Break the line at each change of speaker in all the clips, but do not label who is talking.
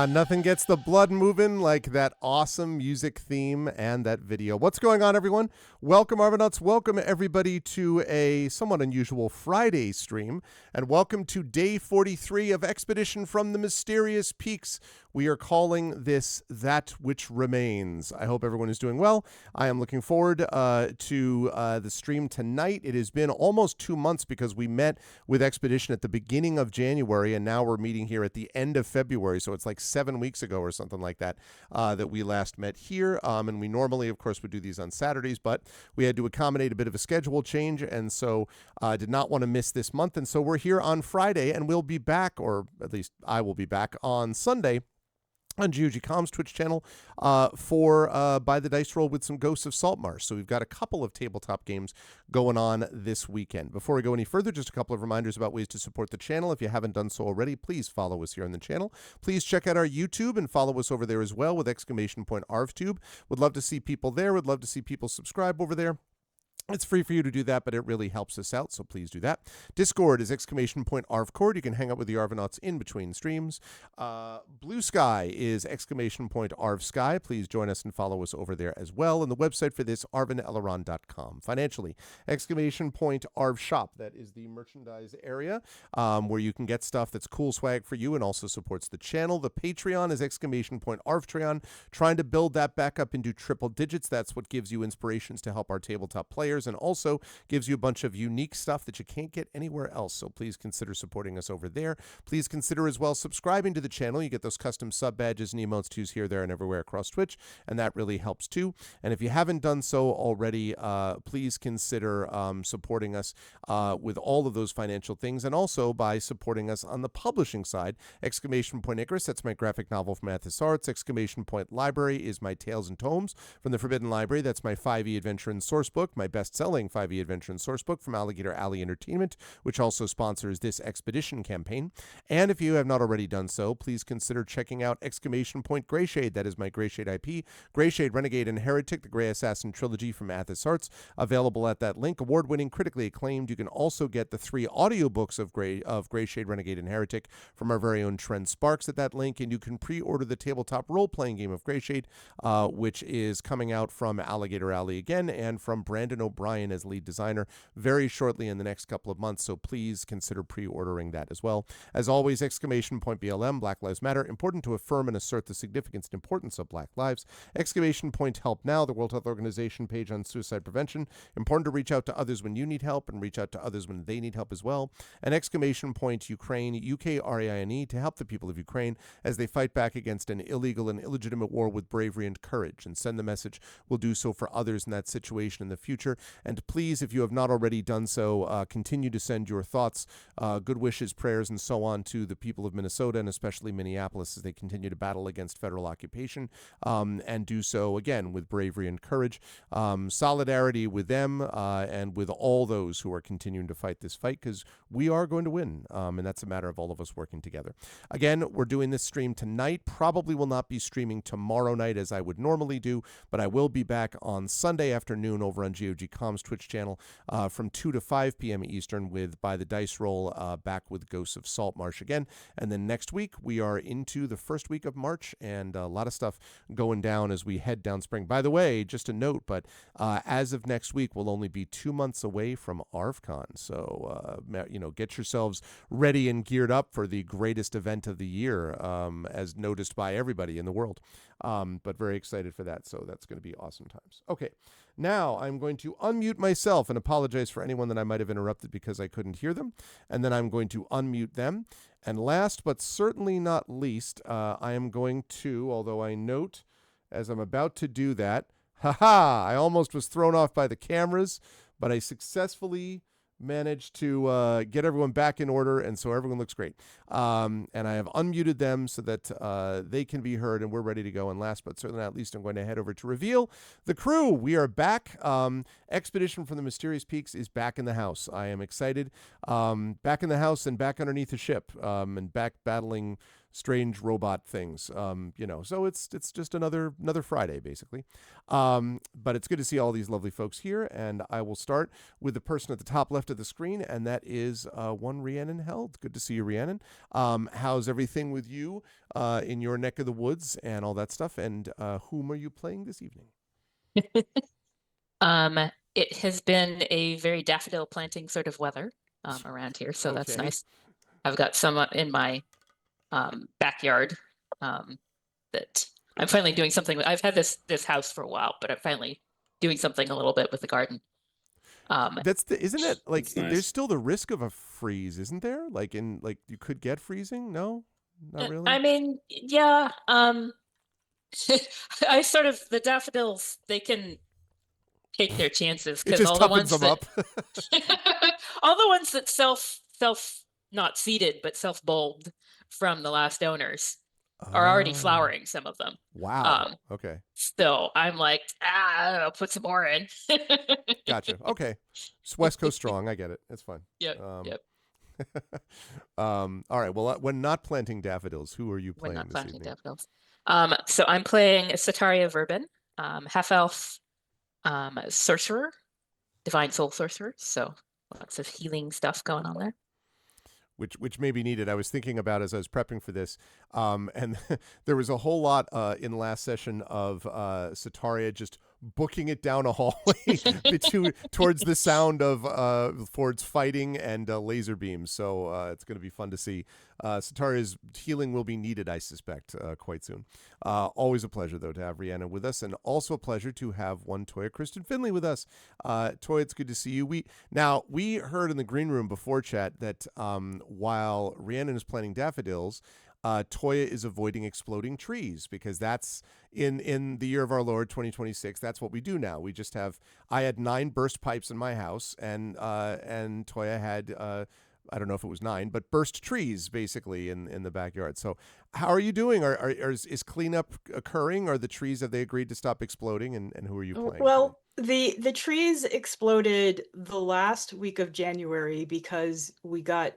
Nothing gets the blood moving like that awesome music theme and that video. What's going on, everyone? Welcome, Arvanauts. Welcome, everybody, to a somewhat unusual Friday stream. And welcome to day 43 of Expedition from the Mysterious Peaks. We are calling this That Which Remains. I hope everyone is doing well. I am looking forward to the stream tonight. It has been almost 2 months because we met with Expedition at the beginning of January, and now we're meeting here at the end of February. So it's like 7 weeks ago or something like that that we last met here. And we normally, of course, would do these on Saturdays, but we had to accommodate a bit of a schedule change, and so did not want to miss this month. And so we're here on Friday, and we'll be back, or at least I will be back on Sunday on GOG.com's Twitch channel for By the Dice Roll with some Ghosts of Saltmarsh. So we've got a couple of tabletop games going on this weekend. Before we go any further, just a couple of reminders about ways to support the channel. If you haven't done so already, please follow us here on the channel. Please check out our YouTube and follow us over there as well with !ArvTube. Would love to see people there. Would love to see people subscribe over there. It's free for you to do that, but it really helps us out, so please do that. Discord is !ArvCord. You can hang out with the Arvanauts in between streams. Blue Sky is !ArvSky. Please join us and follow us over there as well. And the website for this, arvaneleron.com. Financially, !ArvShop. That is the merchandise area where you can get stuff that's cool swag for you and also supports the channel. The Patreon is !ArvTreon. Trying to build that back up into triple digits. That's what gives you inspirations to help our tabletop players, and also gives you a bunch of unique stuff that you can't get anywhere else. So please consider supporting us over there. Please consider as well subscribing to the channel. You get those custom sub badges and emotes too here, there, and everywhere across Twitch, and that really helps too. And if you haven't done so already, please consider supporting us with all of those financial things, and also by supporting us on the publishing side. !Icarus, that's my graphic novel from Athos Arts. !Library is my Tales and Tomes from the Forbidden Library. That's my 5e adventure and source book, my best-selling 5e adventure and source book from Alligator Alley Entertainment, which also sponsors this Expedition campaign. And if you have not already done so, please consider checking out Greyshade. That is my Greyshade IP. Greyshade, Renegade, and Heretic, the Grey Assassin trilogy from Athos Arts, available at that link. Award-winning, critically acclaimed. You can also get the 3 audiobooks of Greyshade, Renegade, and Heretic from our very own Trent Sparks at that link. And you can pre-order the tabletop role-playing game of Greyshade, which is coming out from Alligator Alley again, and from Brandon O'Brien as lead designer very shortly in the next couple of months, so please consider pre-ordering that as well. As always, !BLM, Black Lives Matter, important to affirm and assert the significance and importance of Black lives. !Help Now, the World Health Organization page on suicide prevention, important to reach out to others when you need help and reach out to others when they need help as well. And !Ukraine, UKRAINE, to help the people of Ukraine as they fight back against an illegal and illegitimate war with bravery and courage, and send the message. We'll do so for others in that situation in the future. And please, if you have not already done so, continue to send your thoughts, good wishes, prayers, and so on to the people of Minnesota, and especially Minneapolis, as they continue to battle against federal occupation, and do so, again, with bravery and courage. Solidarity with them and with all those who are continuing to fight this fight, because we are going to win, and that's a matter of all of us working together. Again, we're doing this stream tonight. Probably will not be streaming tomorrow night as I would normally do, but I will be back on Sunday afternoon over on GOG Comms Twitch channel from 2 to 5 p.m. Eastern with By the Dice Roll, back with Ghosts of Saltmarsh again. And then next week, we are into the first week of March, and a lot of stuff going down as we head down spring. By the way, just a note, but as of next week, we'll only be 2 months away from ArvCon. So, get yourselves ready and geared up for the greatest event of the year, as noticed by everybody in the world. But very excited for that. So that's going to be awesome times. Okay. Now I'm going to unmute myself and apologize for anyone that I might have interrupted because I couldn't hear them. And then I'm going to unmute them. And last but certainly not least, I am going to, although I note as I'm about to do that, I almost was thrown off by the cameras, but I successfully managed to get everyone back in order, and so everyone looks great. And I have unmuted them so that they can be heard, and we're ready to go. And last but certainly not least, I'm going to head over to reveal the crew. We are back. Expedition from the Mysterious Peaks is back in the house. I am excited. Back in the house and back underneath the ship, and back battling strange robot things. So it's just another Friday, basically. But it's good to see all these lovely folks here, and I will start with the person at the top left of the screen, and that is one Rhiannon Held. Good to see you, Rhiannon. How's everything with you in your neck of the woods and all that stuff, and whom are you playing this evening?
It has been a very daffodil planting sort of weather around here, so that's nice. I've got some in my backyard that I'm finally doing something with. I've had this house for a while, but I'm finally doing something a little bit with the garden.
Isn't it like
nice.
There's still the risk of a freeze, isn't there? Like you could get freezing? No, not really.
I mean, yeah. The daffodils, they can take their chances because all the ones
them up.
all the ones that self not seeded but self bulbed from the last owners are already flowering, some of them.
Wow. Okay.
Still, I'm like, I'll put some more in.
Gotcha. Okay. It's West Coast strong. I get it. It's fine.
Yep.
All right. Well, when not planting daffodils, who are you playing
When not
this
planting
evening?
daffodils. So I'm playing Sataria Verbin, half-elf sorcerer, divine soul sorcerer. So lots of healing stuff going on there.
Which may be needed. I was thinking about as I was prepping for this, and there was a whole lot in last session of Sataria just booking it down a hallway towards the sound of Ford's fighting and laser beams. So it's going to be fun to see. Sataria's healing will be needed, I suspect, quite soon. Always a pleasure, though, to have Rhiannon with us, and also a pleasure to have one Toya Kristen Finley with us. Toya, it's good to see you. We heard in the green room before chat that while Rhiannon is planting daffodils, Toya is avoiding exploding trees because that's in the year of our Lord 2026. That's what we do now. We just I had 9 burst pipes in my house, and Toya had I don't know if it was 9, but burst trees basically in the backyard. So how are you doing? Is cleanup occurring? Are the trees, have they agreed to stop exploding? And who are you playing?
Well, the trees exploded the last week of January because we got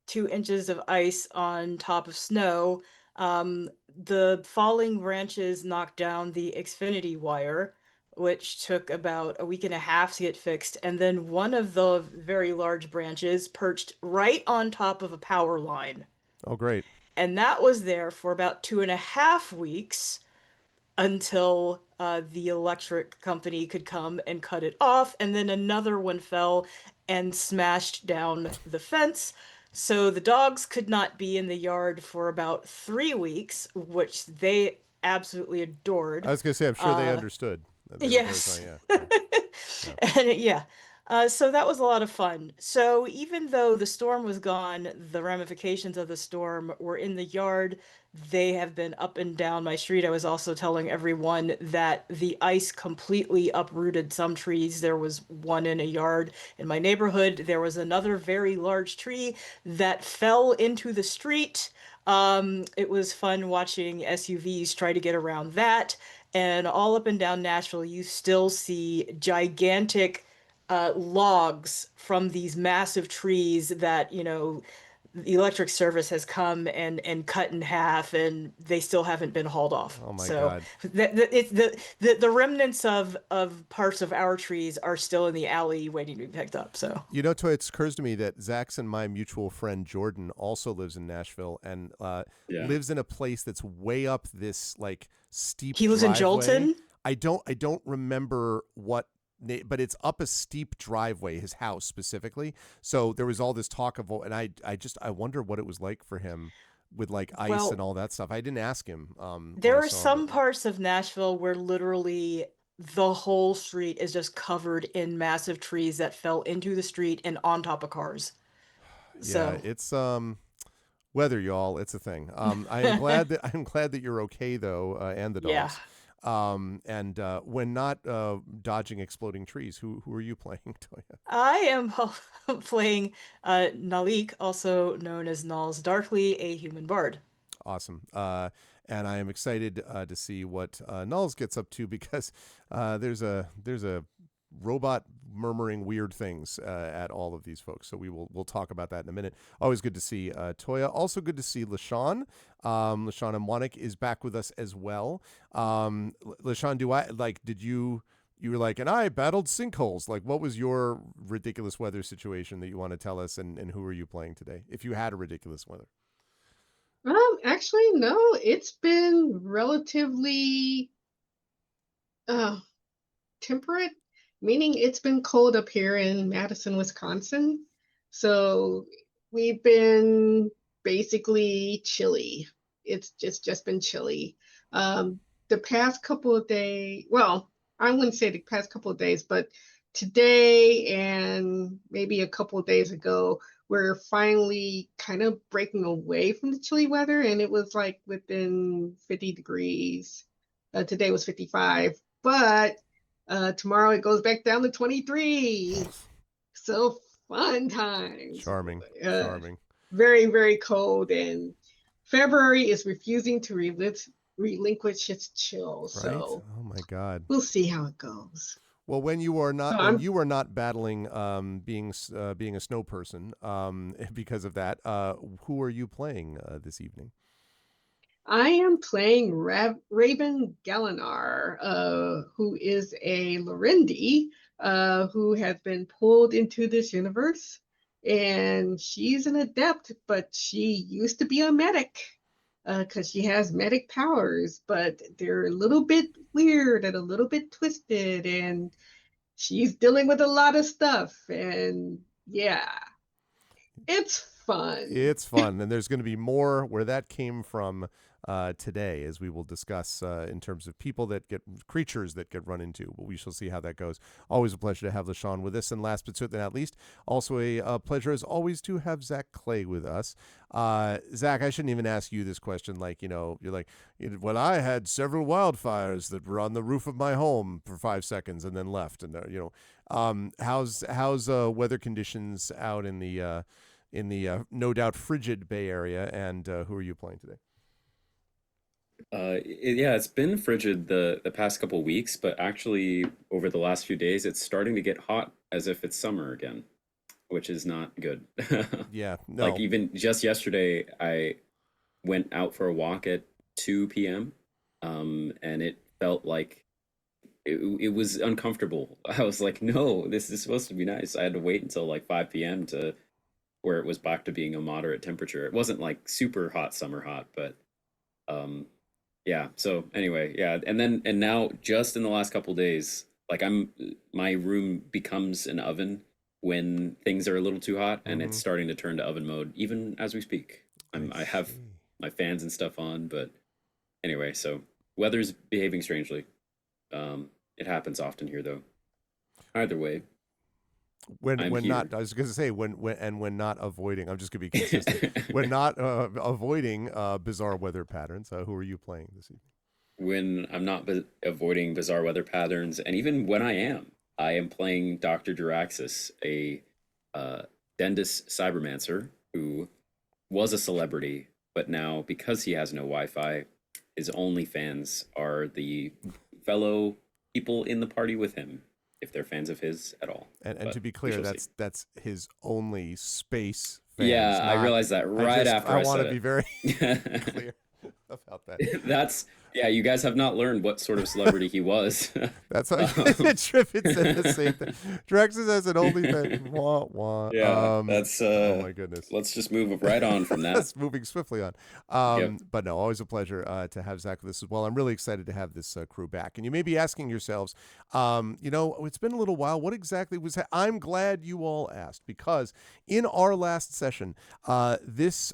2 inches of ice on top of snow. The falling branches knocked down the Xfinity wire, which took about a week and a half to get fixed. And then one of the very large branches perched right on top of a power line.
Oh, great.
And that was there for about 2.5 weeks until the electric company could come and cut it off. And then another one fell and smashed down the fence. So the dogs could not be in the yard for about 3 weeks, which they absolutely adored.
I was going to say, I'm sure they understood.
Yes. So that was a lot of fun. So even though the storm was gone, the ramifications of the storm were in the yard. They have been up and down my street. I was also telling everyone that the ice completely uprooted some trees. There was one in a yard in my neighborhood. There was another very large tree that fell into the street. It was fun watching SUVs try to get around that. And all up and down Nashville, you still see gigantic logs from these massive trees that, the electric service has come and cut in half, and they still haven't been hauled off.
Oh my
So
God.
it's the remnants of parts of our trees are still in the alley waiting to be picked up. So
You know, Toy, it occurs to me that Zach's and my mutual friend Jordan also lives in Nashville and
Yeah.
lives in a place that's way up this like steep
he lives in
driveway.
Jolton.
I don't remember what, but it's up a steep driveway, his house specifically. So there was all this talk of, and I wonder what it was like for him with like ice
Well,
and all that stuff. I didn't ask him.
there
When I
are
saw him,
some
but
parts of Nashville where literally the whole street is just covered in massive trees that fell into the street and on top of cars.
yeah,
So,
it's weather, y'all. It's a thing. I am glad that you're okay though, and the
yeah.
dogs. And when not dodging exploding trees, who are you playing, Toya?
I am playing Nalik, also known as Nals Darkly, a human bard.
Awesome. And I am excited to see what Nulls gets up to because there's a robot murmuring weird things at all of these folks. So we'll talk about that in a minute. Always good to see Toya. Also good to see LaShawn. LaShawn Amwanik is back with us as well. LaShawn, did you were like, and I battled sinkholes. Like, what was your ridiculous weather situation that you want to tell us, and who are you playing today? If you had a ridiculous weather.
Actually, no, it's been relatively temperate, meaning it's been cold up here in Madison, Wisconsin. So we've been basically chilly. It's just been chilly. The past couple of days, well, I wouldn't say the past couple of days, but today and maybe a couple of days ago, we're finally kind of breaking away from the chilly weather, and it was like within 50 degrees. Today was 55, but tomorrow it goes back down to 23. So fun times.
Charming. Charming.
Very, very cold, and February is refusing to relinquish its chill.
Right?
So
Oh my God.
we'll see how it goes.
Well, when you are not
So
you are not battling being a snow person because of that, who are you playing this evening?
I am playing Raven Galinar, who is a Lorendi, who has been pulled into this universe. And she's an adept, but she used to be a medic, because she has medic powers, but they're a little bit weird and a little bit twisted, and she's dealing with a lot of stuff. And yeah, it's fun.
It's fun, and there's going to be more where that came from today, as we will discuss in terms of creatures that get run into. But we shall see how that goes. Always a pleasure to have LaShawn with us, and last but certainly not least, also a pleasure as always to have Zach Clay with us. Zach, I shouldn't even ask you this question. Like, you're like, well, I had several wildfires that were on the roof of my home for 5 seconds and then left, and how's weather conditions out in the no doubt frigid Bay Area, and who are you playing today?
Yeah, it's been frigid the past couple weeks, but actually over the last few days, it's starting to get hot as if it's summer again, which is not good.
Yeah, no.
Like even just yesterday, I went out for a walk at 2 p.m. And it felt like it was uncomfortable. I was like, no, this is supposed to be nice. I had to wait until like 5 p.m. to where it was back to being a moderate temperature. It wasn't like super hot, summer hot, but yeah. So anyway, yeah. And now just in the last couple days, like my room becomes an oven when things are a little too hot, and it's starting to turn to oven mode even as we speak. I have my fans and stuff on, but anyway, so weather's behaving strangely. It happens often here though. Either way.
When
I'm
not,
here.
I was going to say when not avoiding. I'm just going to be consistent. When not avoiding bizarre weather patterns. Who are you playing this evening?
When I'm not avoiding bizarre weather patterns, and even when I am playing Dr. Duraxis, a Dendis cybermancer who was a celebrity, but now because he has no Wi-Fi, his only fans are the fellow people in the party with him, if they're fans of his at all.
And to be clear, that's his only space fans.
Yeah, I
not-
realized that right after
I
I
want
said
to be
it.
very clear about that.
That's yeah. You guys have not learned what sort of celebrity he was.
That's how Triffid said the same thing. Drexus has an OnlyFans. Wah, wah.
Yeah, that's.
Oh my goodness.
Let's just move right on from that.
That's moving swiftly on.
Yep.
But no, always a pleasure to have Zach with us as well. I'm really excited to have this crew back. And you may be asking yourselves, it's been a little while. What exactly was I'm glad you all asked, because in our last session, this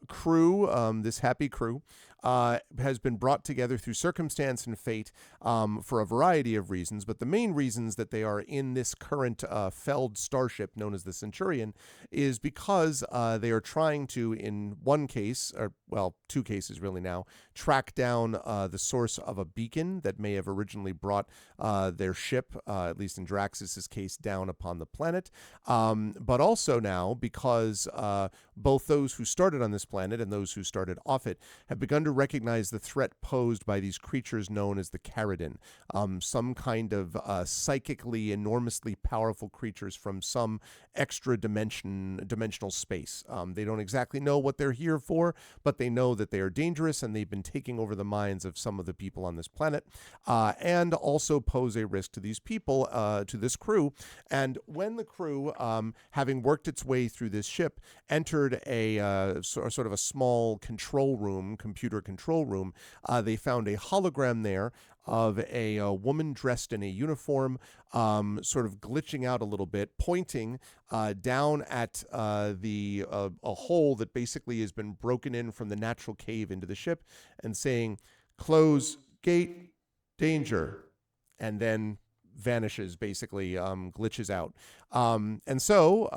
crew, this happy crew, has been brought together through circumstance and fate for a variety of reasons. But the main reasons that they are in this current Feld starship known as the Centurion is because they are trying to, in one case, or well, two cases really now, track down the source of a beacon that may have originally brought their ship, at least in Draxus's case, down upon the planet. But also now, because both those who started on this planet and those who started off it have begun to recognize the threat posed by these creatures known as the Caridin, some kind of psychically enormously powerful creatures from some extra dimensional space. They don't exactly know what they're here for, but they know that they are dangerous, and they've been taking over the minds of some of the people on this planet, and also pose a risk to these people, to this crew. And when the crew, having worked its way through this ship, entered a sort of a small computer control room, they found a hologram there of a woman dressed in a uniform, sort of glitching out a little bit, pointing down at a hole that basically has been broken in from the natural cave into the ship, and saying, "Close gate, danger," and then vanishes, basically, glitches out. And so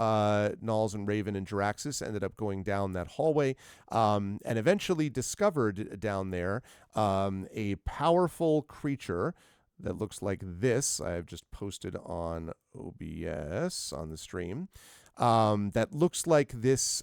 Nulls and Raven and Jaraxxus ended up going down that hallway, and eventually discovered down there a powerful creature that looks like this. I've just posted on OBS on the stream. That looks like this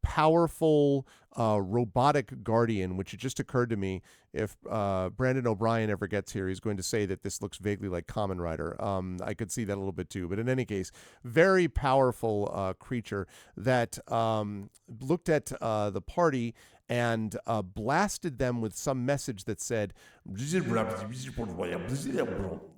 powerful robotic guardian, which it just occurred to me, if Brandon O'Brien ever gets here, he's going to say that this looks vaguely like Kamen Rider. I could see that a little bit too. But in any case, very powerful creature that looked at the party and blasted them with some message that said,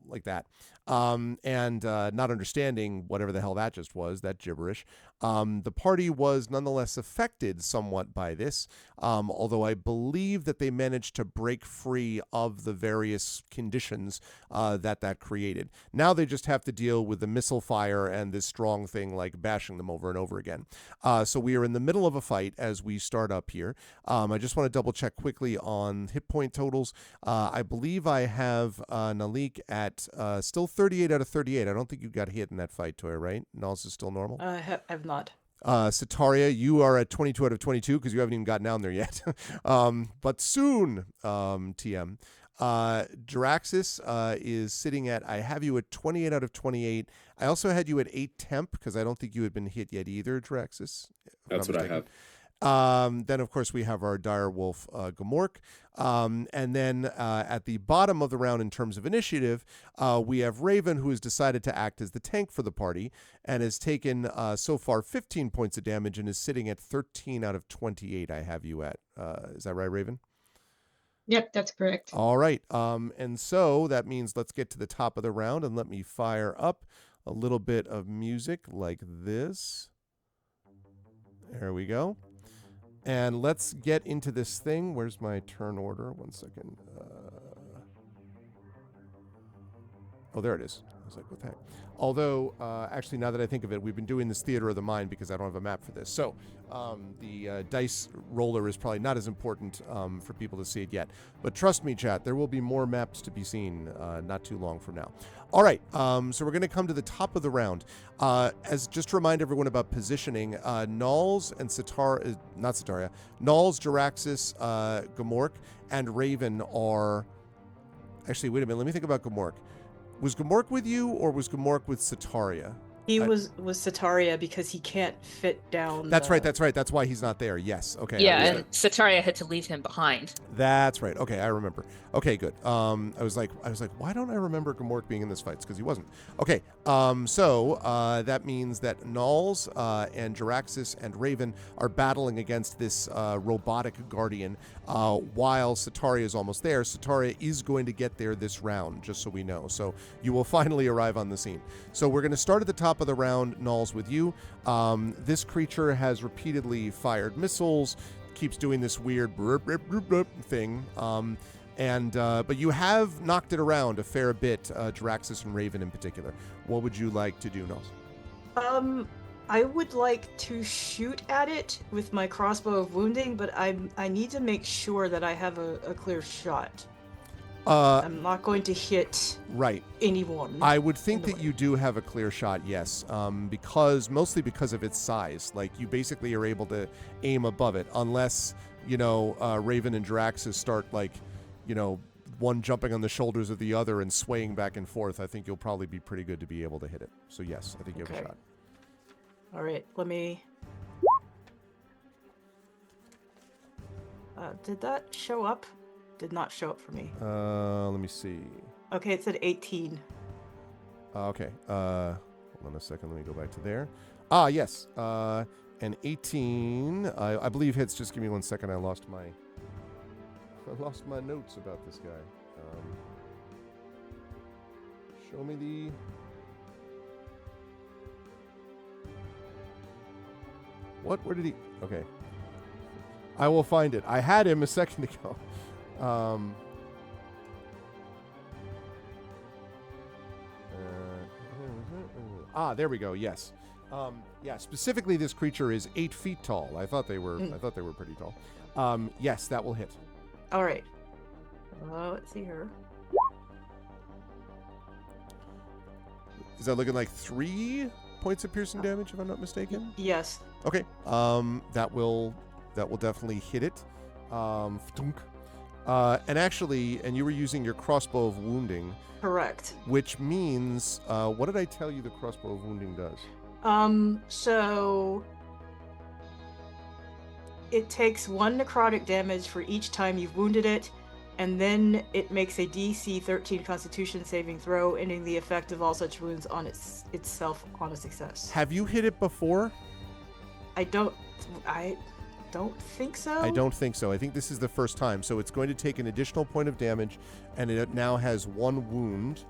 like that. And not understanding whatever the hell that just was, that gibberish. The party was nonetheless affected somewhat by this, although I believe that they managed to break free of the various conditions that created. Now they just have to deal with the missile fire and this strong thing like bashing them over and over again. So we are in the middle of a fight as we start up here. I just want to double check quickly on hit point totals. I believe I have Nalik at still 38 out of 38. I don't think you got hit in that fight, Toya, right? Nulls is still normal?
I've not.
Sataria, you are at 22 out of 22 because you haven't even gotten down there yet. But soon, TM. Jaraxxus is sitting at, I have you at 28 out of 28. I also had you at 8 temp because I don't think you had been hit yet either, Jaraxxus.
That's what I have.
Then, of course, we have our dire wolf, Gamork. And then at the bottom of the round in terms of initiative, we have Raven, who has decided to act as the tank for the party and has taken so far 15 points of damage and is sitting at 13 out of 28 I have you at. Is that right, Raven?
Yep, that's correct.
All right. And so that means let's get to the top of the round and let me fire up a little bit of music like this. There we go. And let's get into this thing. Where's my turn order? 1 second. Oh, there it is. I was like, what the heck? Although, actually, now that I think of it, we've been doing this theater of the mind because I don't have a map for this. So the dice roller is probably not as important for people to see it yet. But trust me, chat, there will be more maps to be seen not too long from now. All right, so we're going to come to the top of the round. As just to remind everyone about positioning, Nulls and Nulls, Jaraxxus, Gamork, and Raven are... Actually, wait a minute. Let me think about Gamork. Was Gamork with you, or was Gamork with Sataria?
He was Sataria because he can't fit down.
That's right. That's right. That's why he's not there. Yes. Okay.
Yeah,
I was-
and Sataria had to leave him behind.
That's right. Okay, I remember. Okay, good. I was like, why don't I remember Gmork being in this fight? Because he wasn't. Okay. So that means that Nulls and Jaraxxus and Raven are battling against this robotic guardian, while Sataria is almost there. Sataria is going to get there this round, just so we know. So you will finally arrive on the scene. So we're going to start at the top of the round, Nulls, with you. This creature has repeatedly fired missiles, keeps doing this weird burp, burp, burp, burp thing. But you have knocked it around a fair bit, Jaraxxus and Raven in particular. What would you like to do, Nulls?
I would like to shoot at it with my crossbow of wounding, but I need to make sure that I have a clear shot. I'm not going to hit
Right.
anyone.
I would think
in the
that
way.
you do have a clear shot, yes, mostly because of its size. Like, you basically are able to aim above it, unless, Raven and Jaraxxus start, one jumping on the shoulders of the other and swaying back and forth. I think you'll probably be pretty good to be able to hit it. So, yes, I think you have a
Okay.
shot.
All right, let me. Did that show up? Did not show up for me.
Let me see.
Okay, it said 18.
Okay. Hold on a second. Let me go back to there. Ah, yes. An 18, I believe hits. Just give me 1 second. I lost my notes about this guy. Show me the. What? Where did he? Okay. I will find it. I had him a second ago. There we go. Yes. Yeah. Specifically, this creature is 8 feet tall. I thought they were. I thought they were pretty tall. Yes, that will hit.
All right. Let's see here.
Is that looking like 3 points of piercing damage, if I'm not mistaken?
Yes.
Okay. That will definitely hit it. Ftunk. And you were using your crossbow of wounding,
Correct.
which means, what did I tell you the crossbow of wounding does?
So it takes 1 necrotic damage for each time you've wounded it, and then it makes a DC 13 Constitution saving throw, ending the effect of all such wounds on itself on a success.
Have you hit it before?
I don't think so.
I don't think so. I think this is the first time. So it's going to take an additional point of damage, and it now has 1 wound.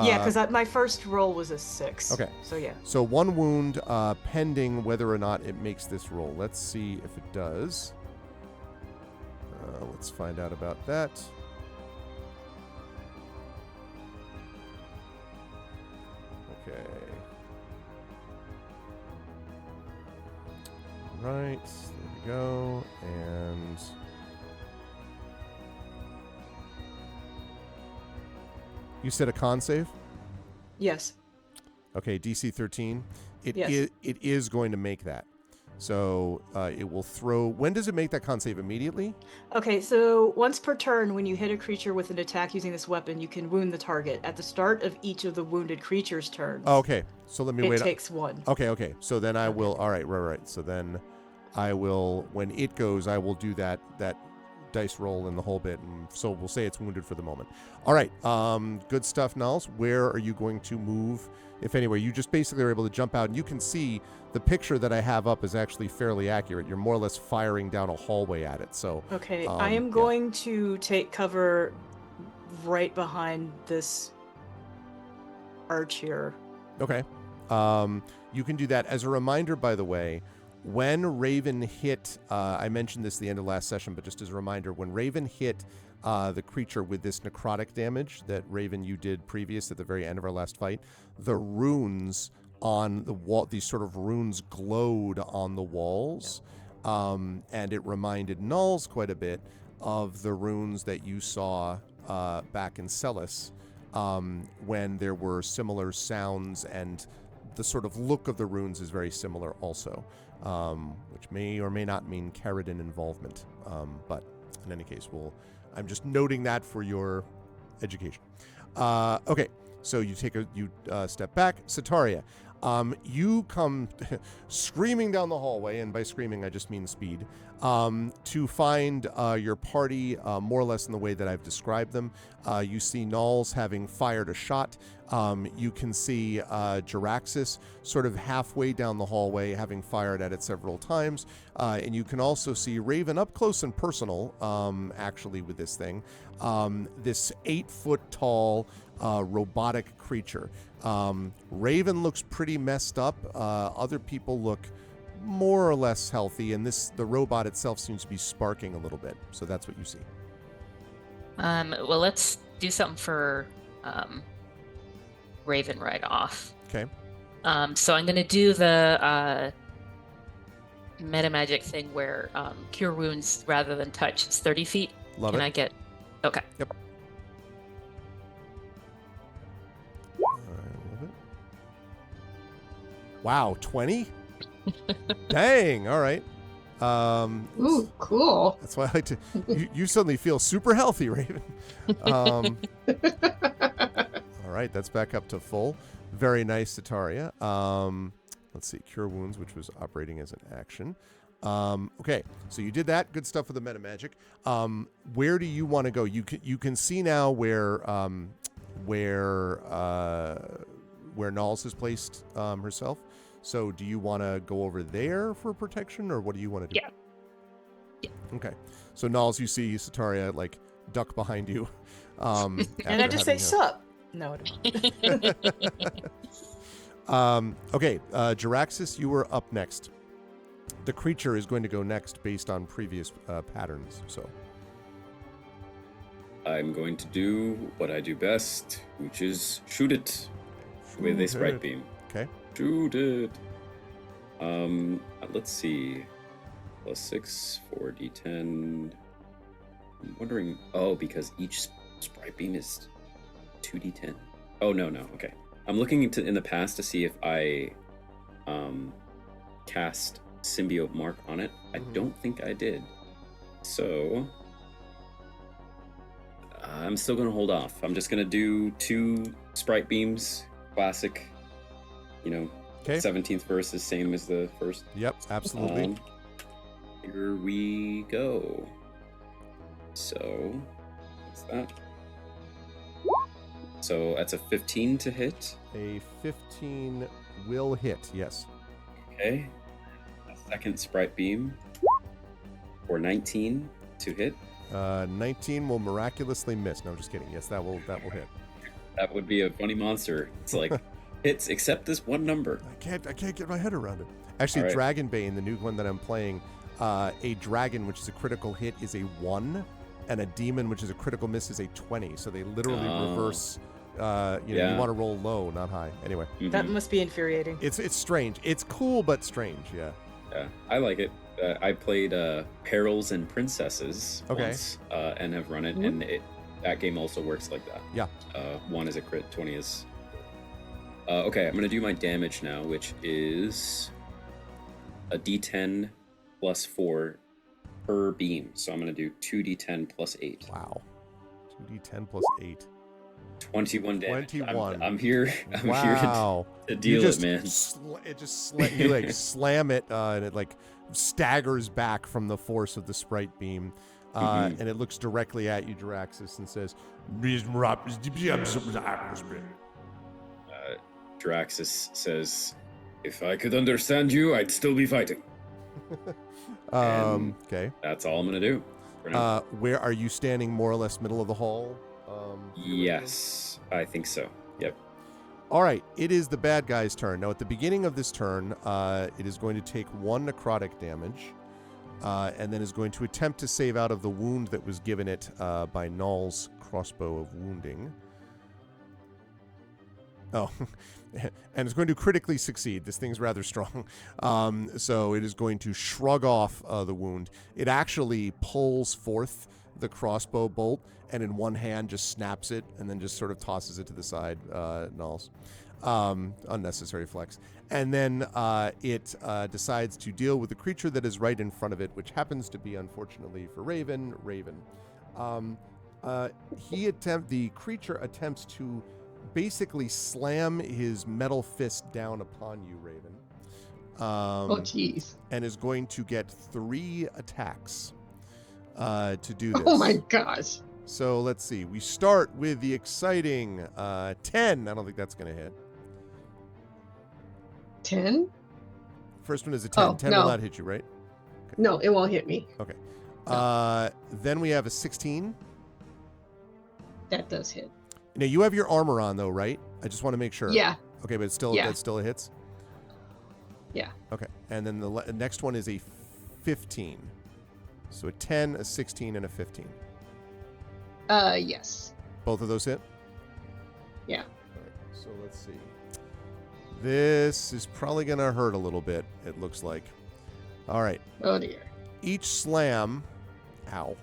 Yeah, because my first roll was a 6.
Okay.
So yeah.
So 1 wound, pending whether or not it makes this roll. Let's see if it does. Let's find out about that. Okay. Right, there we go. And you said a con save?
Yes.
Okay, DC 13. It
Yes.
is going to make that. So it will throw. When does it make that con save? Immediately?
Okay, so once per turn, when you hit a creature with an attack using this weapon, you can wound the target. At the start of each of the wounded creature's turns,
Oh, okay. So let me
it
wait.
takes 1.
Okay. So then I will. All right. So then I will. When it goes, I will do that dice roll and the whole bit. And so we'll say it's wounded for the moment. All right. Good stuff, Nulls. Where are you going to move, if anywhere? You just basically are able to jump out, and you can see the picture that I have up is actually fairly accurate. You're more or less firing down a hallway at it. So
Okay, I
yeah.
am going to take cover right behind this arch here.
Okay. You can do that. As a reminder, by the way, when Raven hit, I mentioned this at the end of last session, but just as a reminder, when Raven hit the creature with this necrotic damage that Raven you did previous at the very end of our last fight, the runes on the wall, these sort of runes glowed on the walls, and it reminded Nulls quite a bit of the runes that you saw back in Celis, when there were similar sounds, and the sort of look of the runes is very similar also, which may or may not mean Caridin involvement. But in any case, I'm just noting that for your education. Okay, so you take a step back. Sataria, You come screaming down the hallway, and by screaming, I just mean speed, to find your party more or less in the way that I've described them. You see Nulls having fired a shot. You can see Jaraxxus sort of halfway down the hallway, having fired at it several times. And you can also see Raven up close and personal, actually, with this thing. This 8-foot tall robotic creature. Raven looks pretty messed up. Other people look more or less healthy, and the robot itself seems to be sparking a little bit. So that's what you see.
Well, let's do something for Raven right off.
Okay.
So I'm gonna do the meta magic thing where cure wounds rather than touch. It's 30 feet.
Love
Can
it.
I get? Okay.
Yep. I love it. Wow, 20? Dang. All right.
Ooh, cool.
That's why I like to. You suddenly feel super healthy, Raven. All right, that's back up to full. Very nice, Sataria. Let's see, cure wounds, which was operating as an action. Okay, so you did that. Good stuff with the meta magic. Where do you want to go? You can see now where Nulls has placed herself. So do you want to go over there for protection, or what do you want to do?
Yeah.
Okay. So Nulls, you see Sataria like duck behind you.
And I just say, sup. No, I don't.
Okay, Jaraxxus, you were up next. The creature is going to go next based on previous patterns. So
I'm going to do what I do best, which is shoot it with a sprite beam.
Okay.
Shoot it. Let's see. +6, 4d10. I'm wondering. Oh, because each sprite beam is 2d10. Oh no. Okay. I'm looking in the past to see if I cast symbiote mark on it. I don't think I did. So I'm still gonna hold off. I'm just gonna do 2 sprite beams. Classic.
Okay.
17th verse is same as the first.
Yep, absolutely.
Here we go. So, what's that? So that's a 15 to hit.
A 15 will hit. Yes.
Okay. A second sprite beam for 19 to hit.
19 will miraculously miss. No, just kidding. Yes, that will hit.
That would be a funny monster. It's like hits except this one number.
I can't get my head around it. Actually,
All right.
Dragonbane, the new one that I'm playing, a dragon which is a critical hit is a 1, and a demon which is a critical miss is a 20. So they literally reverse. You want to roll low, not high. Anyway,
That must be infuriating.
it's strange. It's cool but strange. Yeah.
Yeah, I like it. I played Perils and Princesses once, and have run it, and that game also works like that.
Yeah.
1 is a crit, 20 is. Okay, I'm gonna do my damage now, which is a D10 plus 4 per beam. So I'm gonna do 2d10 plus 8.
Wow. 2d10 plus 8.
21 damage.
21.
I'm here. I'm
Wow.
here to deal
you
it,
just
man.
you like slam it, and it like staggers back from the force of the sprite beam, and it looks directly at you, Jaraxxus, and says,
Jaraxxus says, "If I could understand you, I'd still be fighting."
Okay.
That's all I'm gonna do. For now.
Where are you standing? More or less middle of the hall?
Yes, I think so. Yep.
All right, it is the bad guy's turn. Now, at the beginning of this turn, it is going to take 1 necrotic damage, and then is going to attempt to save out of the wound that was given it by Null's crossbow of wounding. Oh, and it's going to critically succeed. This thing's rather strong. So it is going to shrug off the wound. It actually pulls forth the crossbow bolt, and in one hand just snaps it, and then just sort of tosses it to the side, Nulls. Unnecessary flex. And then it decides to deal with the creature that is right in front of it, which happens to be, unfortunately for Raven. The creature attempts to basically slam his metal fist down upon you, Raven.
Oh, jeez.
And is going to get 3 attacks to do this.
Oh my gosh.
So let's see. We start with the exciting 10. I don't think that's going to hit.
10?
First one is a 10.
Oh,
10
no.
will not hit you, right?
No, it won't hit me.
Okay. Then we have a 16.
That does hit.
Now you have your armor on though, right? I just want to make sure.
Yeah.
Okay, but it's still
Yeah.
that still hits.
Yeah.
Okay, and then the next one is a 15. So a 10, a 16, and a 15.
Yes.
Both of those hit.
Yeah.
All right. So let's see. This is probably gonna hurt a little bit. It looks like. All right.
Oh dear.
Each slam, ow.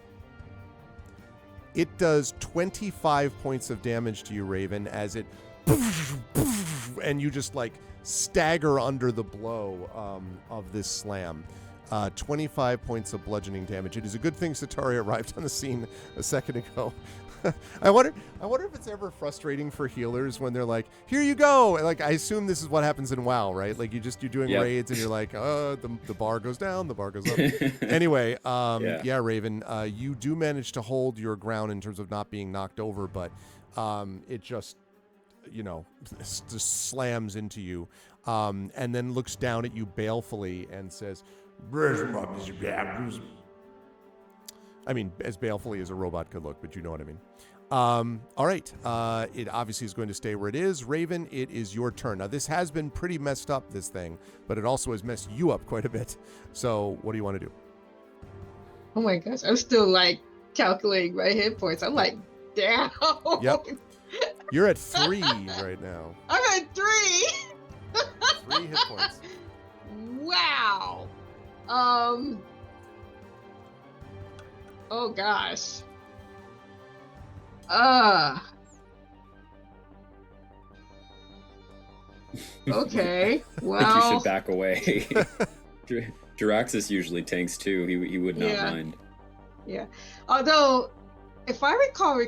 It does 25 points of damage to you, Raven, as it and you just like stagger under the blow of this slam. 25 points of bludgeoning damage. It is a good thing Sataria arrived on the scene a second ago. I wonder if it's ever frustrating for healers when they're like, "Here you go." Like, I assume this is what happens in WoW, right? Like, you're doing
Yep.
raids and you're like, "Oh, the bar goes down, the bar goes up." Anyway, yeah, Raven, you do manage to hold your ground in terms of not being knocked over, but it just, just slams into you, and then looks down at you balefully and says, I mean, as balefully as a robot could look, but you know what I mean. All right. It obviously is going to stay where it is. Raven, it is your turn. Now, this has been pretty messed up, this thing, but it also has messed you up quite a bit. So what do you want to do?
Oh my gosh. I'm still calculating my hit points. I'm damn.
Yep. You're at 3 right now.
I'm at 3.
3 hit points.
Wow. Oh gosh. Okay.
I think you
Well.
should back away. Jiraxis usually tanks too. He would not
Yeah.
mind.
Yeah. Although, if I recall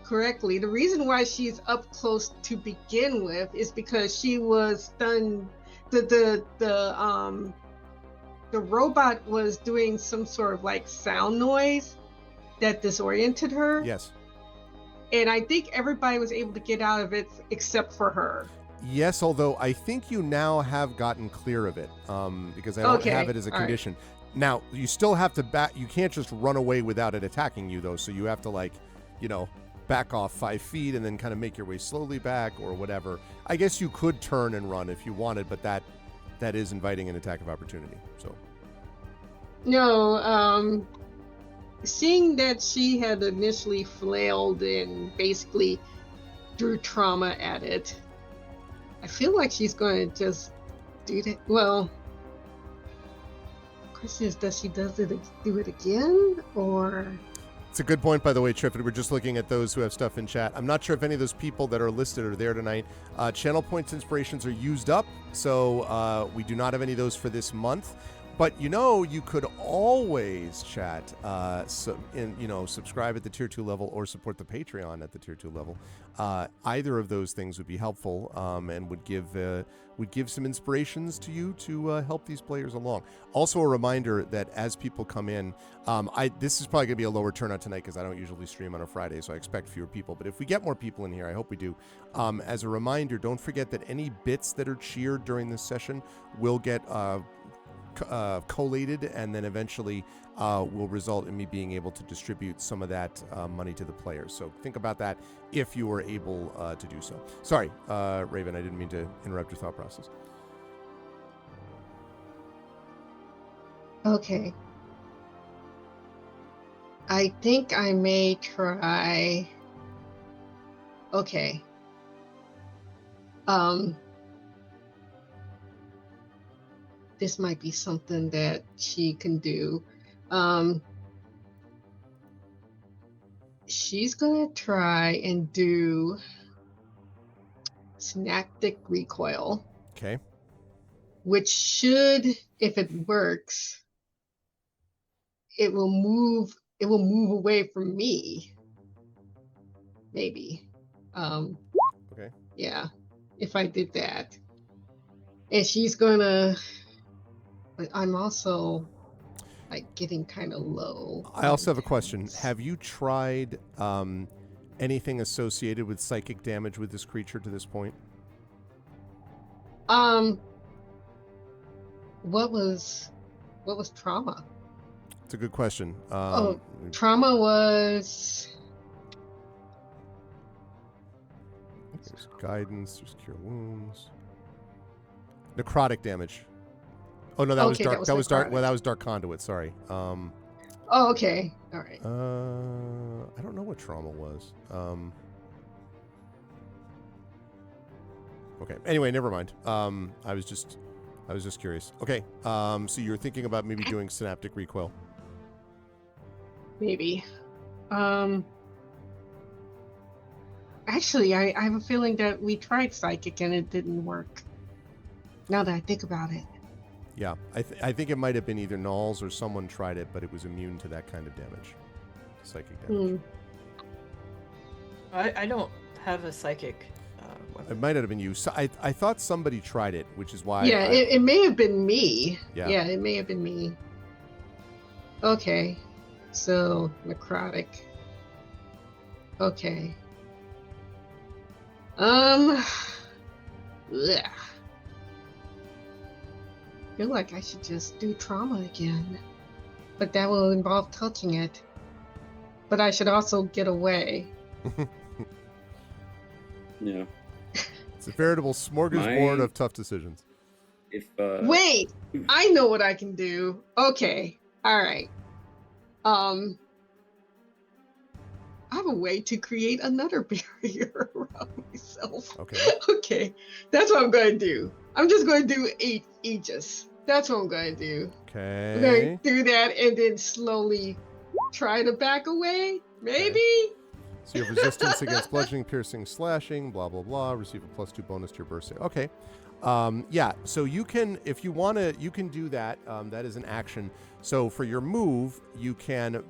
correctly, the reason why she's up close to begin with is because she was stunned. The robot was doing some sort of sound noise that disoriented her.
Yes.
And I think everybody was able to get out of it except for her.
Yes, although I think you now have gotten clear of it, because I don't
Okay,
have it as a
all right.
condition. Now, you still have to back. You can't just run away without it attacking you, though. So you have to, back off 5 feet and then kind of make your way slowly back or whatever. I guess you could turn and run if you wanted, but that is inviting an attack of opportunity. So.
No, seeing that she had initially flailed and basically drew trauma at it, I feel like she's going to just do that. Well, the question is, does she do it again, or?
It's a good point, by the way, Triffid. We're just looking at those who have stuff in chat. I'm not sure if any of those people that are listed are there tonight. Channel points inspirations are used up, so we do not have any of those for this month. But you could always chat, subscribe at the tier 2 level or support the Patreon at the tier 2 level. Either of those things would be helpful and would give some inspirations to you to help these players along. Also, a reminder that as people come in, this is probably going to be a lower turnout tonight because I don't usually stream on a Friday, so I expect fewer people. But if we get more people in here, I hope we do. As a reminder, don't forget that any bits that are cheered during this session will get collated and then eventually will result in me being able to distribute some of that money to the players. So think about that if you were able to do so. Sorry, Raven, I didn't mean to interrupt your thought process.
Okay. I think I may try. Okay. This might be something that she can do. She's gonna try and do synaptic recoil.
Okay.
Which should, if it works, it will move away from me. Maybe.
Okay.
Yeah, if I did that. And she's gonna, but I'm also like getting kind of low.
I also have a question.
Damage.
Have you tried anything associated with psychic damage with this creature to this point?
What was trauma?
It's a good question.
Trauma was
There's guidance. There's cure wounds. Necrotic damage. Oh no, that was
Okay,
dark.
that
That
was
was dark. Well,
necrotic.
that was dark conduit. Sorry.
oh, okay, all right.
I don't know what trauma was. Okay. Anyway, never mind. I was just curious. Okay. So you're thinking about maybe doing synaptic recoil.
Maybe. Actually, I have a feeling that we tried psychic and it didn't work. Now that I think about it.
Yeah, I think it might have been either Nulls or someone tried it, but it was immune to that kind of damage, psychic damage.
I don't have a psychic
It
weapon.
might have been you. So I thought somebody tried it, which is why.
Yeah, it may have been me.
Yeah.
Yeah, it may have been me. Okay, so necrotic. Okay. Ugh. I feel like I should just do trauma again, but that will involve touching it. But I should also get away.
Yeah.
It's a veritable smorgasbord
My-
of tough decisions.
If
Wait, I know what I can do. Okay, all right. I have a way to create another barrier around myself.
Okay.
Okay, that's what I'm going to do. I'm just going to do 8 Aegis. That's what I'm going to do. I'm going
Okay.
to do that and then slowly try to back away. Maybe.
So you have resistance against bludgeoning, piercing, slashing, blah blah blah. Receive a +2 bonus to your burst save. Okay. Yeah. So you can, if you want to, you can do that. That is an action. So for your move, you can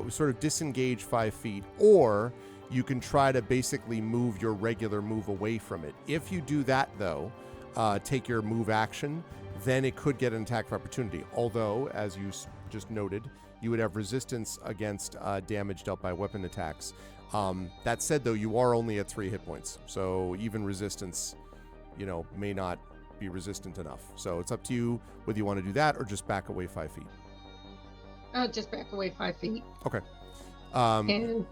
sort of disengage 5 feet, or you can try to basically move your regular move away from it. If you do that, though, take your move action, then it could get an attack of opportunity. Although, as you just noted, you would have resistance against damage dealt by weapon attacks. That said, though, you are only at 3 hit points, so even resistance, may not be resistant enough. So it's up to you whether you want to do that or just back away 5 feet.
I'll just back away 5 feet
Okay.
and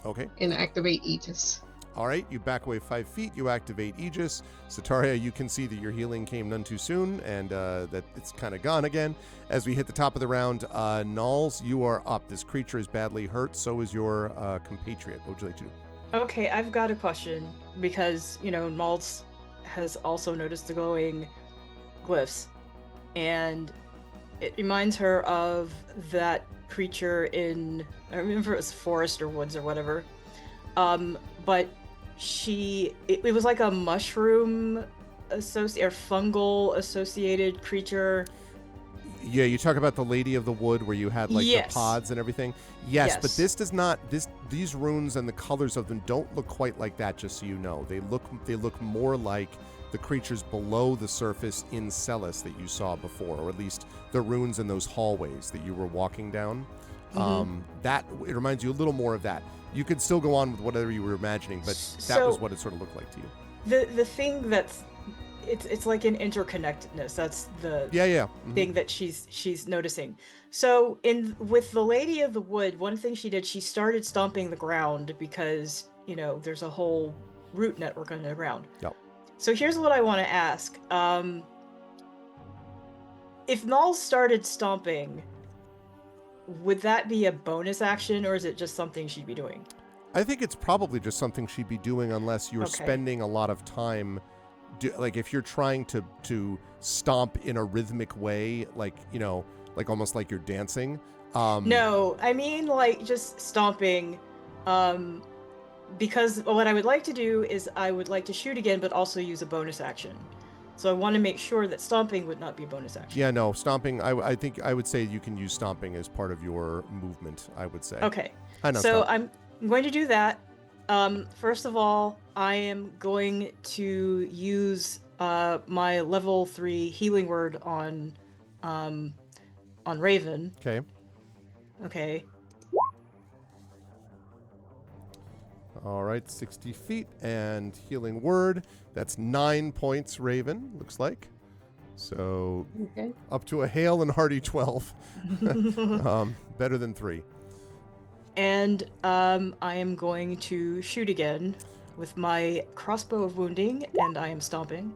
Okay.
and activate Aegis.
All right. You back away 5 feet. You activate Aegis. Sataria, you can see that your healing came none too soon, and that it's kind of gone again. As we hit the top of the round, Nulls, you are up. This creature is badly hurt. So is your compatriot. What would you like to do?
Okay, I've got a question because, Maltz has also noticed the glowing glyphs, and it reminds her of that creature in, I remember it was forest or woods or whatever, but it was like a mushroom or fungal associated creature.
Yeah, you talk about the Lady of the Wood where you had like
Yes.
the pods and everything. Yes, but
Yes.
this does not. These runes and the colors of them don't look quite like that. Just so you know, they look more like the creatures below the surface in Celis that you saw before, or at least the runes in those hallways that you were walking down. That it reminds you a little more of that. You could still go on with whatever you were imagining, but that was
So-
what it sort of looked like to you.
The thing that's it's like an interconnectedness. That's the
Yeah.
thing that she's noticing. So with the Lady of the Wood, one thing she did, she started stomping the ground because there's a whole root network underground.
Yep.
So here's what I want to ask: if Null started stomping, would that be a bonus action, or is it just something she'd be doing?
I think it's probably just something she'd be doing unless you're
Okay.
spending a lot of time, like if you're trying to stomp in a rhythmic way, like like almost like you're dancing.
No, I mean like just stomping, because what I would like to do is I would like to shoot again, but also use a bonus action. So I want to make sure that stomping would not be a bonus action.
Yeah, no, stomping. I think I would say you can use stomping as part of your movement. I would say.
Okay.
I know.
So
stomp.
I'm going to do that. First of all, I am going to use my level 3 healing word on Raven.
Okay.
Okay.
All right, 60 feet and healing word. That's 9 points, Raven, looks like. So
Okay.
up to a hale and hearty 12. Better than 3.
And I am going to shoot again with my crossbow of wounding, and I am stomping.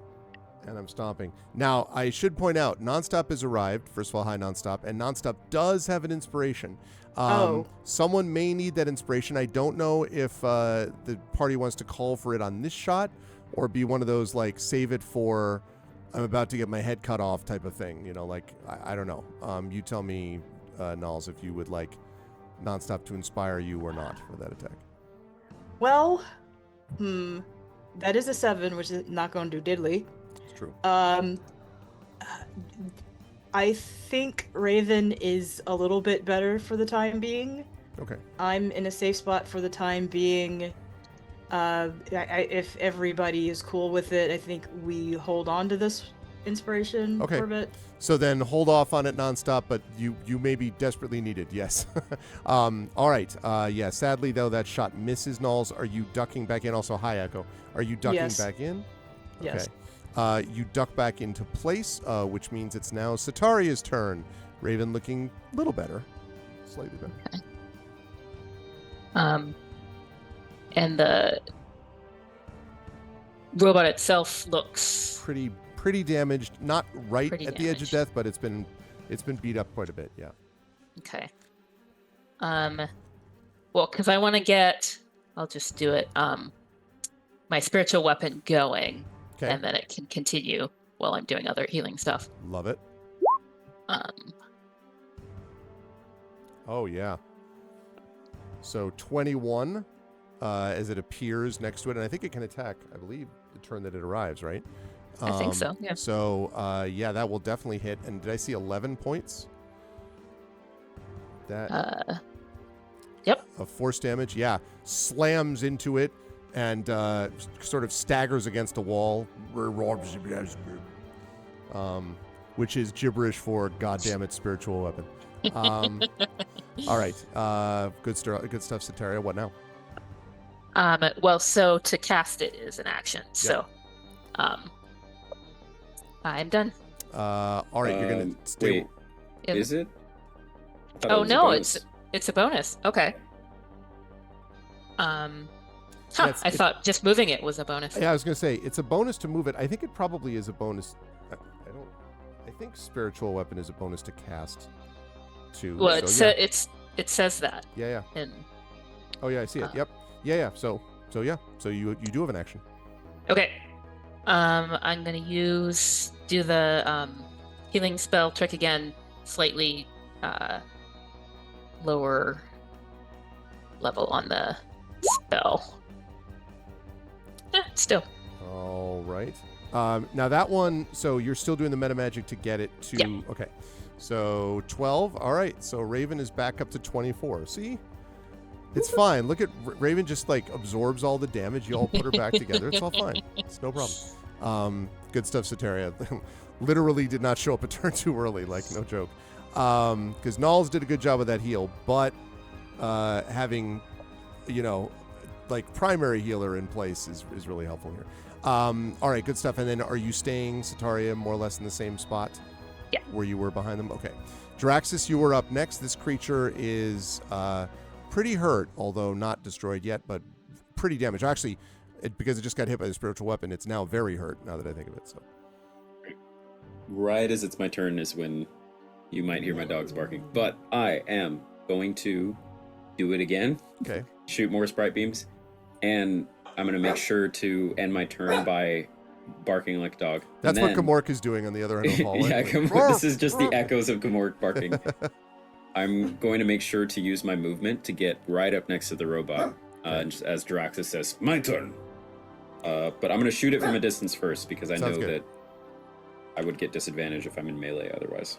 And I'm stomping. Now, I should point out, Nonstop has arrived. First of all, hi, Nonstop. And Nonstop does have an inspiration. Someone may need that inspiration. I don't know if the party wants to call for it on this shot or be one of those, like, save it for I'm about to get my head cut off type of thing. You know, like, I don't know. You tell me, Nulls, if you would like Nonstop to inspire you or not for that attack.
Well, that is a 7, which is not going to do diddly.
It's true.
I think Raven is a little bit better for the time being.
Okay.
I'm in a safe spot for the time being. If everybody is cool with it, I think we hold on to this inspiration
Okay.
for a bit.
So then hold off on it Nonstop, but you may be desperately needed. Yes. All right. Yeah. Sadly, though, that shot misses. Nulls, are you ducking back in? Also, hi, Echo. Are you ducking
Yes.
back in?
Yes.
Okay. You duck back into place, which means it's now Sataria's turn. Raven looking a little better. Slightly better.
And the robot itself looks
Pretty damaged. Not right
Pretty
at the edge of
damaged.
death, but it's been beat up quite a bit. Yeah.
okay. Well, because I want to get, I'll just do it. My spiritual weapon going,
Okay.
and then it can continue while I'm doing other healing stuff.
Love it. Oh yeah. So 21, as it appears next to it, and I think it can attack. I believe the turn that it arrives, right?
I think so. Yeah.
So yeah, that will definitely hit. And did I see 11 points? That
Yep.
of force damage. Yeah, slams into it and sort of staggers against a wall, which is gibberish for "God damn it, spiritual weapon." All right, good stuff, Sataria. What now?
Well, so to cast it is an action. So, I'm done.
All right, you're gonna stay.
Wait,
In-
is it? I thought it
Oh
was a
no,
bonus.
it's a bonus. Okay.
That's-
I thought just moving it was a bonus.
Yeah, I was gonna say it's a bonus to move it. I think it probably is a bonus. I don't. I think spiritual weapon is a bonus to cast. Too.
Well,
so, yeah.
it says that.
Yeah.
And
Oh yeah, I see it. Yep. Yeah. So yeah. So you do have an action.
okay, I'm gonna do the healing spell trick again, slightly lower level on the spell. Still.
All right. Now that one. So you're still doing the meta magic to get it to.
Yeah.
Okay. So 12. All right. So Raven is back up to 24. See. It's fine. Look at Raven just like absorbs all the damage. You all put her back together. It's all fine. It's no problem. Good stuff, Sataria. Literally did not show up a turn too early. Like no joke. Because Nulls did a good job of that heal, but having, like primary healer in place is really helpful here. All right, good stuff. And then are you staying, Sataria, more or less in the same spot?
Yeah.
Where you were behind them? Okay. Draxus, you were up next. This creature is pretty hurt, although not destroyed yet, but pretty damaged. Actually, because it just got hit by the spiritual weapon, it's now very hurt now that I think of it. So.
Right as it's my turn is when you might hear my dogs barking. But I am going to do it again.
Okay.
Shoot more sprite beams. And I'm going to make sure to end my turn by barking like a dog.
That's
And
what
then-
Gamork is doing on the other end of the hallway.
Yeah,
Like,
this is just the echoes of Gamork barking. I'm going to make sure to use my movement to get right up next to the robot. Just as Draxus says, my turn. But I'm going to shoot it from a distance first because I
Sounds
know
good.
that I would get disadvantage if I'm in melee otherwise.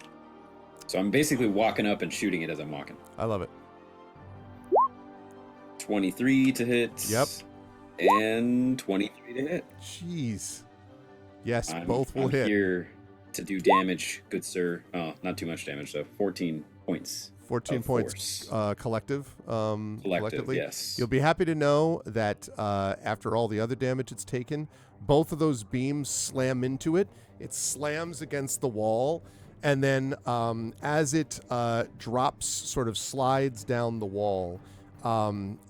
So I'm basically walking up and shooting it as I'm walking.
I love it.
23 to hit.
Yep.
And 23 to hit.
Jeez. Yes,
I'm,
both will
I'm
hit.
here to do damage, good sir. Oh, not too much damage though. 14 points.
14
of
points
force.
collectively.
Yes.
You'll be happy to know that after all the other damage it's taken, both of those beams slam into it. It slams against the wall, and then as it drops, sort of slides down the wall,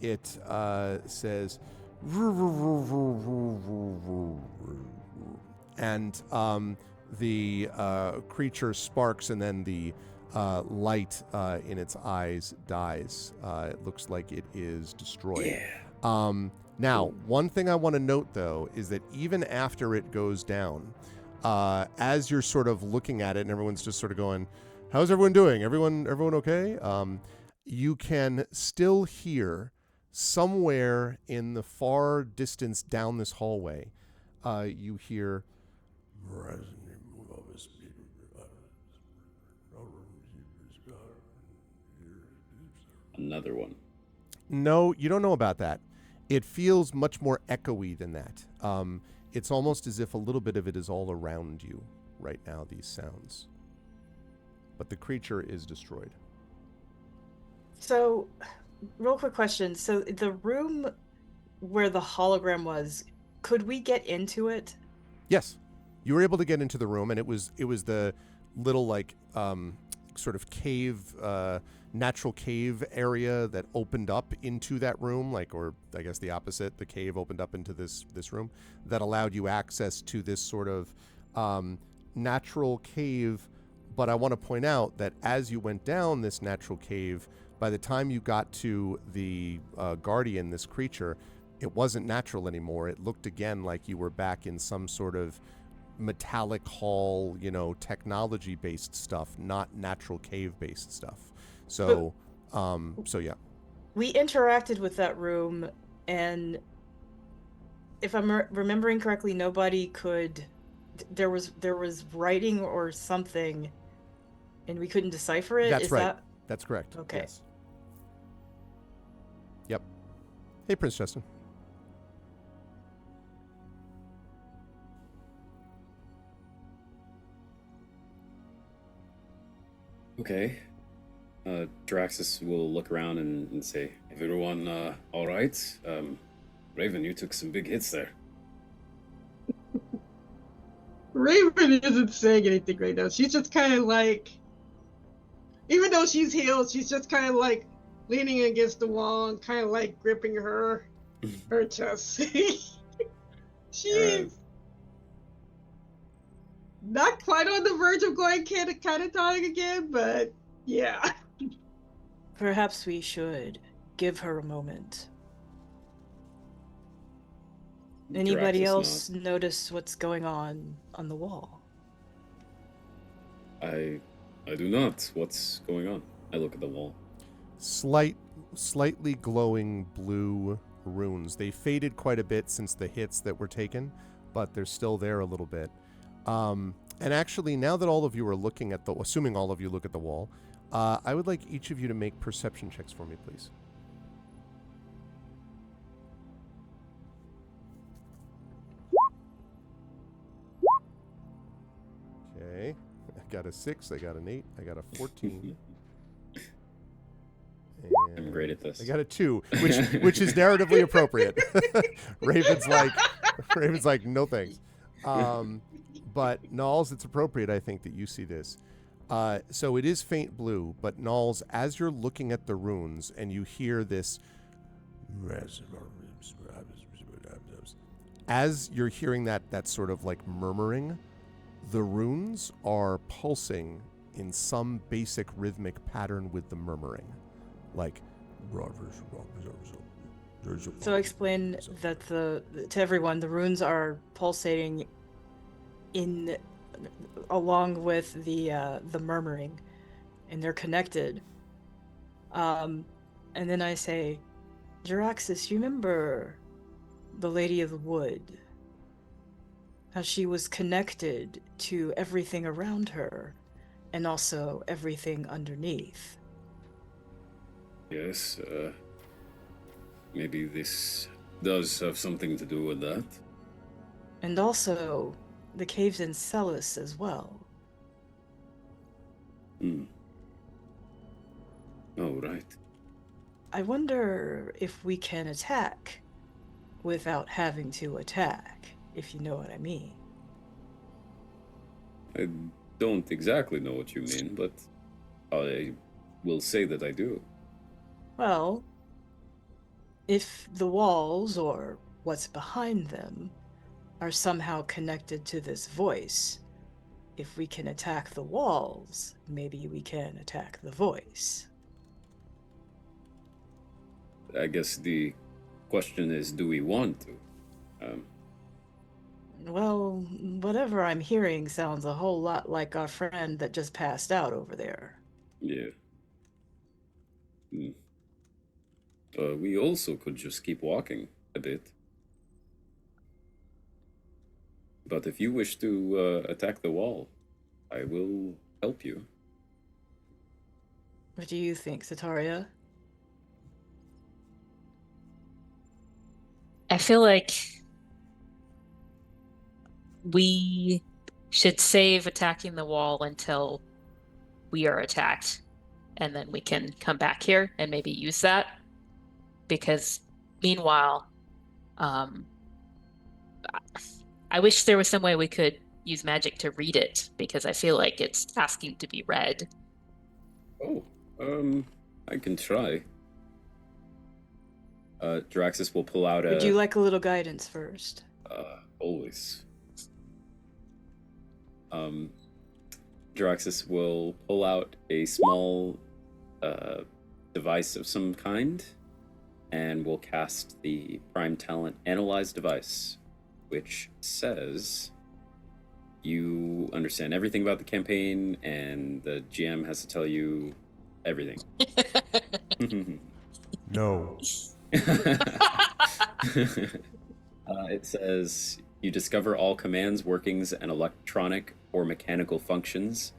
it says, and the creature sparks, and then the light in its eyes dies. It looks like it is destroyed.
Yeah.
Now, one thing I want to note, though, is that even after it goes down, as you're sort of looking at it and everyone's just sort of going, how's everyone doing? Everyone okay? You can still hear somewhere in the far distance down this hallway, you hear
Another one.
No, you don't know about that. It feels much more echoey than that. It's almost as if a little bit of it is all around you right now, these sounds. But the creature is destroyed.
So, real quick question. So, the room where the hologram was, could we get into it?
Yes, you were able to get into the room, and it was the little like sort of cave, natural cave area that opened up into that room, like, or I guess the opposite, the cave opened up into this room that allowed you access to this sort of natural cave. But I want to point out that as you went down this natural cave, by the time you got to the guardian, this creature, it wasn't natural anymore. It looked again like you were back in some sort of metallic hall, technology-based stuff, not natural cave-based stuff. So, so yeah.
We interacted with that room, and if I'm remembering correctly, nobody could. There was writing or something, and we couldn't decipher it.
That's
Is
right. That's correct.
Okay.
Yes. Yep. Hey, Prince Justin.
Okay. Draxus will look around and say, everyone all right? Raven, you took some big hits there.
Raven isn't saying anything right now. She's just kind of like, even though she's healed, she's just kind of like leaning against the wall and kind of like gripping her chest. She's not quite on the verge of going catatonic again, but yeah.
Perhaps we should give her a moment. Anybody
Draxus
else notice what's going on the wall?
I do not. What's going on? I look at the wall.
Slightly glowing blue runes. They faded quite a bit since the hits that were taken, but they're still there a little bit. And actually, now that all of you are looking at assuming all of you look at the wall, I would like each of you to make perception checks for me, please. Okay. I got a 6, I got an 8, I got a 14.
I'm great at this.
I got a 2, which is narratively appropriate. Raven's like, no thanks. But Nalls, it's appropriate, I think, that you see this. So it is faint blue, but Nalls, as you're looking at the runes and you hear this, as you're hearing that sort of like murmuring, the runes are pulsing in some basic rhythmic pattern with the murmuring. Like,
so explain that to everyone, the runes are pulsating along with the murmuring, and they're connected. And then I say, Jaraxxus, you remember the Lady of the Wood? How she was connected to everything around her, and also everything underneath.
Yes. Maybe this does have something to do with that.
And also, the caves in Celis as well.
Oh, right.
I wonder if we can attack without having to attack, if you know what I mean.
I don't exactly know what you mean, but I will say that I do.
Well, if the walls, or what's behind them, are somehow connected to this voice, if we can attack the walls, maybe we can attack the voice.
I guess the question is, do we want to?
Well, whatever I'm hearing sounds a whole lot like our friend that just passed out over there.
Yeah. We also could just keep walking a bit. But if you wish to attack the wall, I will help you.
What do you think, Sataria?
I feel like we should save attacking the wall until we are attacked, and then we can come back here and maybe use that. Because meanwhile, I wish there was some way we could use magic to read it, because I feel like it's asking to be read.
Oh, I can try. Draxus will pull out a...
Would you like a little guidance first?
Always. Draxus will pull out a small device of some kind, and will cast the Prime Talent Analyze device, which says you understand everything about the campaign, and the GM has to tell you everything.
No.
It says you discover all commands, workings, and electronic or mechanical functions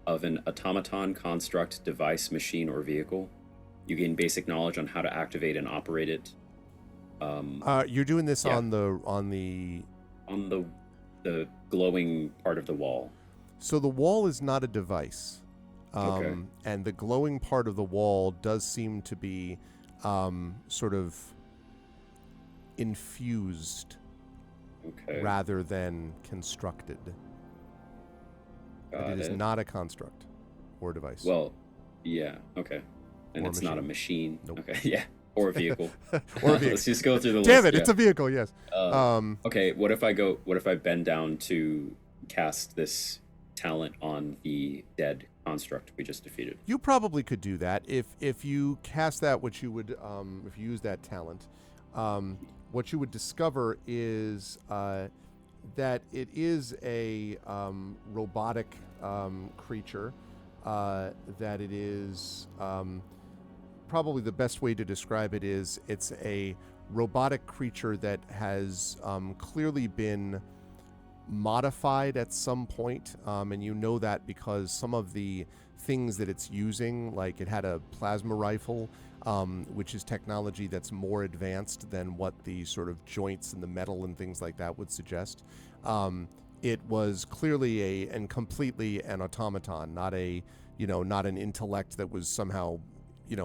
of an automaton, construct, device, machine, or vehicle. You gain basic knowledge on how to activate and operate it.
You're doing this
yeah.
on the
glowing part of the wall.
So the wall is not a device.
Okay.
And the glowing part of the wall does seem to be sort of infused rather than constructed. But it is not a construct or device.
Well, yeah, okay. And
Or
it's
machine.
not a machine.
Nope.
Okay, yeah. Or a vehicle.
Or a vehicle.
Let's just go through the list.
Damn it,
yeah.
it's a vehicle, yes.
Okay, what if I bend down to cast this talent on the dead construct we just defeated?
You probably could do that if you cast that. What you would, if you use that talent, what you would discover is that it is a robotic creature. That it is probably the best way to describe it is it's a robotic creature that has clearly been modified at some point, and you know that because some of the things that it's using, like it had a plasma rifle, which is technology that's more advanced than what the sort of joints and the metal and things like that would suggest. It was clearly and completely an automaton, not an intellect that was somehow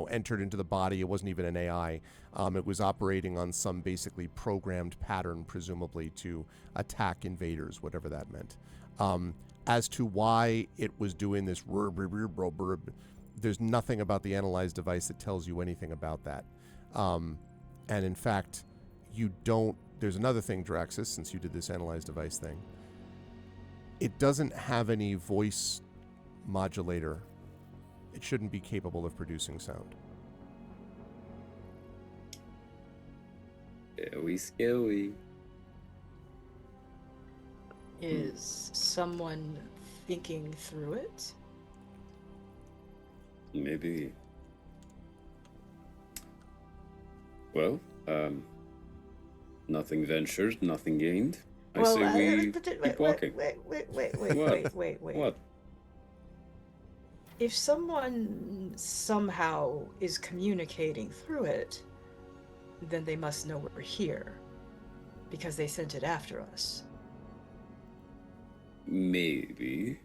entered into the body. It wasn't even an AI. It was operating on some basically programmed pattern, presumably to attack invaders, whatever that meant. As to why it was doing this, there's nothing about the Analyze device that tells you anything about that. And in fact, you don't. There's another thing, Draxus, since you did this Analyze device thing. It doesn't have any voice modulator. It shouldn't be capable of producing sound.
Scary.
Is someone thinking through it?
Maybe. Well, nothing ventured, nothing gained. I say we keep walking.
Wait.
What?
If someone somehow is communicating through it, then they must know we're here. Because they sent it after us.
Maybe.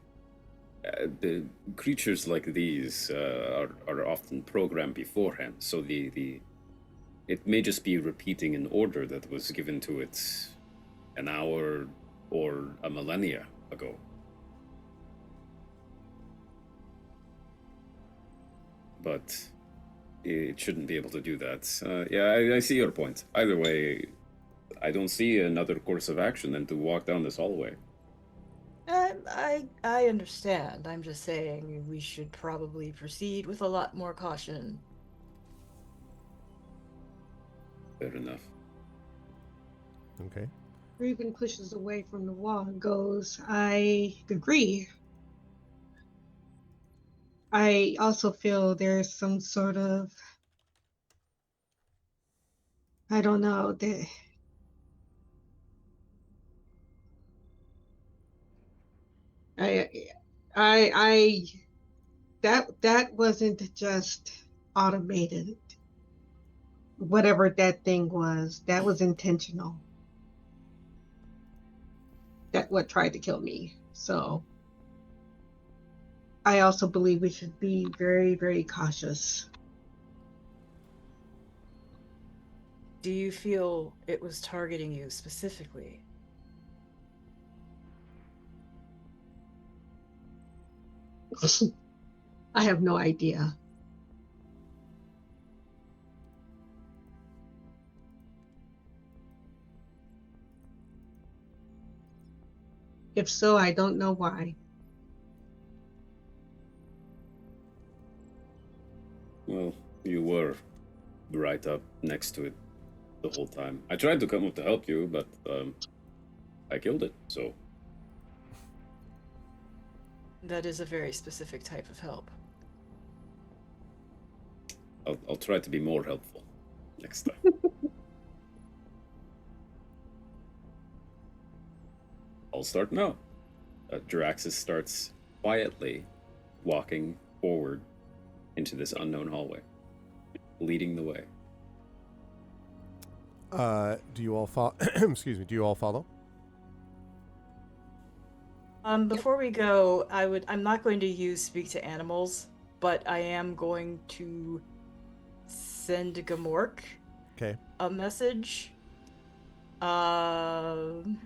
The creatures like these are often programmed beforehand, so it may just be repeating an order that was given to it an hour or a millennia ago. But it shouldn't be able to do that. Yeah, I see your point. Either way, I don't see another course of action than to walk down this hallway.
I understand. I'm just saying we should probably proceed with a lot more caution.
Fair enough.
Okay.
Raven pushes away from the wall and goes, I agree. I also feel there's some sort of, I don't know, I that wasn't just automated. Whatever that thing was, that was intentional. That what tried to kill me. So I also believe we should be very, very cautious.
Do you feel it was targeting you specifically?
I have no idea. If so, I don't know why.
Well, you were right up next to it the whole time. I tried to come up to help you, but I killed it, so.
That is a very specific type of help.
I'll try to be more helpful next time. I'll start now. Jaraxxus starts quietly walking forward into this unknown hallway, leading the way.
Do you all follow? Excuse me. Do you all follow?
Before we go, I'm not going to use speak to animals, but I am going to send Gamork
Okay.
a message.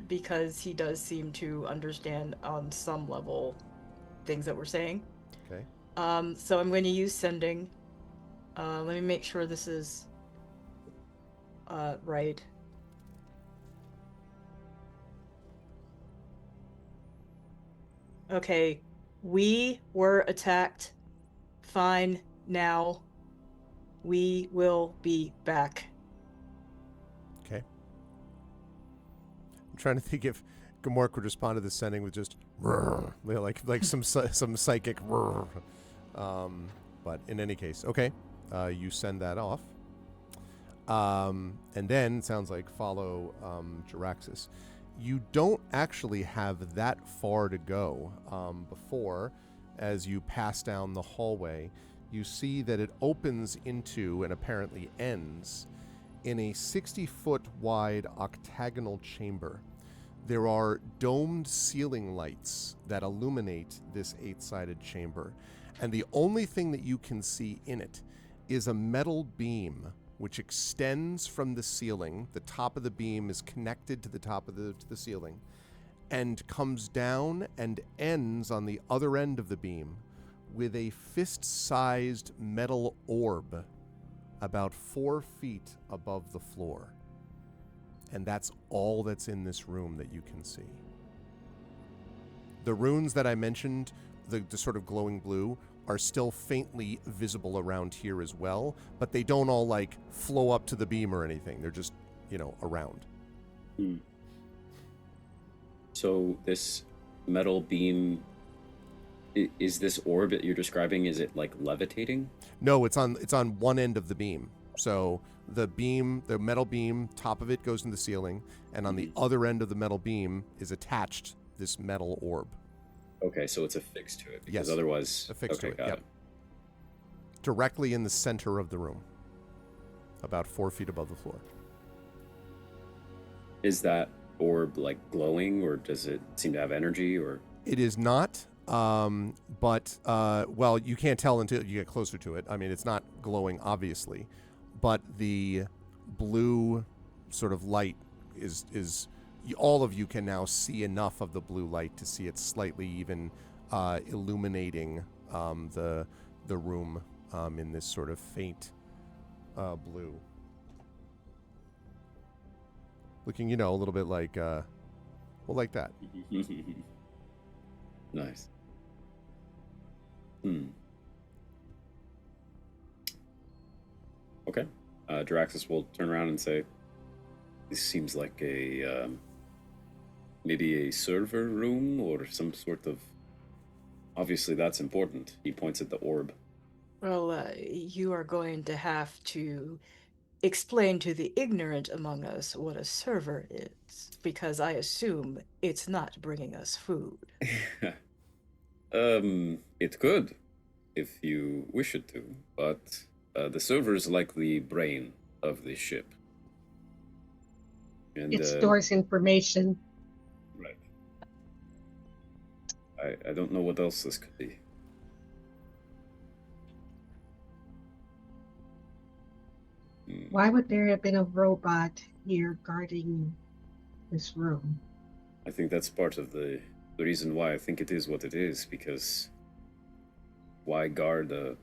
Because he does seem to understand on some level things that we're saying.
Okay.
So I'm going to use sending. Let me make sure this is right. Okay, we were attacked. Fine, now. We will be back.
Okay. I'm trying to think if Gamork would respond to this sending with just like some psychic. But in any case, okay, you send that off, and then it sounds like follow Jaraxxus. You don't actually have that far to go before, as you pass down the hallway, you see that it opens into and apparently ends in a 60-foot wide octagonal chamber. There are domed ceiling lights that illuminate this 8-sided chamber, and the only thing that you can see in it is a metal beam which extends from the ceiling. The top of the beam is connected to the top of the ceiling and comes down and ends on the other end of the beam with a fist-sized metal orb about 4 feet above the floor. And that's all that's in this room that you can see. The runes that I mentioned, the sort of glowing blue, are still faintly visible around here as well, but they don't all like flow up to the beam or anything. They're just, around.
So this metal beam, is this orb that you're describing, is it like levitating?
No, it's on one end of the beam. So the metal beam, top of it goes in the ceiling, and on the other end of the metal beam is attached this metal orb.
Okay, so it's affixed to it, because
Yes,
otherwise...
affixed to it,
got
yep. Directly in the center of the room. about 4 feet above the floor.
Is that orb like glowing, or does it seem to have energy, or?
It is not, but well, you can't tell until you get closer to it. I mean, it's not glowing, obviously, but the blue sort of light is all of you can now see enough of the blue light to see it slightly even illuminating the room in this sort of faint blue. Looking, a little bit like, like that.
Nice. Okay. Draxus will turn around and say, "This seems like a maybe a server room or some sort of. Obviously, that's important." He points at the orb.
Well, you are going to have to explain to the ignorant among us what a server is, because I assume it's not bringing us food.
It could, if you wish it to, but the server is like the brain of the ship. And,
It stores information.
Right. I don't know what else this could be.
Why would there have been a robot here guarding this room?
I think that's part of the reason why I think it is what it is, because why guard a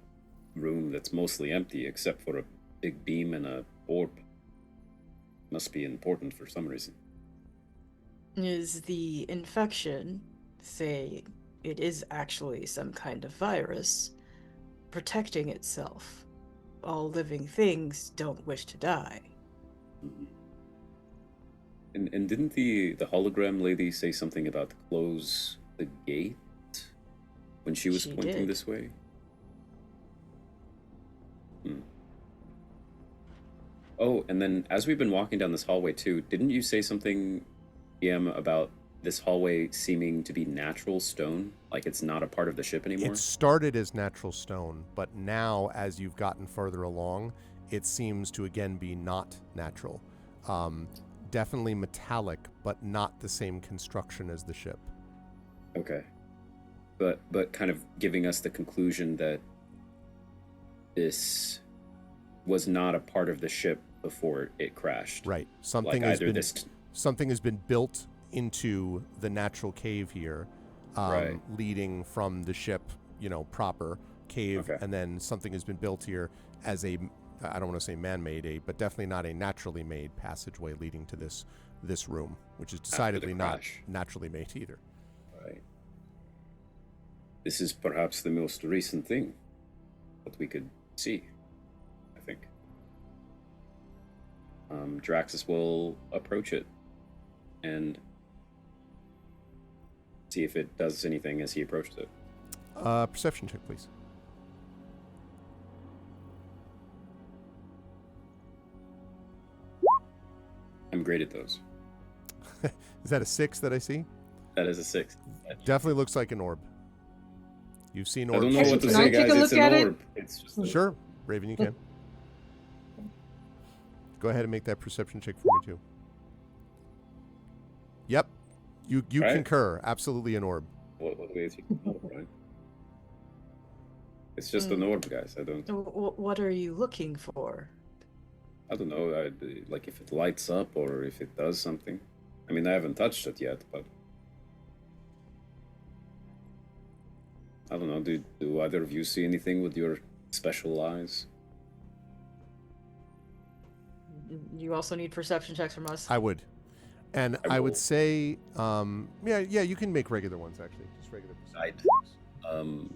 room that's mostly empty except for a big beam and a orb? Must be important for some reason.
Is the infection, say it is actually some kind of virus, protecting itself? All living things don't wish to die.
Mhm. And didn't the hologram lady say something about close the gate when she was
She
pointing
did.
this way? Oh, and then as we've been walking down this hallway too, didn't you say something, EM, about this hallway seeming to be natural stone? Like it's not a part of the ship anymore?
It started as natural stone, but now as you've gotten further along, it seems to again be not natural. Definitely metallic, but not the same construction as the ship.
Okay. But kind of giving us the conclusion that this was not a part of the ship before it crashed.
Right.
Like
Something has
either
been
this
something has been built into the natural cave here,
Right.
leading from the ship, proper cave,
Okay.
and then something has been built here as a, I don't want to say man-made, but definitely not a naturally made passageway leading to this room, which is decidedly not
crash.
naturally made either.
Right. This is perhaps the most recent thing that we could see, I think. Draxus will approach it and see if it does anything as he approaches it.
Perception check, please.
I'm great at those.
Is that a 6 that I see?
That is a 6.
Definitely looks like an orb. You've seen
I
orbs.
don't know what to
Can
say,
I take
guys.
a
It's
look
an
at it?
orb. It's just a...
Sure, Raven, you can. Go ahead and make that perception check for me too. Yep, you
Right.
concur. Absolutely an orb.
What ways you can know, right? It's just an orb, guys. I don't
What are you looking for?
know. Like if it lights up or if it does something. I mean, I haven't touched it yet, but I don't know. Do either of you see anything with your special eyes?
You also need perception checks from us.
I would, and
I
I would
will.
say, yeah, you can make regular ones actually, just regular perception
I'd-
checks.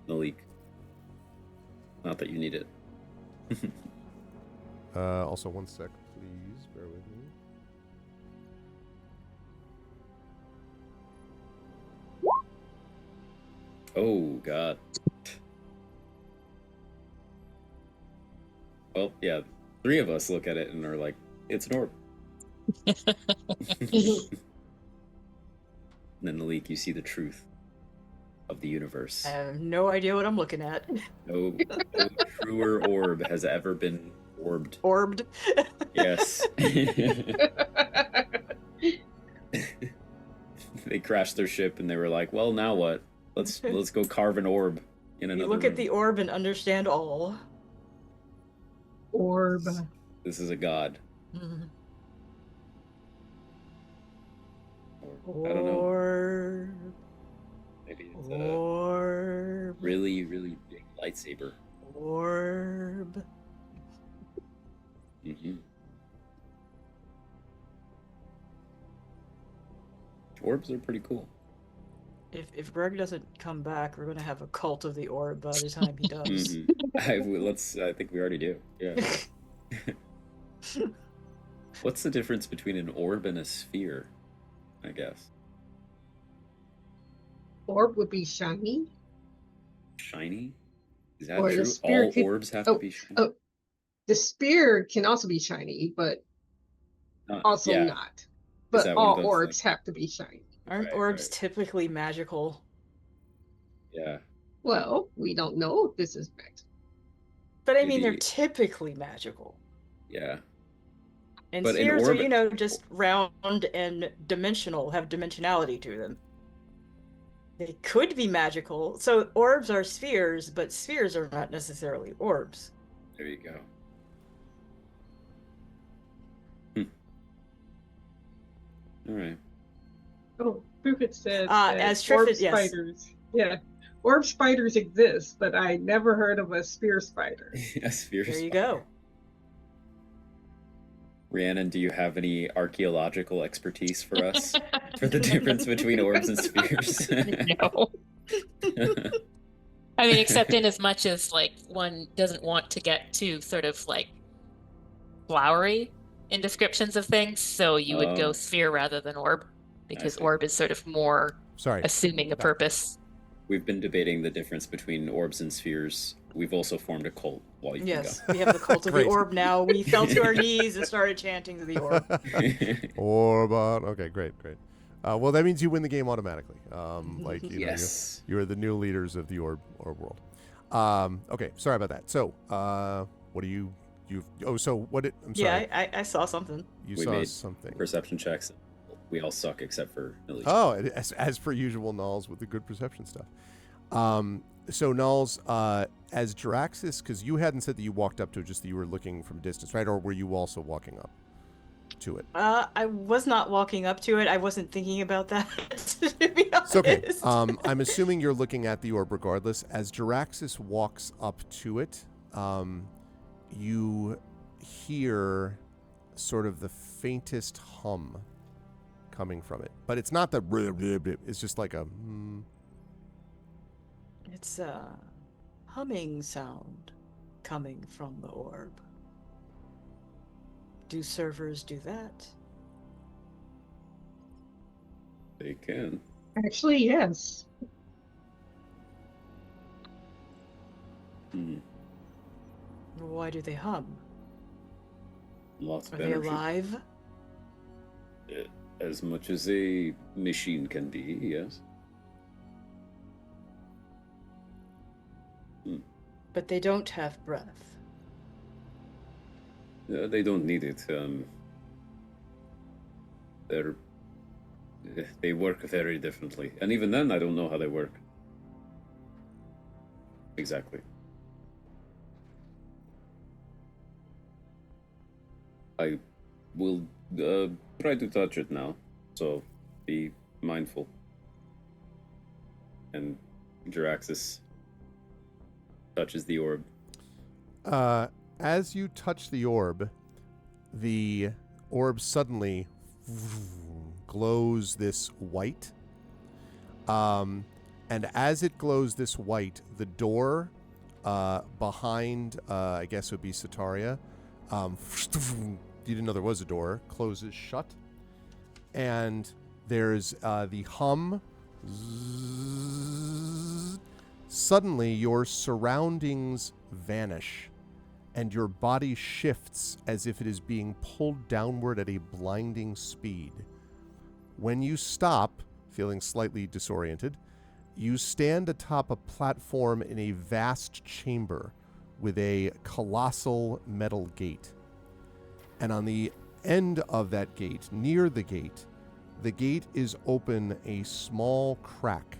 Malik. Not that you need it.
Also, one sec, please. Bear with me.
Oh God. Well, yeah. 3 of us look at it and are like, "It's an orb." And then Malik, you see the truth of the universe.
I have no idea what I'm looking at.
No truer orb has ever been Orbed.
Orbed.
Yes. They crashed their ship and they were like, well, now what? Let's go carve an orb in another
You look at
room.
the orb and understand all.
Orb.
This is a god. Or, I don't know.
Orb.
Maybe it's a
Orb.
really, really big lightsaber.
Orb.
Mm-hmm. Orbs are pretty cool.
If Greg doesn't come back, we're gonna have a cult of the orb by the time he does.
Mm-hmm. I think we already do. Yeah. What's the difference between an orb and a sphere? I guess
Orb would be shiny.
shiny. Is that
Or the
true?
sphere
All
could-
orbs have to be shiny.
oh. The spear can also be shiny, but also
yeah.
not. But
that one of
all
those
orbs
things?
have to be shiny.
Aren't
Right,
orbs
right.
typically magical?
Yeah.
Well, we don't know if this is magic.
But I mean, they're
Maybe-
typically magical.
Yeah.
And
But an
spheres
orb-
are, just round and dimensional, have dimensionality to them. They could be magical. So orbs are spheres, but spheres are not necessarily orbs.
There you go. All right.
Oh, Triffitt said
as
that orb
Triffitt, yes.
spiders. Yeah, orb spiders exist, but I never heard of a spear spider.
A sphere.
There you
spider.
go.
Rhiannon, do you have any archaeological expertise for us for the difference between orbs and spheres?
No. I mean, except in as much as like one doesn't want to get too sort of like flowery in descriptions of things, so you would
Oh.
go sphere rather than orb, because
see.
orb is sort of more
Sorry.
assuming a purpose.
We've been debating the difference between orbs and spheres. We've also formed a cult while you
Yes,
can
we have the cult of the
Great.
orb now. We fell to our knees and started chanting to the orb.
go.
Orbon. Okay, great. Well, that means you win the game automatically. Like
Yes.
you are the new leaders of the orb world. Okay, sorry about that. So, what do you? Oh, so what? I'm sorry.
Yeah, I saw something.
You
We
saw
made
something.
Perception checks. We all suck except for Alicia.
Oh, as per usual, Nulls with the good perception stuff. So Nulls, as Jaraxxus, because you hadn't said that you walked up to it, just that you were looking from a distance, right? Or were you also walking up to it?
I was not walking up to it. I wasn't thinking about that, to be honest.
It's okay. I'm assuming you're looking at the orb regardless. As Jaraxxus walks up to it, you hear sort of the faintest hum coming from it. But it's not the... It's just like a...
It's a humming sound coming from the orb. Do servers do that?
They can.
Actually, yes.
Hmm.
Why do they hum?
Lots of
Are they
energy.
alive?
As much as a machine can be, yes.
But they don't have breath.
They don't need it. They work very differently, and even then, I don't know how they work exactly. I will try to touch it now, so be mindful. And Jaraxxus touches the orb.
As you touch the orb suddenly glows this white. And as it glows this white, the door behind, I guess it would be Sataria, you didn't know there was a door, closes shut. And there's the hum. Suddenly, your surroundings vanish, and your body shifts as if it is being pulled downward at a blinding speed. When you stop, feeling slightly disoriented, you stand atop a platform in a vast chamber with a colossal metal gate. And on the end of that gate, near the gate is open a small crack,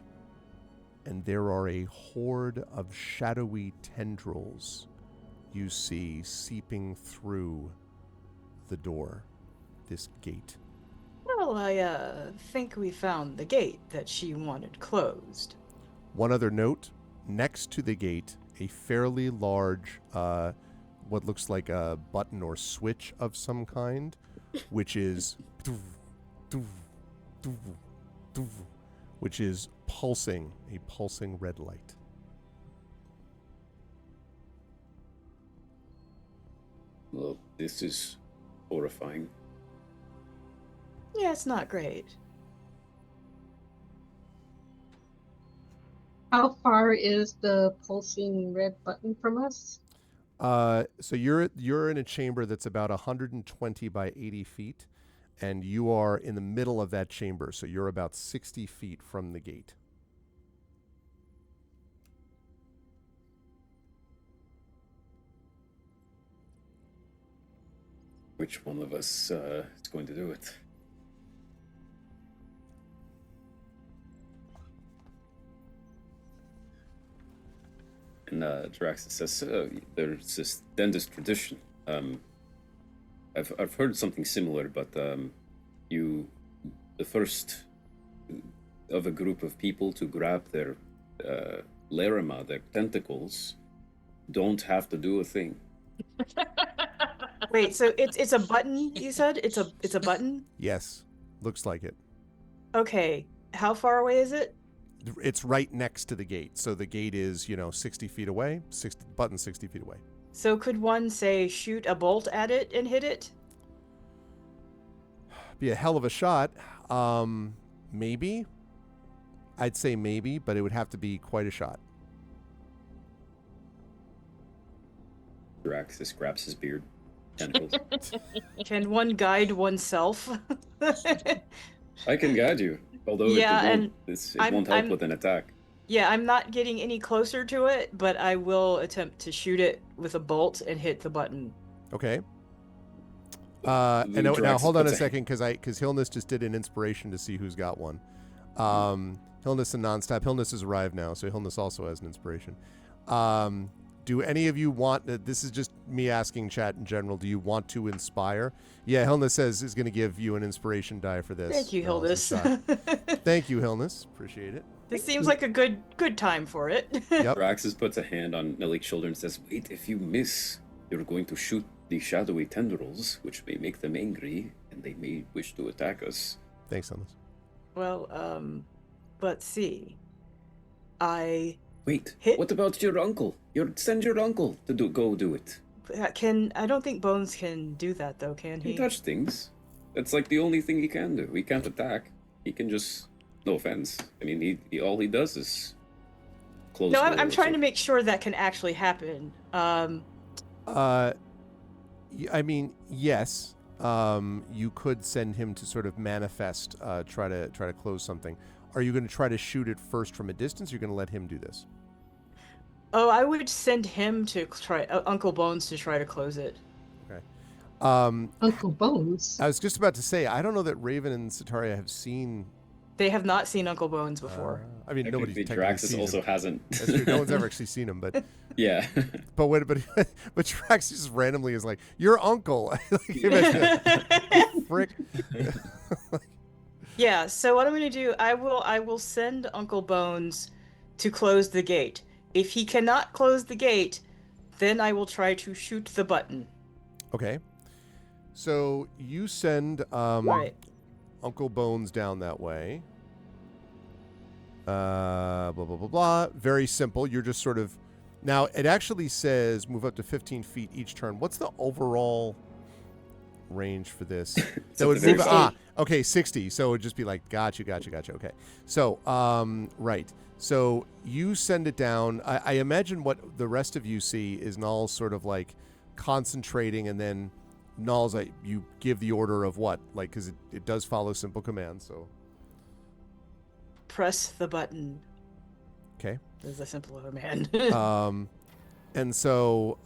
and there are a horde of shadowy tendrils you see seeping through the door, this gate.
Well, I think we found the gate that she wanted closed.
One other note, next to the gate, a fairly large, what looks like a button or switch of some kind, which is which is pulsing, a pulsing red light.
Well, this is horrifying.
Yeah, it's not great.
How far is the pulsing red button from us?
So you're in a chamber that's about 120 by 80 feet, and you are in the middle of that chamber, so you're about 60 feet from the gate.
Which one of us is going to do it? And Draxus says, there's this dentist tradition. I've heard something similar, but you, the first of a group of people to grab their larima, their tentacles, don't have to do a thing.
Wait, so it's a button, you said? It's a button?
Yes, looks like it.
Okay. How far away is it?
It's right next to the gate, so the gate is 60 feet away. Button 60 feet away.
So could one say shoot a bolt at it and hit it?
Be a hell of a shot. Maybe. I'd say maybe, but it would have to be quite a shot.
Draxus grabs his beard. Tentacles.
Can one guide oneself?
I can guide you, although
Yeah,
it
and
won't help with an attack.
Yeah, I'm not getting any closer to it, but I will attempt to shoot it with a bolt and hit the button.
Okay. And now
Draxus
hold on a
puts
second, because Hilness just did an inspiration to see who's got one. Hilness and Nonstop. Hilness has arrived now, so Hilness also has an inspiration. Do any of you want? This is just me asking chat in general. Do you want to inspire? Yeah, Hilness says is going to give you an inspiration die for this.
Thank you,
No, it's a shot.
Hilness.
Thank you, Hilness. Appreciate it.
This seems like a good time for it.
Yep.
Draxus puts a hand on Nelik's shoulder and says, "Wait, if you miss, you're going to shoot the shadowy tendrils, which may make them angry, and they may wish to attack us."
Thanks, Hilness.
Well, let's see.
Wait,
Hit-
what about your uncle? Send your uncle to go do it.
I don't think Bones can do that though, can
He
he?
touch things. That's like the only thing he can do. He can't attack. He can just, no offense. I mean, he all he does is close.
No, I'm
doors
trying
or-
to make sure that can actually happen.
I mean, yes. You could send him to sort of manifest, try to close something. Are you going to try to shoot it first from a distance? Or are you going to let him do this?
Oh, I would send him to try Uncle Bones to try to close it.
Okay.
Uncle Bones.
I was just about to say, I don't know that Raven and Sataria have seen.
They have not seen Uncle Bones before.
I mean,
That
nobody
could be
technically
Draxus
sees
also
him.
hasn't.
That's true. No one's ever actually seen him, but
Yeah.
but Draxus just randomly is like, your uncle. Like, imagine that. Frick.
Yeah, so what I'm going to do, I will send Uncle Bones to close the gate. If he cannot close the gate, then I will try to shoot the button.
Okay. So you send
Right.
Uncle Bones down that way. Blah, blah, blah, blah. Very simple. You're just sort of... Now, it actually says move up to 15 feet each turn. What's the overall range for this?
So
would
the
move...
60.
Okay, 60. So it would just be like, gotcha. Okay. So, right. So you send it down. I imagine what the rest of you see is Null sort of like concentrating, and then Null's like, you give the order of what? Like, because it does follow simple commands, so...
Press the button.
Okay.
Is the simple command.
And so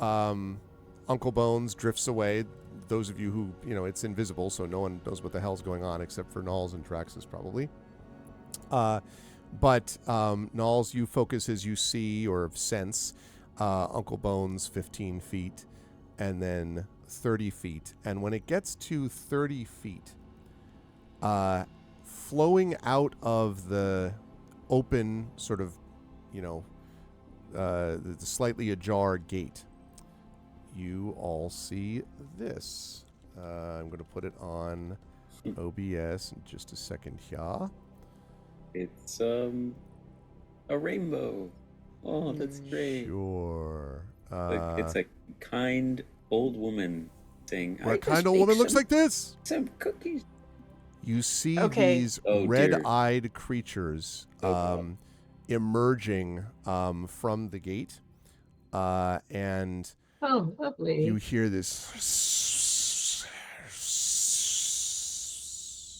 Uncle Bones drifts away. Those of you who, it's invisible, so no one knows what the hell's going on except for Nulls and Traxxas probably. But Nulls, you focus as you see or sense Uncle Bones 15 feet and then 30 feet. And when it gets to 30 feet, flowing out of the open sort of, the slightly ajar gate, you all see this. I'm going to put it on OBS in just a second here.
It's a rainbow. Oh, that's great.
Sure.
It's a kind old woman saying,
What kind of woman looks like this?
Some cookies.
You see
Okay.
these
Oh, dear.
red-eyed creatures
Oh, God.
emerging from the gate, and
Oh, lovely.
you hear this.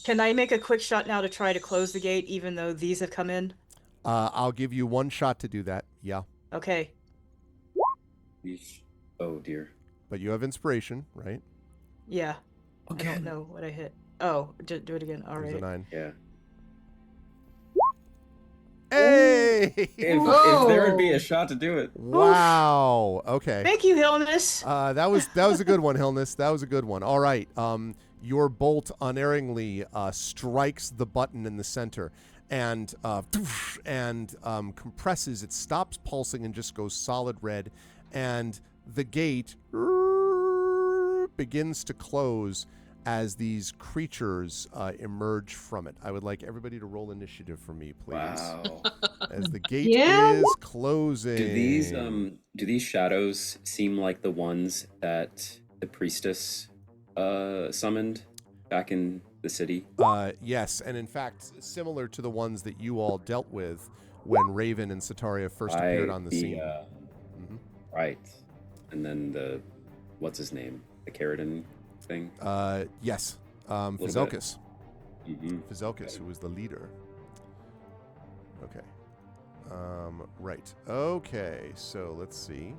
Can I make a quick shot now to try to close the gate, even though these have come in?
I'll give you one shot to do that. Yeah,
Okay.
Yeesh. Oh, dear.
but you have inspiration, right?
Yeah. I
Okay.
don't know what I hit. Oh, do it again. All
There's a
right.
9.
Yeah.
Hey!
If there would be a shot to do it.
Wow. Okay.
Thank you, Hilness.
That was a good one, Hilness. That was a good one. All right. Your bolt unerringly strikes the button in the center and compresses. It stops pulsing and just goes solid red. And the gate begins to close as these creatures emerge from it. I would like everybody to roll initiative for me, please.
Wow.
As the gate
Yeah.
is closing.
Do these shadows seem like the ones that the priestess summoned back in the city?
Yes, and in fact, similar to the ones that you all dealt with when Raven and Sataria first appeared on the scene. Mhm.
Right. And then what's his name? The Keratin thing?
Yes,
Little bit.
Fizelkus.
Mm-hmm.
Fizelkus, who was the leader. Okay. Right. Okay, so let's see.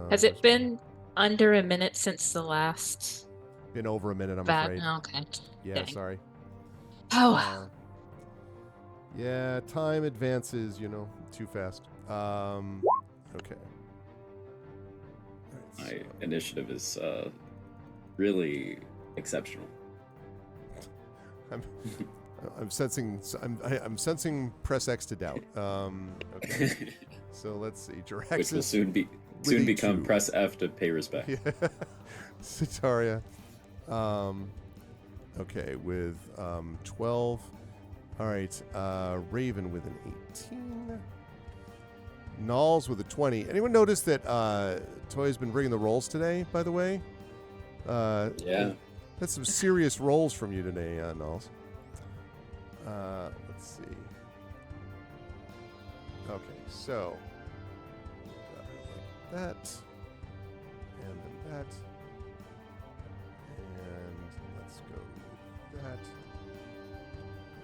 Has it been under a minute since the last
Been over a minute, I'm
bat?
afraid.
Okay.
Yeah,
okay.
sorry.
Oh,
Yeah, time advances, too fast. Okay. All
My
right, so-
initiative is really exceptional.
I'm sensing press X to doubt. Okay. So let's see.
Which will
Jiraxis.
soon
with a
become
2.
press F to pay respect.
Yeah. Sataria. Okay, with 12. All right. Raven with an 18. Nulls with a 20. Anyone notice that Toya's been bringing the rolls today, by the way?
Yeah.
That's some serious rolls from you today, Nulls. Let's see. Okay, so like that, and then that, and let's go with that,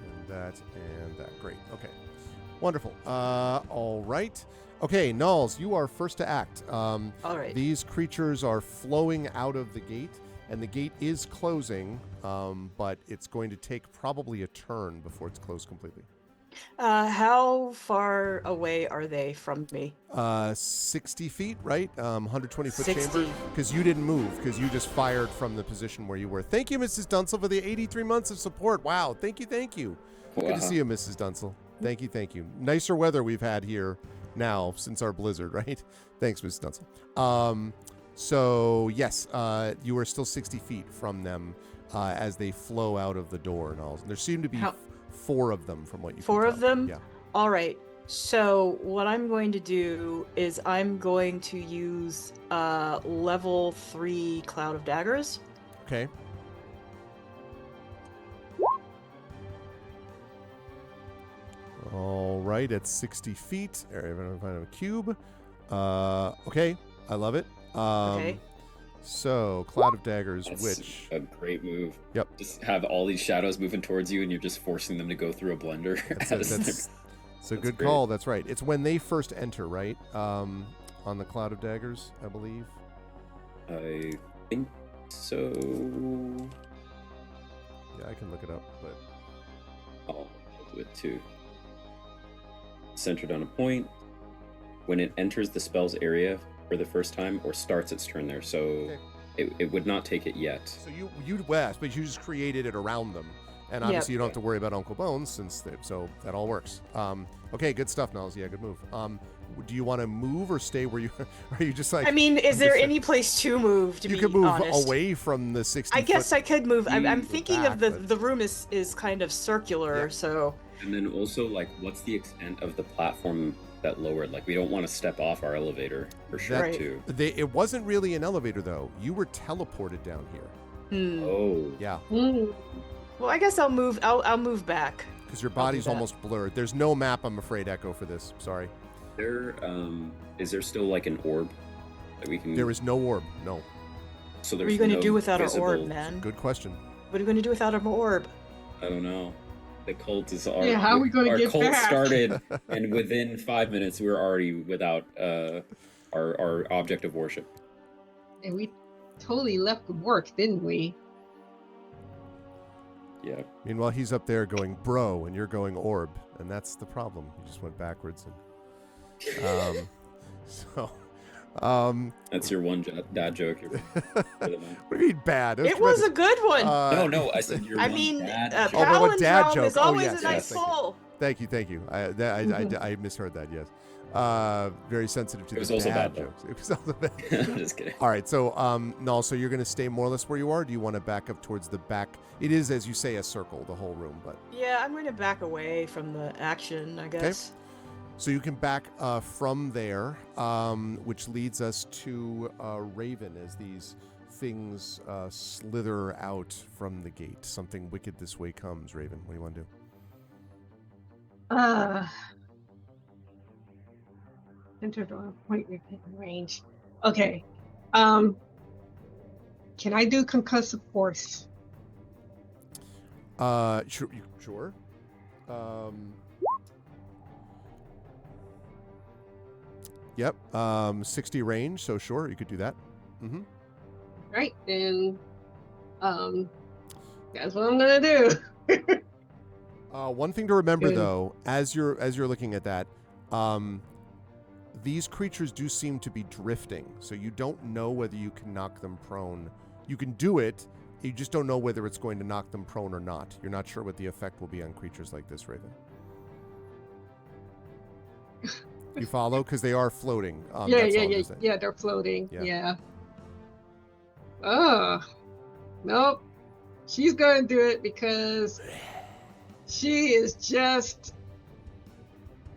and that, and that. Great. Okay, wonderful. All right. Okay, Nulls, you are first to act.
All right.
These creatures are flowing out of the gate, and the gate is closing, but it's going to take probably a turn before it's closed completely.
How far away are they from me?
60 feet, right? 120-foot
60.
chamber. Because you didn't move, because you just fired from the position where you were. Thank you, Mrs. Dunsel, for the 83 months of support. Wow, thank you, thank you. Good
Wow.
to see you, Mrs. Dunsel. Thank you, thank you. Nicer weather we've had here now since our blizzard, right? Thanks, Mrs. Dunsel. So, yes, you are still 60 feet from them as they flow out of the door and all. There seem to be
How-
4 of them from what you can
4 of
tell.
them?
Yeah.
All right. So what I'm going to do is I'm going to use level 3 Cloud of Daggers.
Okay. All right, at 60 feet. Area of a cube. Okay, I love it.
Okay.
So, Cloud of Daggers,
That's
which...
a great move.
Yep.
Just have all these shadows moving towards you, and you're just forcing them to go through a blender.
That's
as
a
they're-
good
That's
call.
great.
That's right. It's when they first enter, right? on the Cloud of Daggers, I believe.
I think so.
Yeah, I can look it up, but
I'll do it too. Centered on a point. When it enters the spell's area for the first time or starts its turn there, so
Okay.
it would not take it yet.
so you West, but you just created it around them, and obviously you don't have to worry about Uncle Bones so that all works. Okay, good stuff, Niles. Yeah, good move. Do you want to move or stay where you? Are you just like?
I mean, is
I'm
there
just-
any place to move? To
you
be
could move
honest,
away from the 60.
I guess I could move. I'm
You-
thinking
back,
of
but-
the room is kind of circular,
Yeah.
so
And then also, like, what's the extent of the platform that lowered? Like, we don't want to step off our elevator for sure,
Right.
too.
It wasn't really an elevator though. You were teleported down here.
Oh,
Yeah,
Mm.
Well, I guess I'll move. I'll move back.
because your
do
body's
that.
almost blurred. There's no map, I'm afraid, Echo, for this. Sorry.
is there still like an orb that we can?
There is no orb. No.
So
What
there's
are you going to
no
do without an
visible-
orb, man?
Good question.
What are you going to do without an orb?
I don't know. The cult is our.
Yeah, how are we gonna
our
get
cult
back?
started, and within 5 minutes, we're already without our object of worship.
And we totally left work, didn't we?
Yeah.
Meanwhile, he's up there going bro, and you're going orb, and that's the problem. You just went backwards, and so
That's your one dad joke. Here for the night.
what do you mean bad?
It was a good one.
No, I said your
I
one
mean,
dad
Oh,
joke.
but what
Palin's
dad
realm
joke?
is
Oh,
always
yes,
a
yes,
nice
thank you.
pull.
Thank you. I misheard that. Yes. Very sensitive to
It was
the
also
dad
bad, though.
jokes. It was also bad.
I'm just kidding.
All right, so no, so you're going to stay more or less where you are. Or do you want to back up towards the back? It is, as you say, a circle, the whole room, but
Yeah, I'm going to back away from the action, I guess.
so you can back from there, which leads us to Raven as these things slither out from the gate. Something wicked this way comes. Raven, what do you want to do?
Entered on point within range. Okay. Can I do concussive force?
Sure. Sure. Yep. 60 range, so sure, you could do that. Mm-hmm.
Right, then that's what I'm gonna do.
One thing to remember,
Good.
though, as you're looking at that, these creatures do seem to be drifting, so you don't know whether you can knock them prone. You can do it, you just don't know whether it's going to knock them prone or not. You're not sure what the effect will be on creatures like this, Raven. You follow? Because they are floating.
Yeah,
that's all I'm saying.
they're floating.
Yeah.
Yeah. Oh, nope. She's gonna do it because she is just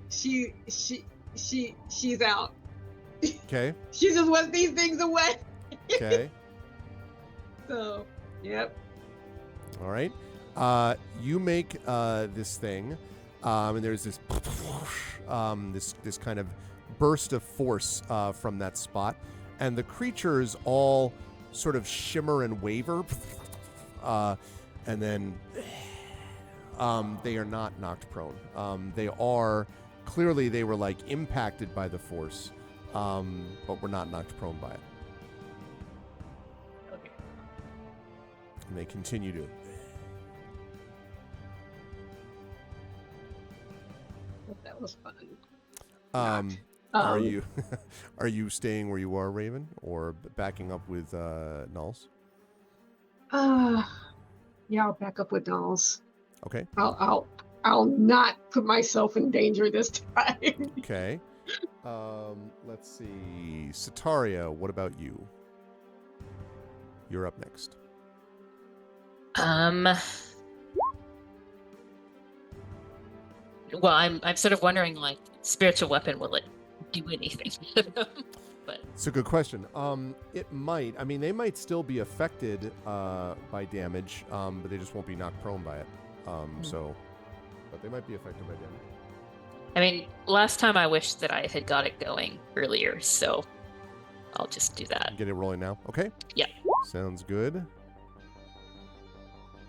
she's out.
Okay.
She just wants these things away.
Okay.
So, yep.
All right. You make this thing, and there's this this kind of burst of force from that spot, and the creatures all sort of shimmer and waver, and then they are not knocked prone. They are clearly they were like impacted by the force, but were not knocked prone by it.
Okay.
And they continue to.
That was fun.
Are you are you staying where you are, Raven, or backing up with Nulls?
Yeah, I'll back up with dolls.
Okay.
I'll not put myself in danger this time.
Okay. Let's see. Sataria, what about you? You're up next.
Well, I'm sort of wondering, like, spiritual weapon, will it do anything? But
It's a good question. It might. I mean, they might still be affected by damage, but they just won't be knocked prone by it. So, but they might be affected by damage.
I mean, last time I wished that I had got it going earlier, so I'll just do that.
Get it rolling now. Okay.
Yeah.
Sounds good.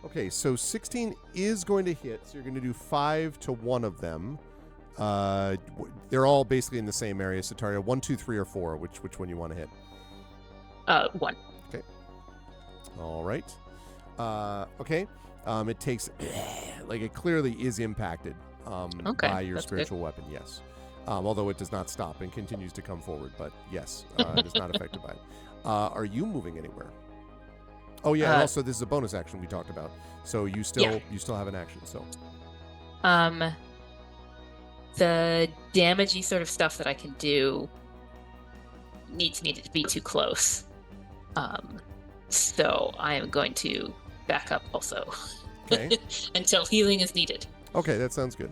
Okay, so 16 is going to hit, so you're going to do 5 to one of them. They're all basically in the same area. Sataria, 1, 2, 3, or 4. Which one you want to hit?
1.
Okay. All right. Okay. It takes like it clearly is impacted
Okay,
by your
that's good.
spiritual weapon. Yes. Although it does not stop and continues to come forward, but yes, it is not affected by it. Are you moving anywhere? Oh yeah. And also, this is a bonus action we talked about. So you still have an action. So
The damagey sort of stuff that I can do needs me to be too close. So I am going to back up also.
Okay.
Until healing is needed.
Okay, that sounds good.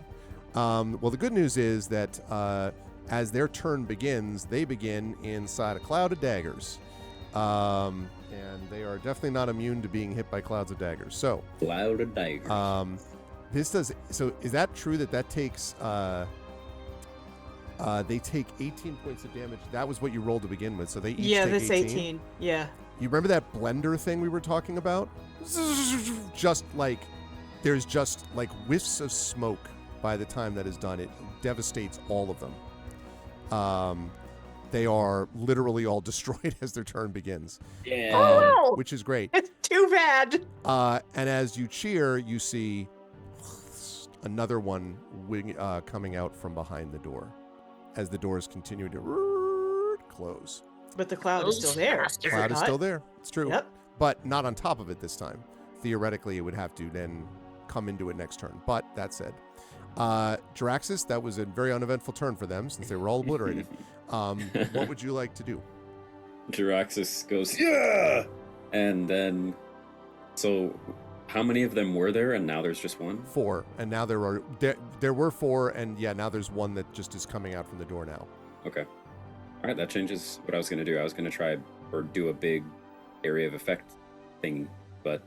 Well, the good news is that as their turn begins, they begin inside a cloud of daggers. And they are definitely not immune to being hit by clouds of daggers. So,
Cloud of daggers.
this does. So, is that true that takes? They take 18 points of damage. That was what you rolled to begin with. So they each take
that's
18.
18. Yeah.
You remember that blender thing we were talking about? Just like there's just like whiffs of smoke by the time that is done. It devastates all of them. They are literally all destroyed as their turn begins.
Yeah.
Oh!
Which is great.
It's too bad.
And as you cheer, you see another one coming out from behind the door as the doors continue to close.
But the cloud is still there.
Bastard.
it
Cloud is
not?
still there. It's true.
Yep.
But not on top of it this time. Theoretically, it would have to then come into it next turn. But that said, Jaraxxus, that was a very uneventful turn for them since they were all obliterated. What would you like to do?
Jaraxxus goes, yeah! And then, so how many of them were there? And now there's just one?
4, and now there were 4, and yeah, now there's one that just is coming out from the door now.
Okay. All right, that changes what I was going to do. I was going to try or do a big area of effect thing, but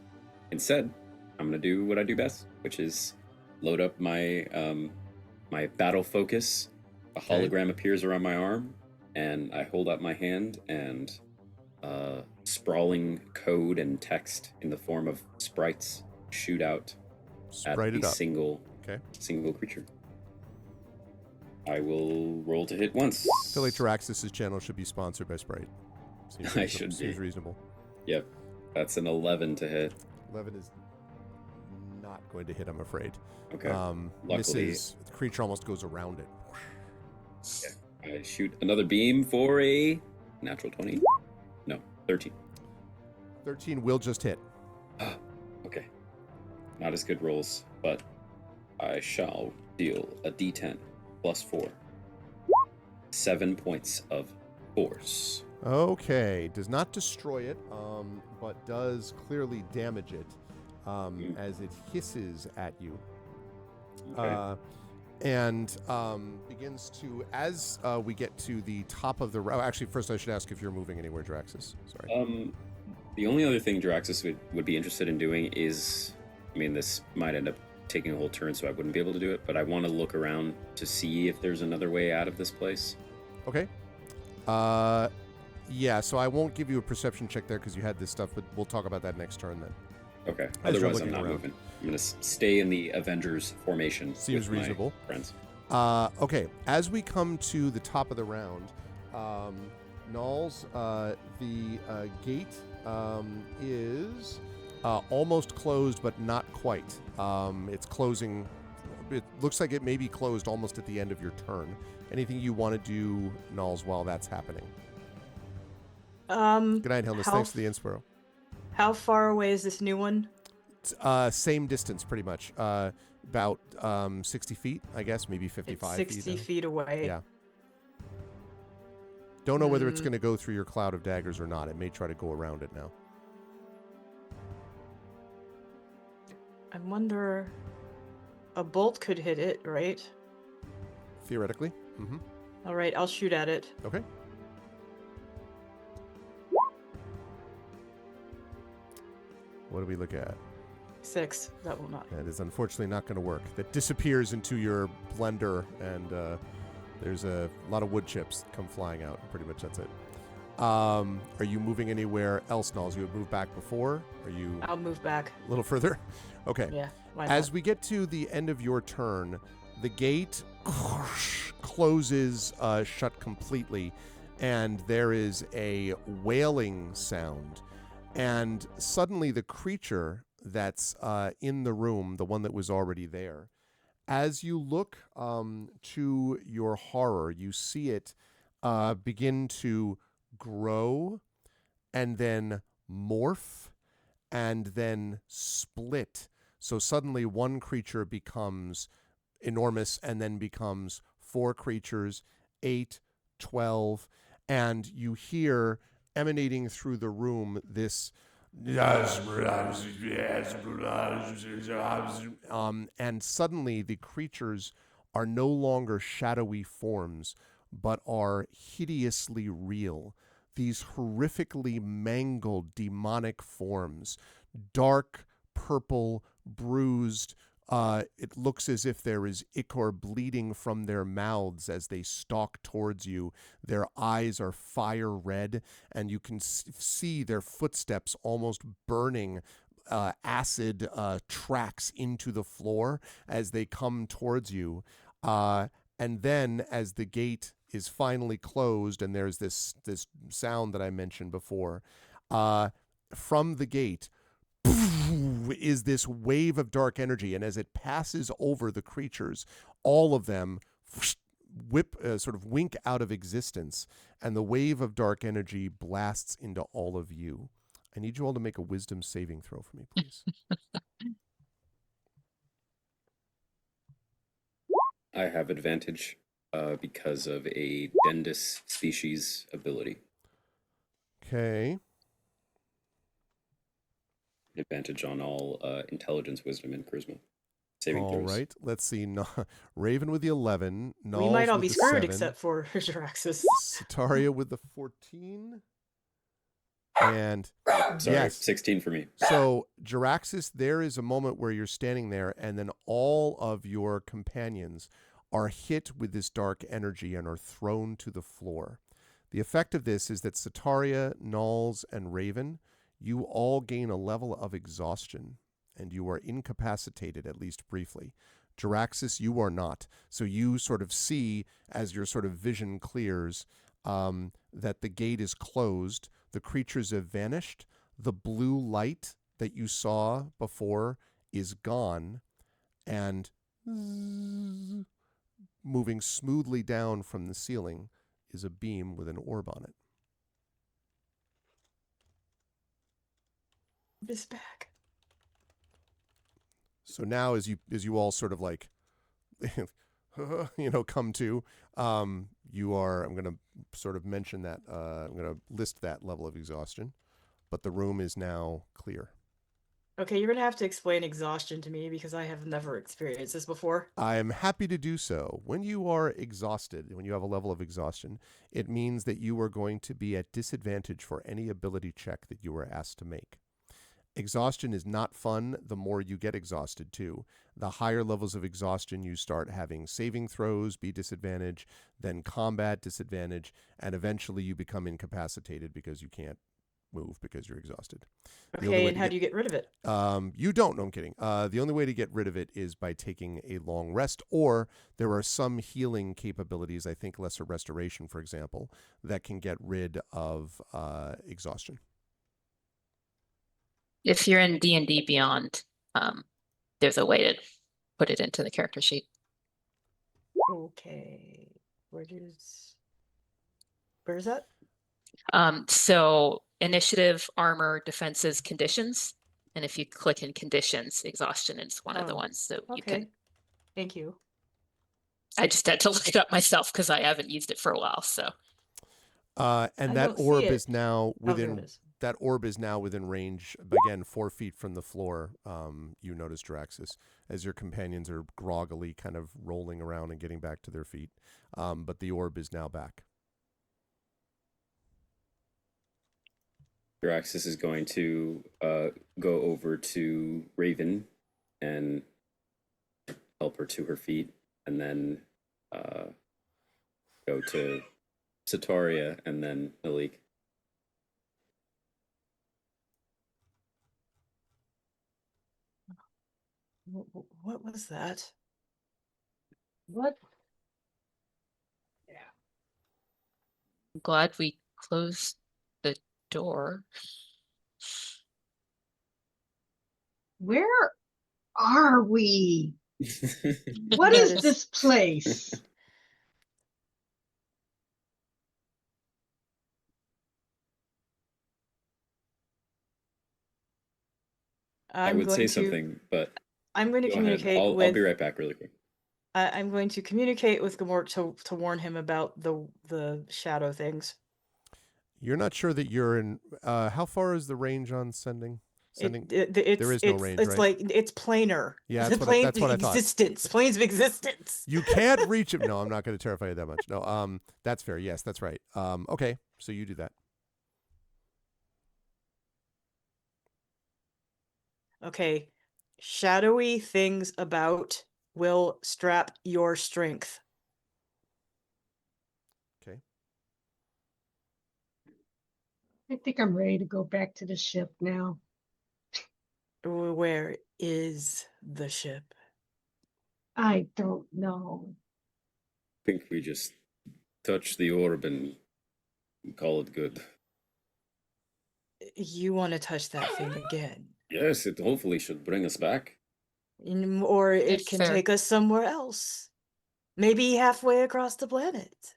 instead, I'm going to do what I do best, which is load up my my battle focus. A
Okay.
hologram appears around my arm, and I hold up my hand, and sprawling code and text in the form of sprites shoot out
Sprite
at
it
the
up.
single creature. I will roll to hit once.
I feel like Jaraxxus' channel should be sponsored by Sprite. Seems
I
reasonable.
should be.
Seems reasonable.
Yep, that's an 11 to hit.
11 is not going to hit, I'm afraid.
Okay.
Luckily, the creature almost goes around it.
I shoot another beam for a natural 20. No, 13.
13 will just hit.
Okay. Not as good rolls, but I shall deal a d10 plus 4. 7 points of force.
Okay, does not destroy it, but does clearly damage it as it hisses at you.
Okay.
And begins to, as we get to the top of the row. Actually, first I should ask if you're moving anywhere, Jaraxxus. Sorry.
The only other thing Jaraxxus would be interested in doing is, I mean, this might end up taking a whole turn, so I wouldn't be able to do it, but I want to look around to see if there's another way out of this place.
Okay. Yeah, so I won't give you a perception check there because you had this stuff, but we'll talk about that next turn then.
Okay.
As you're
Otherwise, I'm
looking
not
around.
moving. I'm going to stay in the Avengers formation.
Seems
with my
reasonable.
friends.
Okay, as we come to the top of the round, Nulls, the gate is almost closed, but not quite. It's closing. It looks like it may be closed almost at the end of your turn. Anything you want to do, Nulls, while that's happening? Good night, Hilnis. Thanks for the inspo.
How far away is this new one?
Same distance, pretty much. About 60 feet, I guess, maybe 55
It's 60
feet.
feet away.
Yeah. Don't know whether it's going to go through your cloud of daggers or not. It may try to go around it now.
I wonder. A bolt could hit it, right?
Theoretically. Mm-hmm.
All right, I'll shoot at it.
Okay. What do we look at?
6. That will not.
That is unfortunately not going to work. That disappears into your blender, and there's a lot of wood chips that come flying out. Pretty much that's it. Are you moving anywhere else, Nulls? You had moved back before? Are you
I'll move back.
a little further? Okay.
Yeah. Why
As
not?
we get to the end of your turn, The gate closes shut completely, and there is a wailing sound. And suddenly, the creature that's in the room, the one that was already there, as you look to your horror, you see it begin to grow and then morph and then split. So suddenly one creature becomes enormous and then becomes 4 creatures, 8, 12, and you hear emanating through the room this and suddenly the creatures are no longer shadowy forms, but are hideously real. These horrifically mangled demonic forms, dark, purple, bruised. It looks as if there is ichor bleeding from their mouths as they stalk towards you. Their eyes are fire red, and you can see their footsteps almost burning acid tracks into the floor as they come towards you. And then, as the gate is finally closed, and there's this sound that I mentioned before, from the gate is this wave of dark energy, and as it passes over the creatures, all of them sort of wink out of existence, and the wave of dark energy blasts into all of you. I need you all to make a wisdom saving throw for me, please.
I have advantage because of a Dendus species ability.
Okay.
Advantage on all intelligence, wisdom, and charisma saving
All
throws.
right. Let's see. Raven with the 11.
We
Nulls
might all
with
be
the
screwed
7,
except for Jaraxxus.
Sataria with the 14. And
Sorry,
yes.
16 for me.
So, Jaraxxus, there is a moment where you're standing there, and then all of your companions are hit with this dark energy and are thrown to the floor. The effect of this is that Sataria, Nulls, and Raven, you all gain a level of exhaustion, and you are incapacitated, at least briefly. Jaraxxus, you are not. So you sort of see, as your sort of vision clears, that the gate is closed, the creatures have vanished, the blue light that you saw before is gone, and moving smoothly down from the ceiling is a beam with an orb on it.
This back.
So now, as you all sort of like, come to, you are. I'm going to sort of mention that. I'm going to list that level of exhaustion, but the room is now clear.
Okay, you're gonna have to explain exhaustion to me because I have never experienced this before.
I am happy to do so. When you are exhausted, when you have a level of exhaustion, it means that you are going to be at disadvantage for any ability check that you are asked to make. Exhaustion is not fun the more you get exhausted too. The higher levels of exhaustion you start having saving throws be disadvantage, then combat disadvantage, and eventually you become incapacitated because you can't move because you're exhausted.
Okay, and how do you get rid of it?
You don't. No, I'm kidding. The only way to get rid of it is by taking a long rest, or there are some healing capabilities, I think Lesser Restoration, for example, that can get rid of exhaustion.
If you're in D&D Beyond, there's a way to put it into the character sheet.
Okay, where is that?
So initiative, armor, defenses, conditions. And if you click in conditions, exhaustion is one of the ones that you
Okay,
can.
thank you.
I just had to look it up myself because I haven't used it for a while. So
And that
don't see
orb
it.
is now
Oh, there it
within
is.
that orb is now within range, again, 4 feet from the floor. You notice, Jaraxxus, as your companions are groggily kind of rolling around and getting back to their feet. But the orb is now back.
Jaraxxus is going to go over to Raven and help her to her feet, and then go to Sataria and then Malik.
What was that?
What?
I'm glad we closed the door.
Where are we? What
That
is
is-
this place?
I
I'm
would
going
say
to
something, but
I'm going to
go ahead.
communicate
I'll
with
be right back really quick.
I'm going to communicate with Gamort to warn him about the shadow things.
You're not sure that you're in. How far is the range on sending? There is no range,
it's
right?
like it's planar.
Yeah,
It's
that's what I thought.
existence, planes of existence.
You can't reach him. No, I'm not going to terrify you that much. No, that's fair. Yes, that's right. Okay, so you do that.
Okay, shadowy things about will strap your strength.
Okay.
I think I'm ready to go back to the ship now.
Where is the ship?
I don't know.
I think we just touch the orb and call it good.
You want to touch that thing again?
Yes, it hopefully should bring us back.
Or it
It's
can
fair.
take us somewhere else. Maybe halfway across the planet.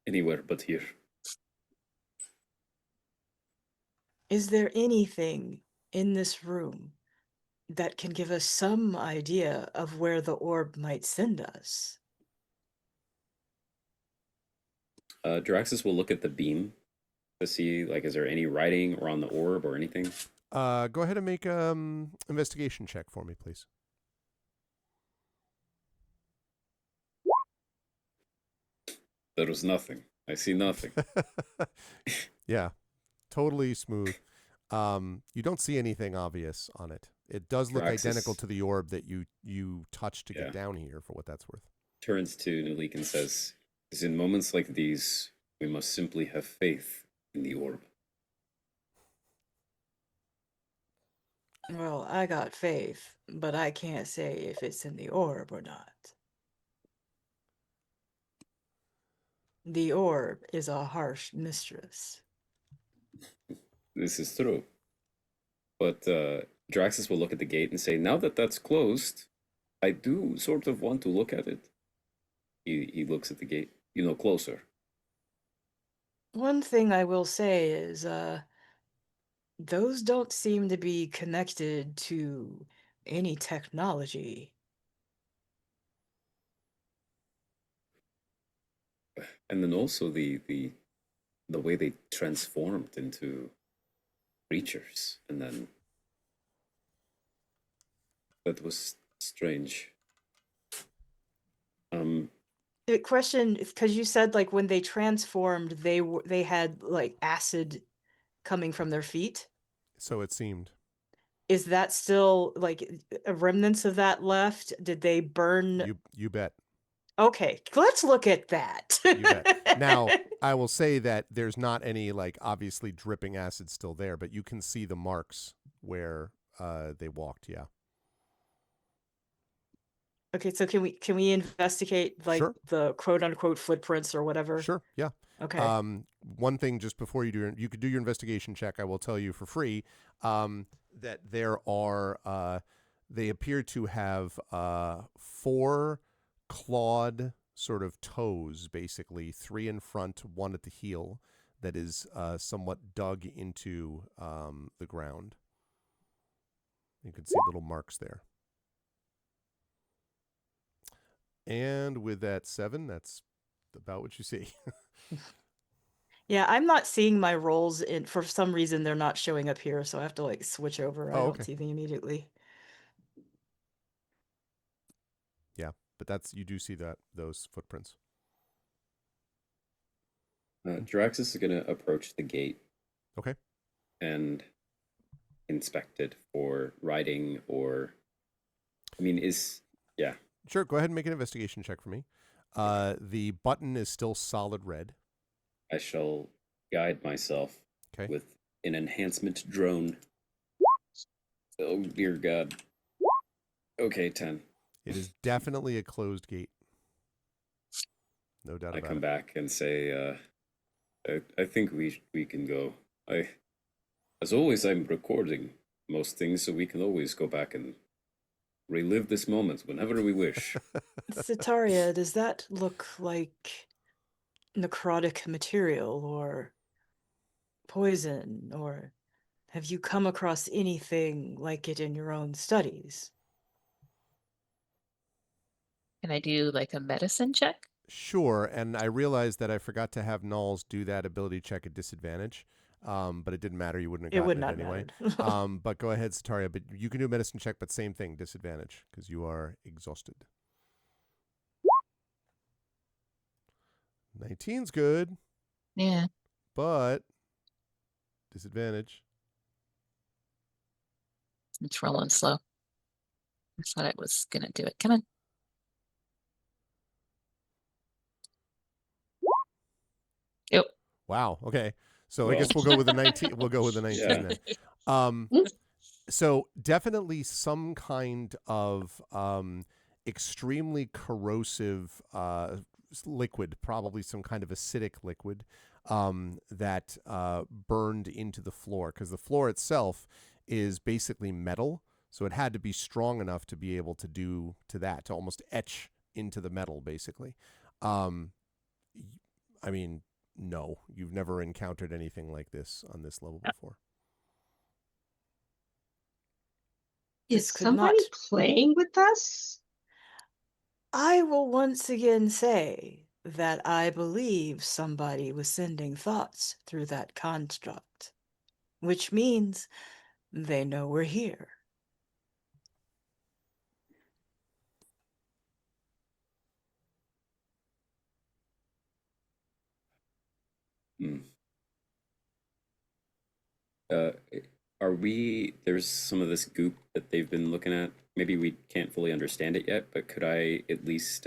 Anywhere but here.
Is there anything in this room that can give us some idea of where the orb might send us?
Draxus will look at the beam to see, like, is there any writing or on the orb or anything?
Go ahead and make investigation check for me, please.
There was nothing. I see nothing.
Yeah, totally smooth. You don't see anything obvious on it. It does look
Draxus-
identical to the orb that you touched to
Yeah.
get down here, for what that's worth.
Turns to Nulik and says, "Is in moments like these, we must simply have faith in the orb."
Well, I got faith, but I can't say if it's in the orb or not. The orb is a harsh mistress.
This is true. But Draxus will look at the gate and say, now that that's closed, I do sort of want to look at it. He looks at the gate, closer.
One thing I will say is, those don't seem to be connected to any technology.
And then also the way they transformed into creatures, and then that was strange.
The question, because you said like when they transformed, they had like acid coming from their feet.
So it seemed.
Is that still like remnants of that left? Did they burn?
You bet.
Okay, let's look at that.
You bet. Now, I will say that there's not any like obviously dripping acid still there, but you can see the marks where they walked. Yeah.
Okay, so can we investigate like
Sure.
the quote unquote footprints or whatever?
Sure. Yeah.
Okay.
One thing just before you could do your investigation check, I will tell you for free that there are they appear to have 4 clawed sort of toes, basically 3 in front, 1 at the heel, that is somewhat dug into the ground. You can see little marks there. And with that 7, that's about what you see.
Yeah, I'm not seeing my rolls in, for some reason they're not showing up here, so I have to like switch over. I
Oh,
don't
okay.
see them immediately.
Yeah, but you do see those footprints.
Draxus is going to approach the gate.
Okay.
And inspect it for writing or, yeah.
Sure, go ahead and make an investigation check for me. The button is still solid red.
I shall guide myself
Okay.
with an enhancement drone. Oh, dear God. Okay, 10.
It is definitely a closed gate. No doubt
I
about
come
it.
back and say, I think we can go. As always, I'm recording most things, so we can always go back and relive this moment whenever we wish.
Citaria, does that look like necrotic material or poison, or have you come across anything like it in your own studies?
Can I do like a medicine check?
Sure, and I realized that I forgot to have Nulls do that ability check at disadvantage, but it didn't matter. You wouldn't have
It would
gotten it
not
anyway.
matter.
But go ahead, Sataria. But you can do a medicine check, but same thing, disadvantage, because you are exhausted. 19's good,
Yeah,
but disadvantage.
it's rolling slow. I thought I was gonna do it. Come on. Yep.
Wow. Okay. So I
Well.
guess we'll go with the 19. We'll go with the 19
Yeah.
then. So definitely some kind of extremely corrosive liquid, probably some kind of acidic liquid that burned into the floor, because the floor itself is basically metal. So it had to be strong enough to be able to do to that, to almost etch into the metal, basically. I mean, no, you've never encountered anything like this on this level before.
Is
This could
somebody
not.
playing with us?
I will once again say that I believe somebody was sending thoughts through that construct, which means they know we're here.
Hmm. Are we? There's some of this goop that they've been looking at. Maybe we can't fully understand it yet, but could I at least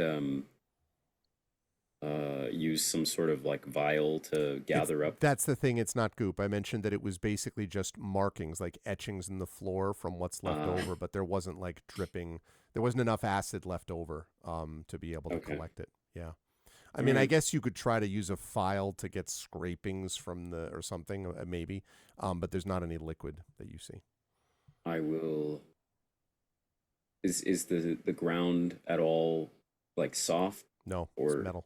use some sort of like vial to gather up?
That's the thing. It's not goop. I mentioned that it was basically just markings, like etchings in the floor from what's left over, but there wasn't like dripping. There wasn't enough acid left over to be able to
Okay.
collect it. Yeah. I mean, I
Alright.
guess you could try to use a file to get scrapings from the or something, maybe, but there's not any liquid that you see.
I will. Is the ground at all like soft?
No,
Or-
it's metal.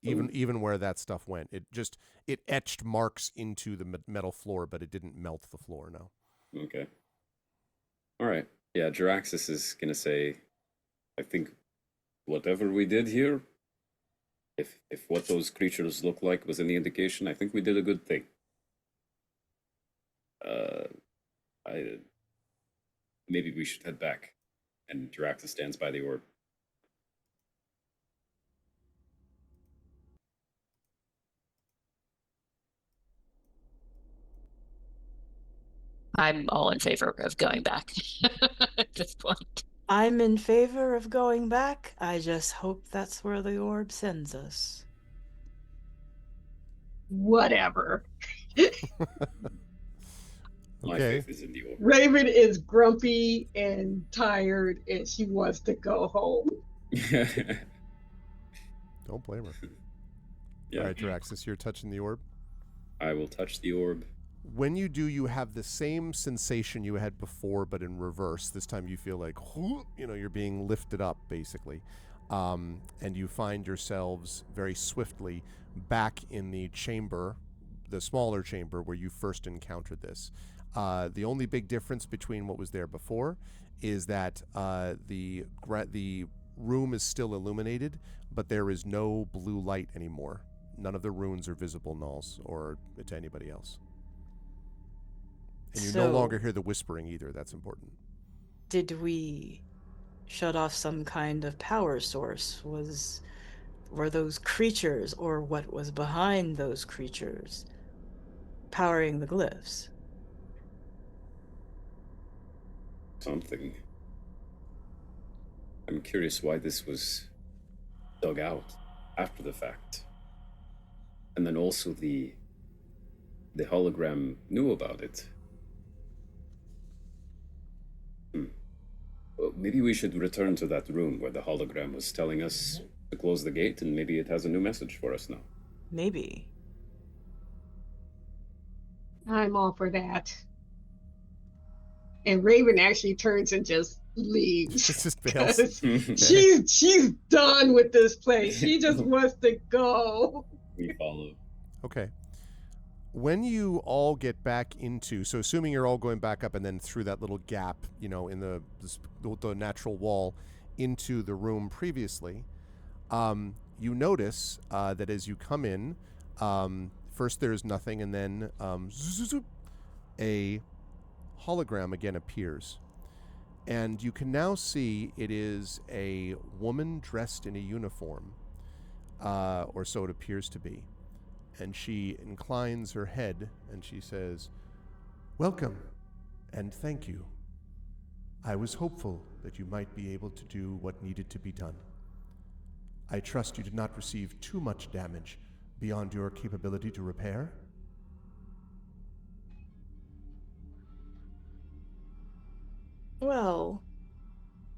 Ooh.
Even where that stuff went, it etched marks into the metal floor, but it didn't melt the floor. No.
Okay. All right. Yeah, Jaraxxus is gonna say, I think whatever we did here, if what those creatures look like was any indication, I think we did a good thing. I maybe we should head back. And Jaraxxus stands by the orb.
I'm all in favor of going back at this point.
I'm in favor of going back. I just hope that's where the orb sends us.
Whatever.
My
Okay.
faith is in the orb.
Raven is grumpy and tired, and she wants to go home.
Don't blame her.
Yeah.
All right, Jaraxxus, you're touching the orb.
I will touch the orb.
When you do, you have the same sensation you had before, but in reverse. This time you feel like, you're being lifted up, basically. And you find yourselves very swiftly back in the chamber, the smaller chamber where you first encountered this. The only big difference between what was there before is that the room is still illuminated, but there is no blue light anymore. None of the runes are visible, Nulls, or to anybody else. And you no longer hear the whispering either. That's important.
Did we shut off some kind of power source? Were those creatures, or what was behind those creatures, powering the glyphs?
Something. I'm curious why this was dug out after the fact. And then also the hologram knew about it. Maybe we should return to that room where the hologram was telling us to close the gate, and maybe it has a new message for us now.
Maybe.
I'm all for that. And Raven actually turns and just leaves.
It's just bails.
'Cause she's done with this place. She just wants to go.
We follow.
Okay. When you all get back into, so assuming you're all going back up and then through that little gap, in the natural wall into the room previously, you notice that as you come in, first there's nothing, and then a hologram again appears. And you can now see it is a woman dressed in a uniform, or so it appears to be. And she inclines her head and she says, "Welcome and thank you. I was hopeful that you might be able to do what needed to be done. I trust you did not receive too much damage beyond your capability to repair."
Well,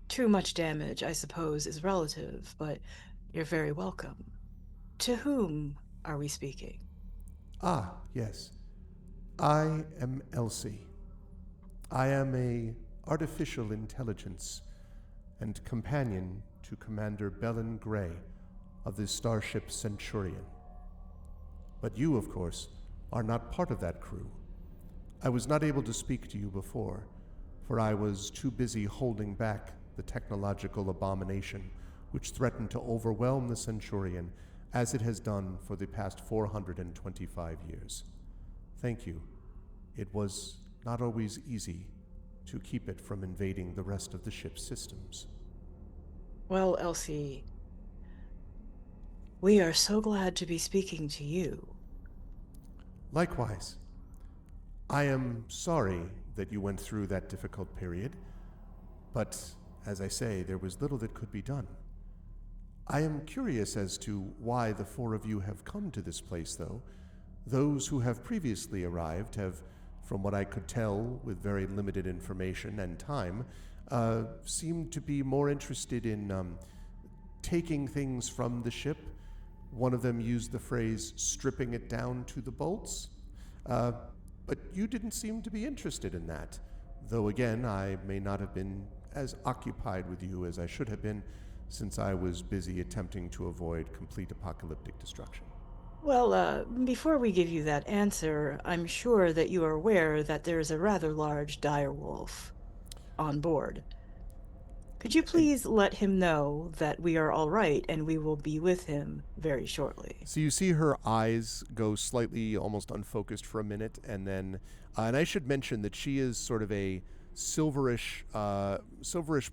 too much damage, I suppose, is relative, but you're very welcome. To whom are we speaking?
Ah, yes. I am Elsie. I am a artificial intelligence and companion to Commander Belen Gray of the starship Centurion. But you, of course, are not part of that crew. I was not able to speak to you before, for I was too busy holding back the technological abomination which threatened to overwhelm the Centurion as it has done for the past 425 years. Thank you. It was not always easy to keep it from invading the rest of the ship's systems.
Well, Elsie, we are so glad to be speaking to you.
Likewise. I am sorry that you went through that difficult period, but as I say, there was little that could be done. I am curious as to why the four of you have come to this place, though. Those who have previously arrived have, from what I could tell with very limited information and time, seemed to be more interested in taking things from the ship. One of them used the phrase stripping it down to the bolts. But you didn't seem to be interested in that, though again, I may not have been as occupied with you as I should have been, since I was busy attempting to avoid complete apocalyptic destruction.
Well, before we give you that answer, I'm sure that you are aware that there is a rather large direwolf on board. Could you please let him know that we are all right and we will be with him very shortly?
So you see her eyes go slightly almost unfocused for a minute, and then, and I should mention that she is sort of a silverish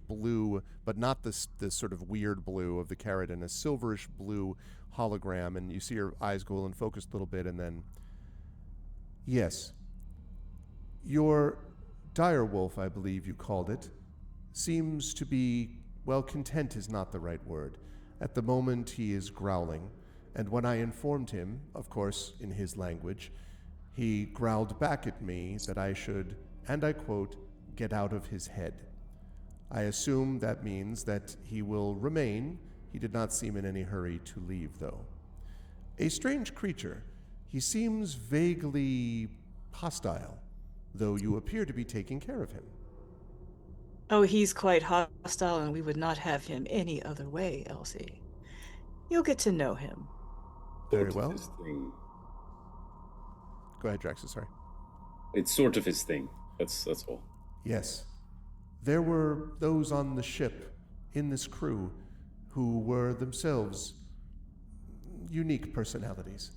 blue, but not this sort of weird blue of the Keratin, a silverish blue hologram, and you see her eyes go unfocused a little bit, and then, yes, your direwolf, I believe you called it, seems to be, well, content is not the right word. At the moment, he is growling, and when I informed him, of course, in his language, he growled back at me that I should, and I quote, get out of his head. I assume that means that he will remain. He did not seem in any hurry to leave, though. A strange creature. He seems vaguely hostile, though you appear to be taking care of him.
Oh, he's quite hostile, and we would not have him any other way, Elsie. You'll get to know him.
Very
Sort of
well.
his thing.
Go ahead, Draxus, sorry.
It's sort of his thing. That's all.
Yes. There were those on the ship, in this crew, who were themselves unique personalities.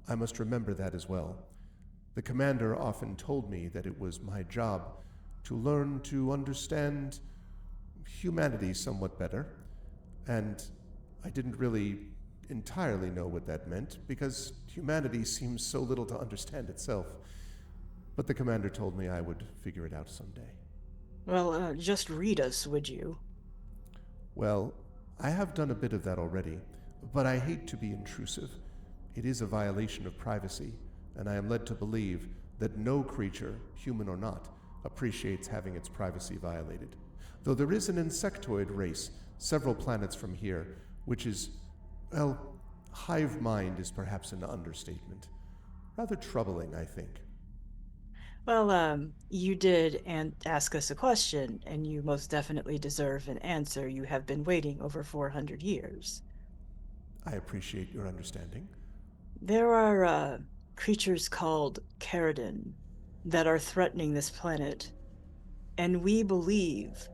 I must remember that as well. The commander often told me that it was my job to learn to understand humanity somewhat better, and I didn't really entirely know what that meant, because humanity seems so little to understand itself. But the commander told me I would figure it out someday.
Well, just read us, would you?
Well, I have done a bit of that already, but I hate to be intrusive. It is a violation of privacy, and I am led to believe that no creature, human or not, appreciates having its privacy violated. though there is an insectoid race several planets from here, which is, well, hive mind is perhaps an understatement. Rather troubling, I think.
Well, you did ask us a question, and you most definitely deserve an answer. You have been waiting over 400 years.
I appreciate your understanding.
There are creatures called Caridin that are threatening this planet, and we believe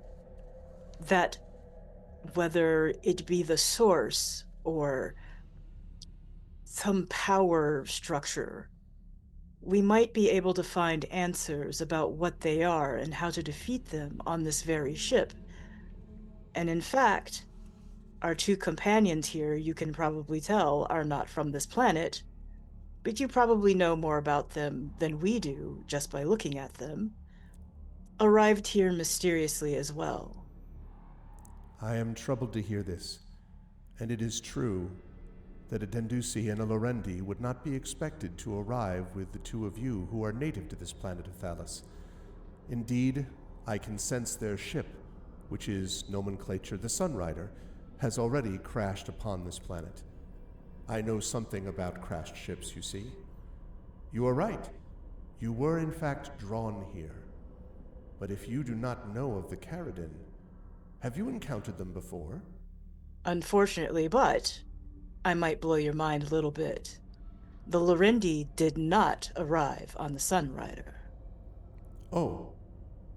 that whether it be the source or some power structure, we might be able to find answers about what they are and how to defeat them on this very ship. And in fact, our two companions here, you can probably tell, are not from this planet, but you probably know more about them than we do just by looking at them. Arrived here mysteriously as well.
I am troubled to hear this, and it is true that a Dendusi and a Lorendi would not be expected to arrive with the two of you who are native to this planet of Thalos. Indeed, I can sense their ship, which is nomenclature the Sunrider, has already crashed upon this planet. I know something about crashed ships, you see. You are right. You were in fact drawn here. But if you do not know of the Caridin, have you encountered them before?
Unfortunately, but I might blow your mind a little bit. The Lorendi did not arrive on the Sunrider.
Oh,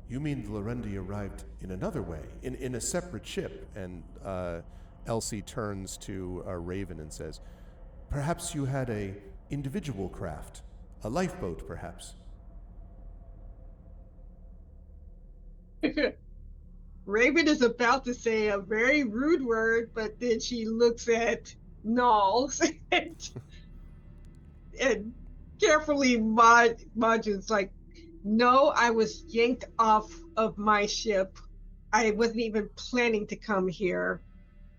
you mean the Lorendi arrived in another way, in a separate ship? And Elsie turns to Raven and says, perhaps you had a individual craft, a lifeboat, perhaps.
Raven is about to say a very rude word, but then she looks at Knowles and carefully margins like, no, I was yanked off of my ship. I wasn't even planning to come here.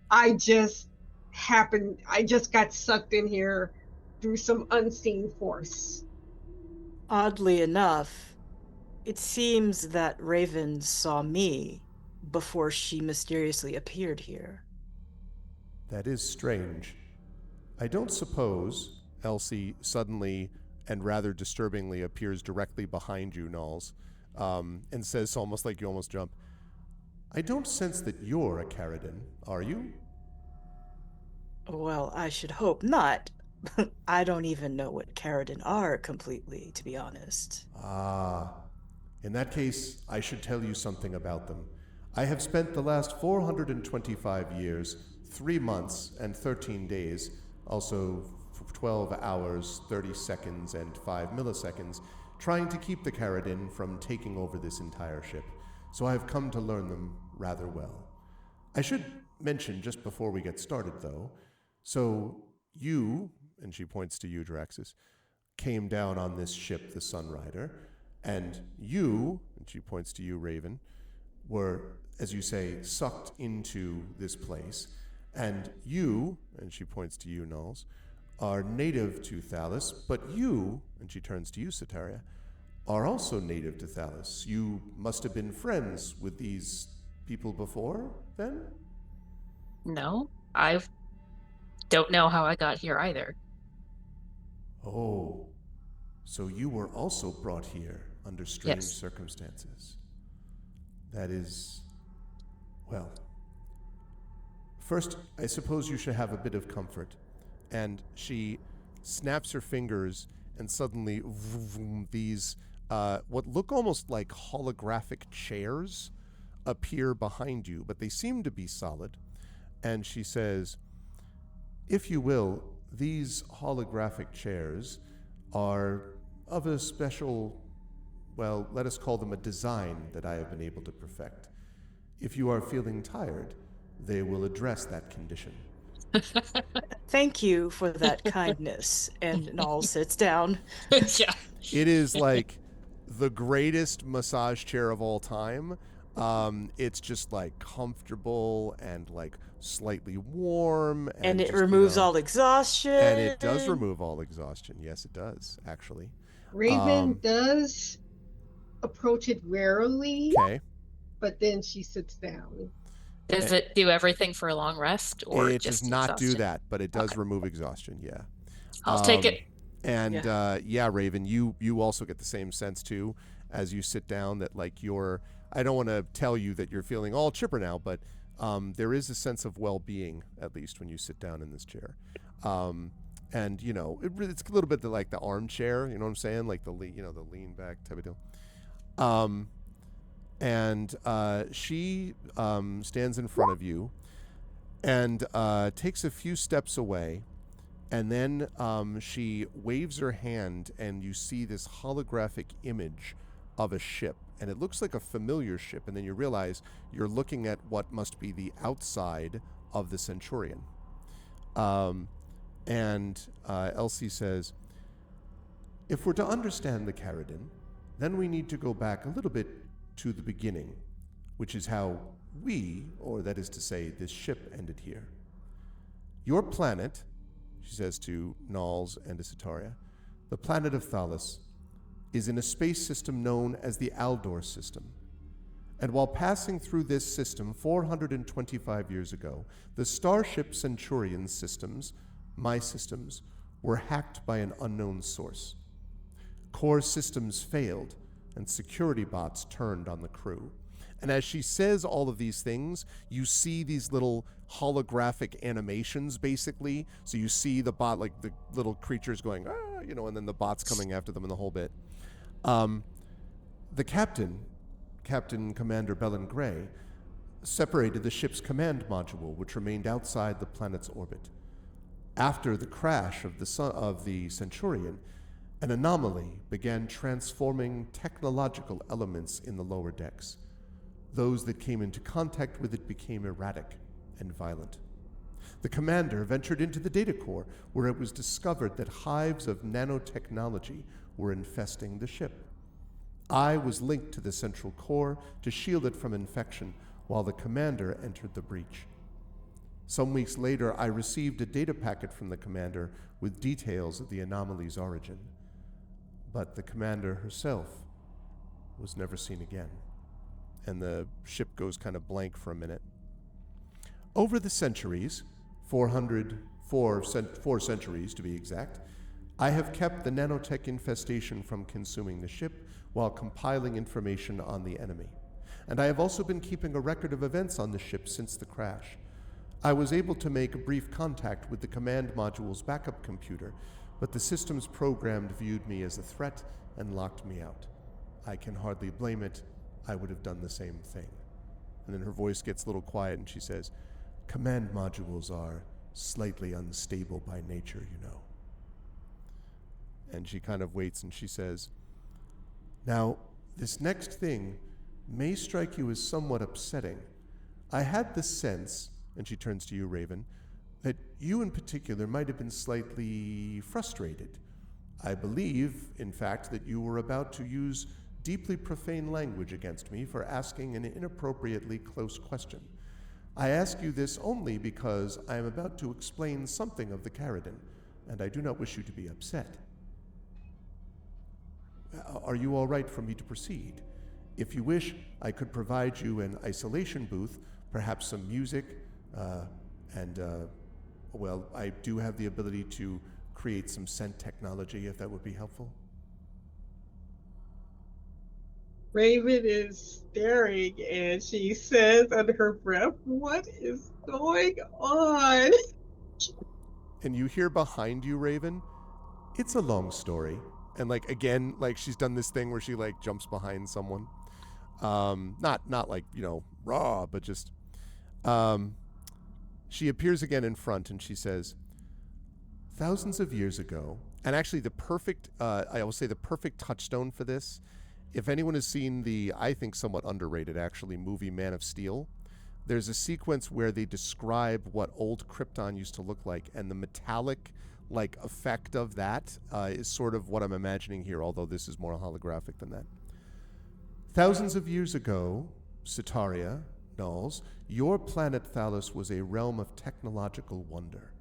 I just got sucked in here through some unseen force.
Oddly enough, it seems that Raven saw me before she mysteriously appeared here.
That is strange. I don't suppose Elsie suddenly and rather disturbingly appears directly behind you, Knowles, and says almost like you almost jump, I don't sense that you're a Caridin, are you?
Well, I should hope not. I don't even know what Caridin are completely, to be honest.
Ah, in that case, I should tell you something about them. I have spent the last 425 years, 3 months and 13 days, also 12 hours, 30 seconds, and 5 milliseconds, trying to keep the Caridin from taking over this entire ship, so I have come to learn them rather well. I should mention just before we get started, though, so you, and she points to you, Draxus, came down on this ship, the Sunrider, and you, and she points to you, Raven, were, as you say, sucked into this place, and you, and she points to you, Knowles, are native to Thalos, but you, and she turns to you, Soteria, are also native to Thalos. You must have been friends with these people before, then?
No, I don't know how I got here either.
Oh, so you were also brought here under strange
Yes.
circumstances. That is, well, first, I suppose you should have a bit of comfort. And she snaps her fingers, and suddenly vroom, these what look almost like holographic chairs appear behind you, but they seem to be solid. And she says, if you will, these holographic chairs are of a special, well, let us call them a design that I have been able to perfect. If you are feeling tired, they will address that condition.
Thank you for that kindness. And Knowles sits down.
Yeah.
It is like the greatest massage chair of all time. It's just like comfortable and like slightly warm,
And it
just,
removes all exhaustion.
And it does remove all exhaustion. Yes, it does actually.
Raven does approach it warily,
Okay.
but then she sits down.
Does it do everything for a long rest or
It does
just
not do
exhaustion?
that, but it does
Okay.
remove exhaustion. Yeah.
I'll take it.
And yeah, Raven, you also get the same sense too as you sit down that like I don't want to tell you that you're feeling all chipper now, but there is a sense of well-being at least when you sit down in this chair. And you know, it's a little bit like the armchair, you know what I'm saying? Like the lean back type of deal. And she stands in front of you and takes a few steps away. And then she waves her hand, and you see this holographic image of a ship. And it looks like a familiar ship. And then you realize you're looking at what must be the outside of the Centurion. And Elsie says, if we're to understand the Caridin, then we need to go back a little bit to the beginning, which is how we, or that is to say, this ship ended here. Your planet, she says to Nals and to Sitaria, the planet of Thalos, is in a space system known as the Aldor system. And while passing through this system 425 years ago, the Starship Centurion systems, my systems, were hacked by an unknown source. Core systems failed, and security bots turned on the crew. And as she says all of these things, you see these little holographic animations, basically. So you see the bot, like the little creatures going, and then the bots coming after them and the whole bit. The Captain Commander Bellin Gray, separated the ship's command module, which remained outside the planet's orbit. After the crash of the Centurion, an anomaly began transforming technological elements in the lower decks. Those that came into contact with it became erratic and violent. The commander ventured into the data core, where it was discovered that hives of nanotechnology were infesting the ship. I was linked to the central core to shield it from infection, while the commander entered the breach. Some weeks later, I received a data packet from the commander with details of the anomaly's origin. But the commander herself was never seen again. And the ship goes kind of blank for a minute. Over the centuries, 4 centuries to be exact, I have kept the nanotech infestation from consuming the ship while compiling information on the enemy. And I have also been keeping a record of events on the ship since the crash. I was able to make a brief contact with the command module's backup computer, but the system's program viewed me as a threat and locked me out. I can hardly blame it. I would have done the same thing. And then her voice gets a little quiet and she says, command modules are slightly unstable by nature, you know. And she kind of waits and she says, now, this next thing may strike you as somewhat upsetting. I had the sense, and she turns to you, Raven, that you in particular might have been slightly frustrated. I believe, in fact, that you were about to use deeply profane language against me for asking an inappropriately close question. I ask you this only because I am about to explain something of the Caridin, and I do not wish you to be upset. Are you all right for me to proceed? If you wish, I could provide you an isolation booth, perhaps some music, well, I do have the ability to create some scent technology, if that would be helpful.
Raven is staring and she says under her breath, what is going on?
And you hear behind you, Raven, it's a long story. And like, again, like she's done this thing where she like jumps behind someone. Not like, raw, but just, she appears again in front and she says, thousands of years ago, and actually the perfect, I will say the perfect touchstone for this, if anyone has seen the, I think somewhat underrated actually, movie Man of Steel, there's a sequence where they describe what old Krypton used to look like, and the metallic like effect of that is sort of what I'm imagining here, although this is more holographic than that. Thousands of years ago, Sitaria, Nals, your planet Thalos was a realm of technological wonder.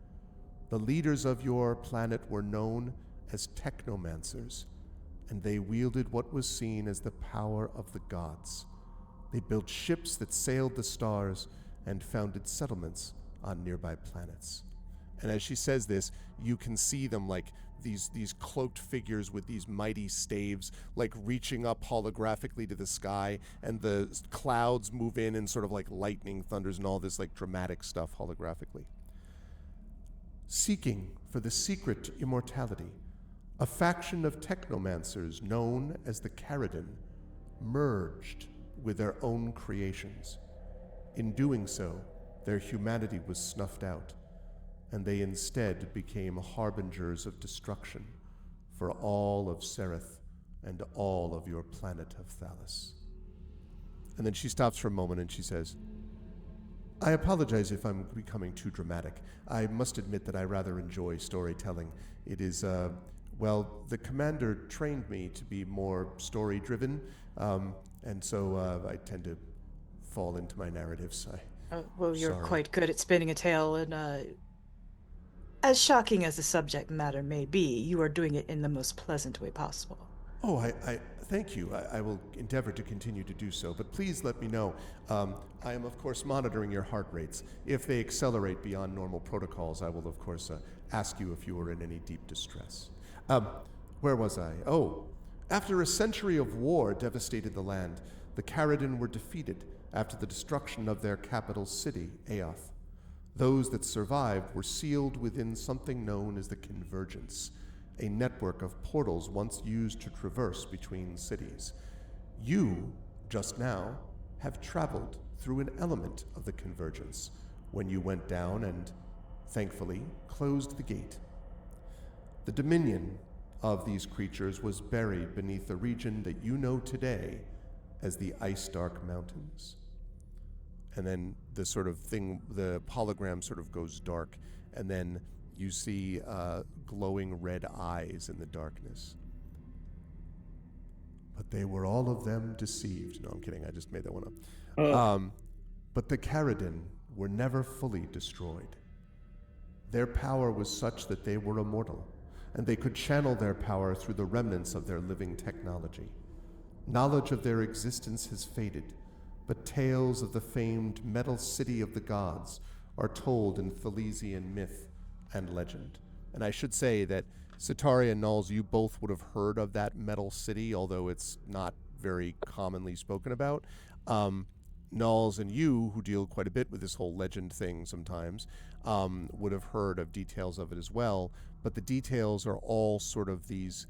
The leaders of your planet were known as technomancers, and they wielded what was seen as the power of the gods. They built ships that sailed the stars and founded settlements on nearby planets. And as she says this, you can see them like these cloaked figures with these mighty staves, like reaching up holographically to the sky, and the clouds move in and sort of like lightning thunders and all this like dramatic stuff holographically. Seeking for the secret to immortality, a faction of technomancers known as the Caridin merged with their own creations. In doing so, their humanity was snuffed out, and they instead became harbingers of destruction for all of Sereth and all of your planet of Thalos. And then she stops for a moment and she says, I apologize if I'm becoming too dramatic. I must admit that I rather enjoy storytelling. It is, well, the commander trained me to be more story-driven, and so I tend to fall into my narratives.
Well, you're
Sorry.
quite good at spinning a tale, and as shocking as the subject matter may be, you are doing it in the most pleasant way possible.
Oh, I thank you. I will endeavor to continue to do so, but please let me know. I am, of course, monitoring your heart rates. If they accelerate beyond normal protocols, I will, of course, ask you if you are in any deep distress. Where was I? Oh, after a century of war devastated the land, the Caridin were defeated after the destruction of their capital city, Aoth. Those that survived were sealed within something known as the Convergence, a network of portals once used to traverse between cities. You, just now, have traveled through an element of the Convergence when you went down and, thankfully, closed the gate. The dominion of these creatures was buried beneath the region that you know today as the Ice Dark Mountains. And then the sort of thing, the hologram sort of goes dark, and then you see glowing red eyes in the darkness. But they were all of them deceived. No, I'm kidding. I just made that one up. But the Caridin were never fully destroyed. Their power was such that they were immortal, and they could channel their power through the remnants of their living technology. Knowledge of their existence has faded, but tales of the famed Metal City of the Gods are told in Thalesian myth and legend. And I should say that Sitari and Nulls, you both would have heard of that Metal City, although it's not very commonly spoken about. Nulls and you, who deal quite a bit with this whole legend thing sometimes, would have heard of details of it as well. But the details are all sort of these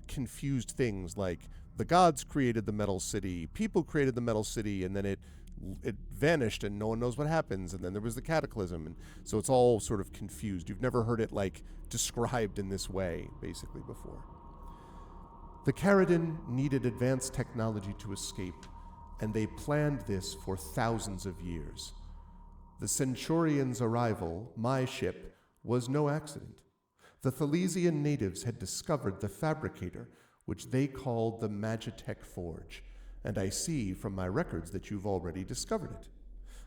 confused things like the gods created the Metal City, people created the Metal City, and then it vanished and no one knows what happens, and then there was the cataclysm, and so it's all sort of confused. You've never heard it like described in this way basically before. The Caridin needed advanced technology to escape, and they planned this for thousands of years. The Centurion's arrival, my ship, was no accident. The Thalesian natives had discovered the fabricator, which they called the Magitech Forge, and I see from my records that you've already discovered it.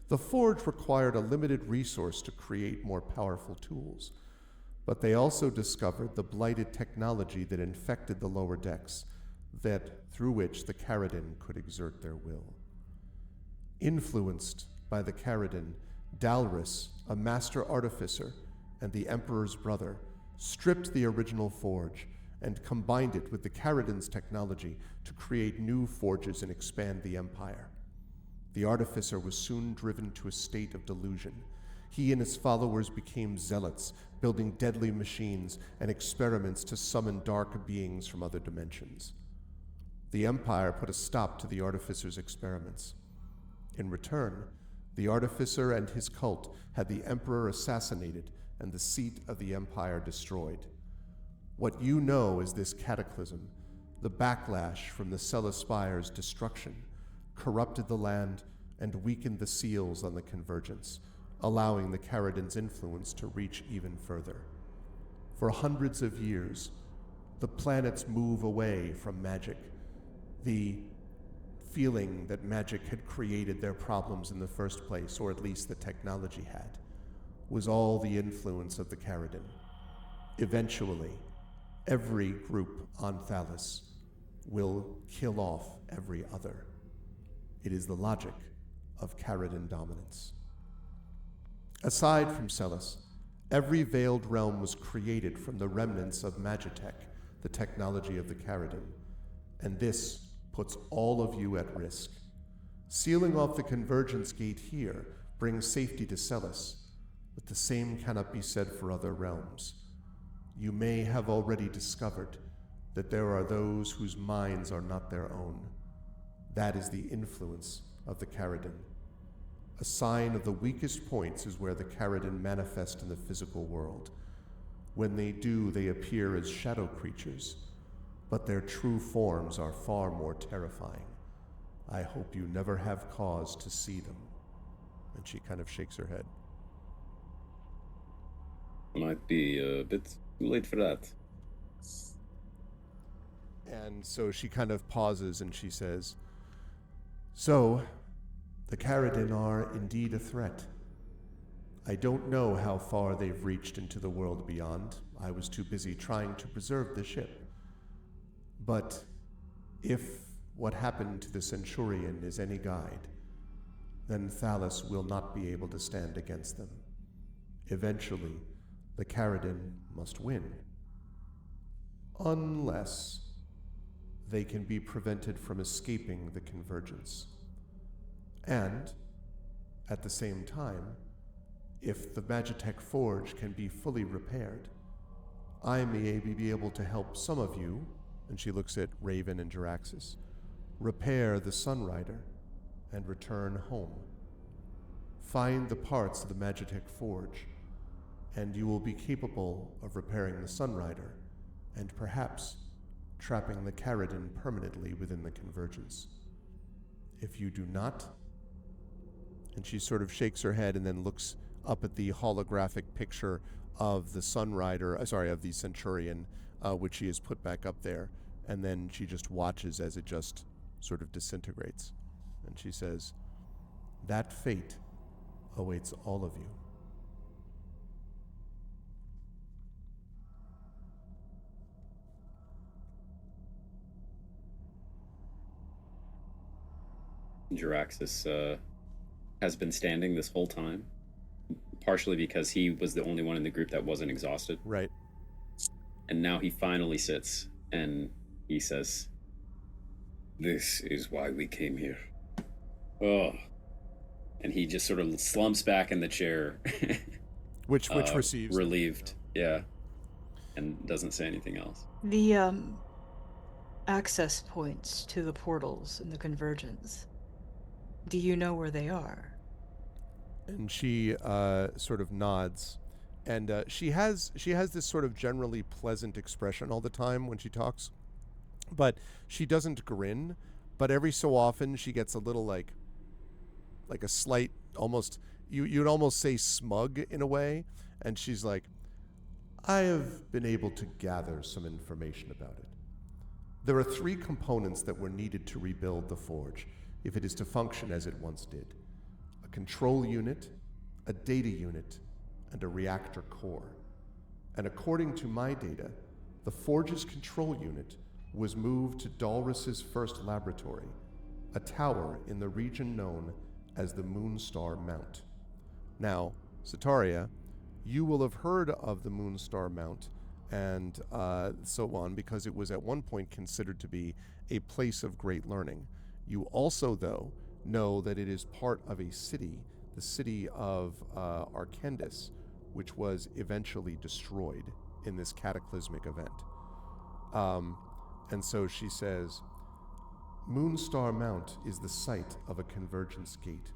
The forge required a limited resource to create more powerful tools, but they also discovered the blighted technology that infected the lower decks, through which the Caridin could exert their will. Influenced by the Caridin, Dalrus, a master artificer, and the Emperor's brother, stripped the original forge and combined it with the Caridin's technology to create new forges and expand the Empire. The artificer was soon driven to a state of delusion. He and his followers became zealots, building deadly machines and experiments to summon dark beings from other dimensions. The Empire put a stop to the artificer's experiments. In return, the artificer and his cult had the Emperor assassinated and the seat of the Empire destroyed. What you know is this cataclysm, the backlash from the Celaspire's destruction, corrupted the land and weakened the seals on the Convergence, allowing the Caridin's influence to reach even further. For hundreds of years, the planets move away from magic. The feeling that magic had created their problems in the first place, or at least the technology had, was all the influence of the Caridin. Eventually, every group on Thalos will kill off every other. It is the logic of Caridin dominance. Aside from Celis, every veiled realm was created from the remnants of Magitech, the technology of the Caridin, and this puts all of you at risk. Sealing off the convergence gate here brings safety to Celis, but the same cannot be said for other realms. You may have already discovered that there are those whose minds are not their own. That is the influence of the Caridin. A sign of the weakest points is where the Caridin manifest in the physical world. When they do, they appear as shadow creatures, but their true forms are far more terrifying. I hope you never have cause to see them. And she kind of shakes her head.
Might be a bit too late for that.
And so she kind of pauses and she says, "So, the Caridin are indeed a threat. I don't know how far they've reached into the world beyond. I was too busy trying to preserve the ship. But if what happened to the Centurion is any guide, then Thalos will not be able to stand against them. Eventually, the Caridin must win. Unless they can be prevented from escaping the convergence. And, at the same time, if the Magitech Forge can be fully repaired, I may be able to help some of you," and she looks at Raven and Jaraxxus, "repair the Sunrider and return home. Find the parts of the Magitech Forge, and you will be capable of repairing the Sunrider, and perhaps trapping the Caridin permanently within the convergence. If you do not," and she sort of shakes her head and then looks up at the holographic picture of the of the Centurion, which she has put back up there, and then she just watches as it just sort of disintegrates. And she says, "That fate awaits all of you."
Jaraxxus has been standing this whole time, partially because he was the only one in the group that wasn't exhausted.
Right.
And now he finally sits and he says, "This is why we came here." Oh. And he just sort of slumps back in the chair.
Which receives
relieved. Yeah. And doesn't say anything else.
The access points to the portals in the convergence. Do you know where they are?
And she sort of nods, and she has this sort of generally pleasant expression all the time when she talks, but she doesn't grin. But every so often she gets a little like a slight, almost you'd almost say smug in a way, and she's like, "I have been able to gather some information about it. There are 3 components that were needed to rebuild the forge, if it is to function as it once did: a control unit, a data unit, and a reactor core. And according to my data, the forge's control unit was moved to Dalris's first laboratory, a tower in the region known as the Moonstar Mount. Now, Sataria, you will have heard of the Moonstar Mount and so on, because it was at one point considered to be a place of great learning. You also, though, know that it is part of a city, the city of Arkendis, which was eventually destroyed in this cataclysmic event." And so she says, "Moonstar Mount is the site of a convergence gate.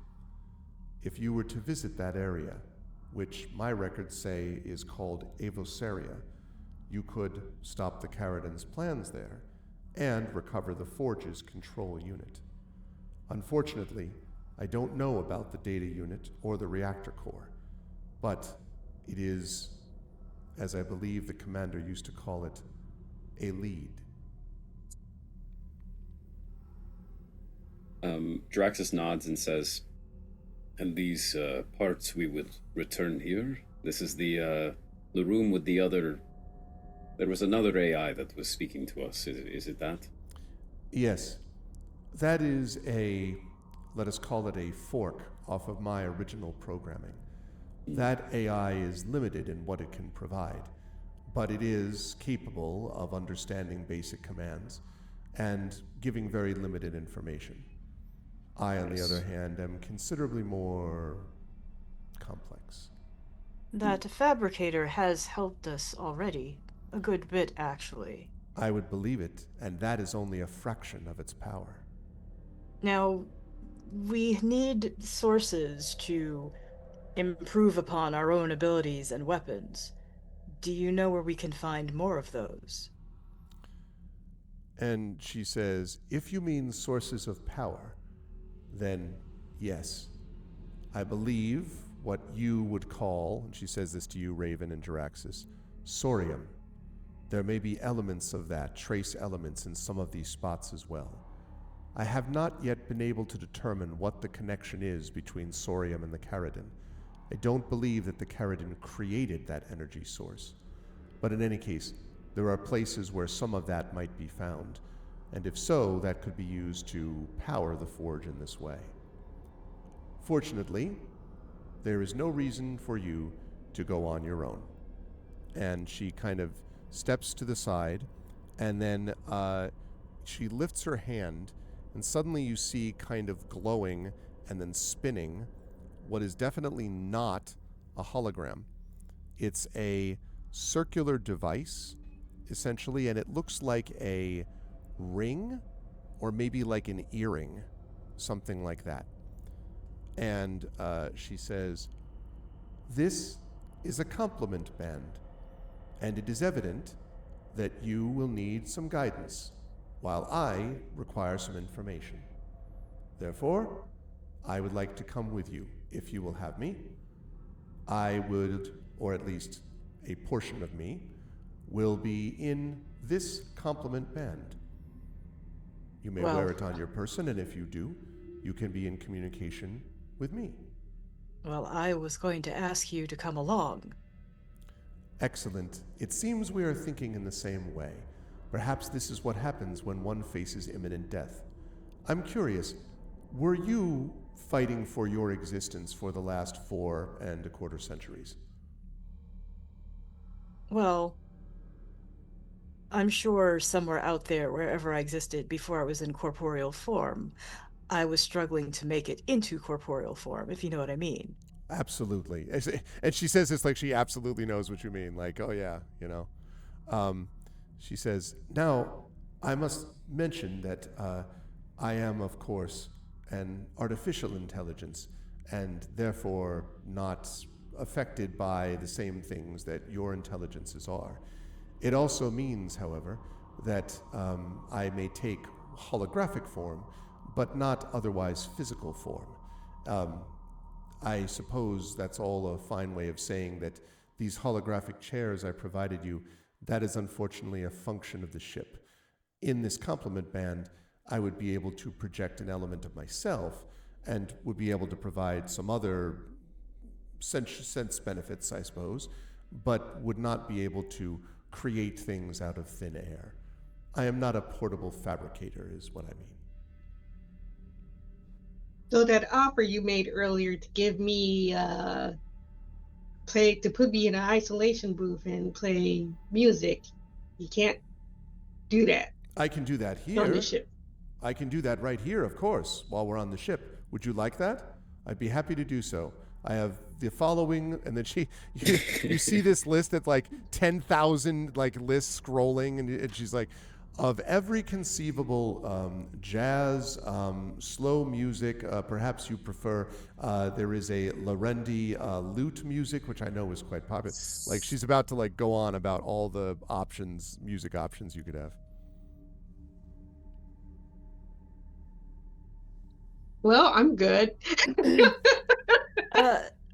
If you were to visit that area, which my records say is called Avosaria, you could stop the Caridin's plans there and recover the Forge's control unit. Unfortunately, I don't know about the data unit or the reactor core, but it is, as I believe the commander used to call it, a lead."
Jaraxxus nods and says, "And these parts we would return here? This is the room with the other... There was another AI that was speaking to us. Is it that?"
Yes. That is let us call it a fork off of my original programming. That AI is limited in what it can provide, but it is capable of understanding basic commands and giving very limited information. I, on the other hand, am considerably more complex.
That fabricator has helped us already. A good bit, actually.
I would believe it, and that is only a fraction of its power.
Now, we need sources to improve upon our own abilities and weapons. Do you know where we can find more of those?
And she says, if you mean sources of power, then yes. I believe what you would call, and she says this to you, Raven and Jaraxxus, Sorium. There may be elements of that, trace elements in some of these spots as well. I have not yet been able to determine what the connection is between Sorium and the Caridin. I don't believe that the Caridin created that energy source. But in any case, there are places where some of that might be found, and if so, that could be used to power the forge in this way. Fortunately, there is no reason for you to go on your own. And she kind of steps to the side, and then she lifts her hand, and suddenly you see kind of glowing and then spinning what is definitely not a hologram. It's a circular device, essentially, and it looks like a ring or maybe like an earring, something like that. And she says, "This is a compliment band, and it is evident that you will need some guidance, while I require some information. Therefore, I would like to come with you, if you will have me. I would, or at least a portion of me, will be in this compliment band. You may wear it on your person, and if you do, you can be in communication with me."
Well, I was going to ask you to come along.
Excellent. It seems we are thinking in the same way. Perhaps this is what happens when one faces imminent death. I'm curious, were you fighting for your existence for the last 4¼ centuries?
Well, I'm sure somewhere out there, wherever I existed before I was in corporeal form, I was struggling to make it into corporeal form, if you know what I mean.
Absolutely. And she says this like she absolutely knows what you mean. Like, oh yeah, you know. She says, now, I must mention that I am, of course, an artificial intelligence, and therefore not affected by the same things that your intelligences are. It also means, however, that I may take holographic form, but not otherwise physical form. I suppose that's all a fine way of saying that these holographic chairs I provided you, that is unfortunately a function of the ship. In this complement band, I would be able to project an element of myself and would be able to provide some other sense benefits, I suppose, but would not be able to create things out of thin air. I am not a portable fabricator, is what I mean.
So that offer you made earlier to give me to put me in an isolation booth and play music, you can't do that.
I can do that here.
On the ship.
I can do that right here, of course, while we're on the ship. Would you like that? I'd be happy to do so. I have the following, and then you see this list that's like 10,000 like lists scrolling, and she's like, of every conceivable jazz, slow music, perhaps you prefer, there is a Lorendi lute music, which I know is quite popular. Like she's about to like go on about all the options, music options you could have.
Well, I'm good.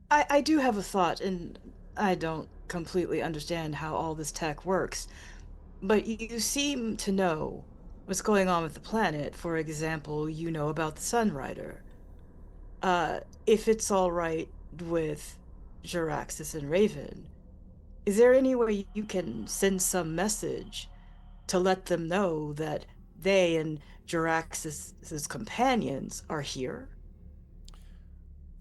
I do have a thought, and I don't completely understand how all this tech works. But you seem to know what's going on with the planet. For example, you know about the Sunrider. If it's all right with Jaraxxus and Raven, is there any way you can send some message to let them know that they and Jaraxxus's companions are here?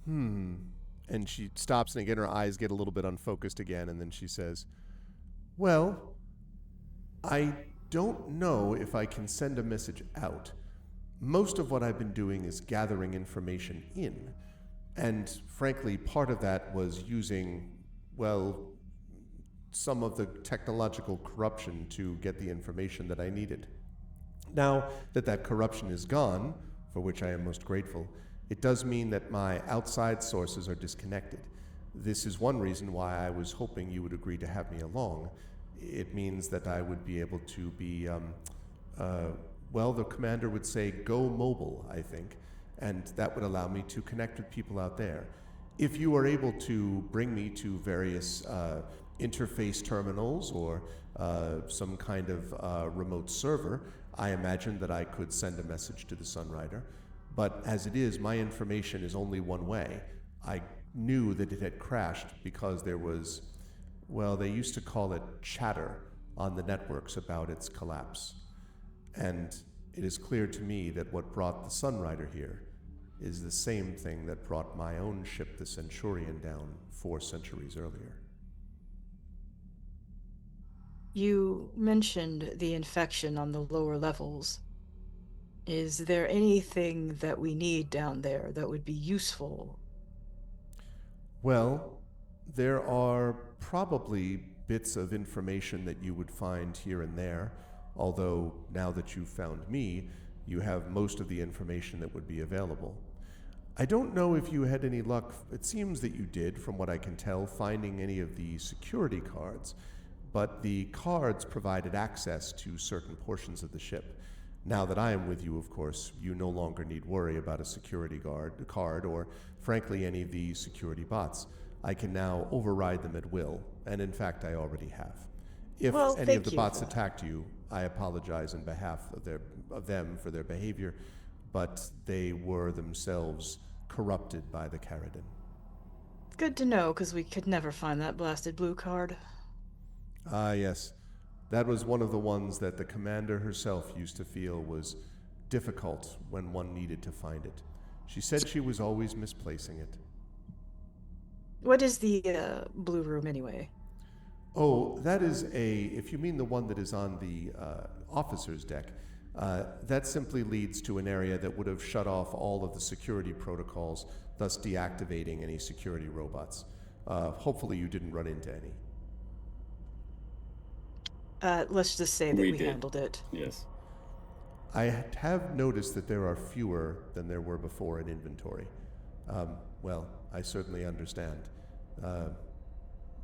And she stops, and again her eyes get a little bit unfocused again, and then she says, well, I don't know if I can send a message out. Most of what I've been doing is gathering information in. And frankly, part of that was using, well, some of the technological corruption to get the information that I needed. Now that that corruption is gone, for which I am most grateful, it does mean that my outside sources are disconnected. This is one reason why I was hoping you would agree to have me along. It means that I would be able to be, well, the commander would say go mobile, I think, and that would allow me to connect with people out there. If you are able to bring me to various interface terminals or some kind of remote server, I imagine that I could send a message to the Sunrider. But as it is, my information is only one way. I knew that it had crashed because there was, well, they used to call it chatter on the networks about its collapse. And it is clear to me that what brought the Sunrider here is the same thing that brought my own ship, the Centurion, down 4 centuries earlier.
You mentioned the infection on the lower levels. Is there anything that we need down there that would be useful?
Well, there are probably bits of information that you would find here and there, although now that you've found me, you have most of the information that would be available. I don't know if you had any luck, it seems that you did, from what I can tell, finding any of the security cards, but the cards provided access to certain portions of the ship. Now that I am with you, of course, you no longer need worry about a security card, or, frankly, any of the security bots. I can now override them at will, and in fact, I already have. If
Well,
any of
thank
the
you
bots
for that.
attacked you, I apologize on behalf of them for their behavior, but they were themselves corrupted by the Caridin.
Good to know, because we could never find that blasted blue card.
Ah, yes. That was one of the ones that the commander herself used to feel was difficult when one needed to find it. She said she was always misplacing it.
What is the blue room anyway?
Oh, that is if you mean the one that is on the officer's deck, that simply leads to an area that would have shut off all of the security protocols, thus deactivating any security robots. Hopefully you didn't run into any.
Let's just say that
We
we
did.
handled it.
Yes.
I have noticed that there are fewer than there were before in inventory. Well, I certainly understand.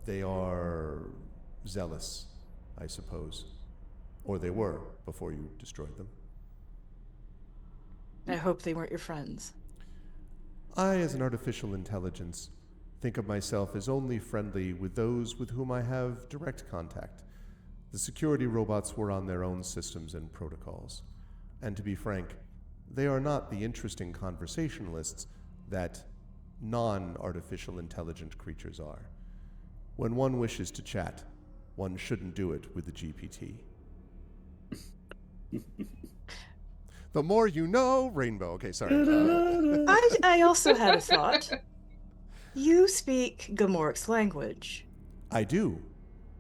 They are zealous, I suppose. Or they were before you destroyed them.
I hope they weren't your friends.
I, as an artificial intelligence, think of myself as only friendly with those with whom I have direct contact. The security robots were on their own systems and protocols. And to be frank, they are not the interesting conversationalists that non-artificial intelligent creatures are. When one wishes to chat, one shouldn't do it with the GPT. The more you know, Rainbow. Okay, sorry.
I also had a thought. You speak Gamorre's language.
I do.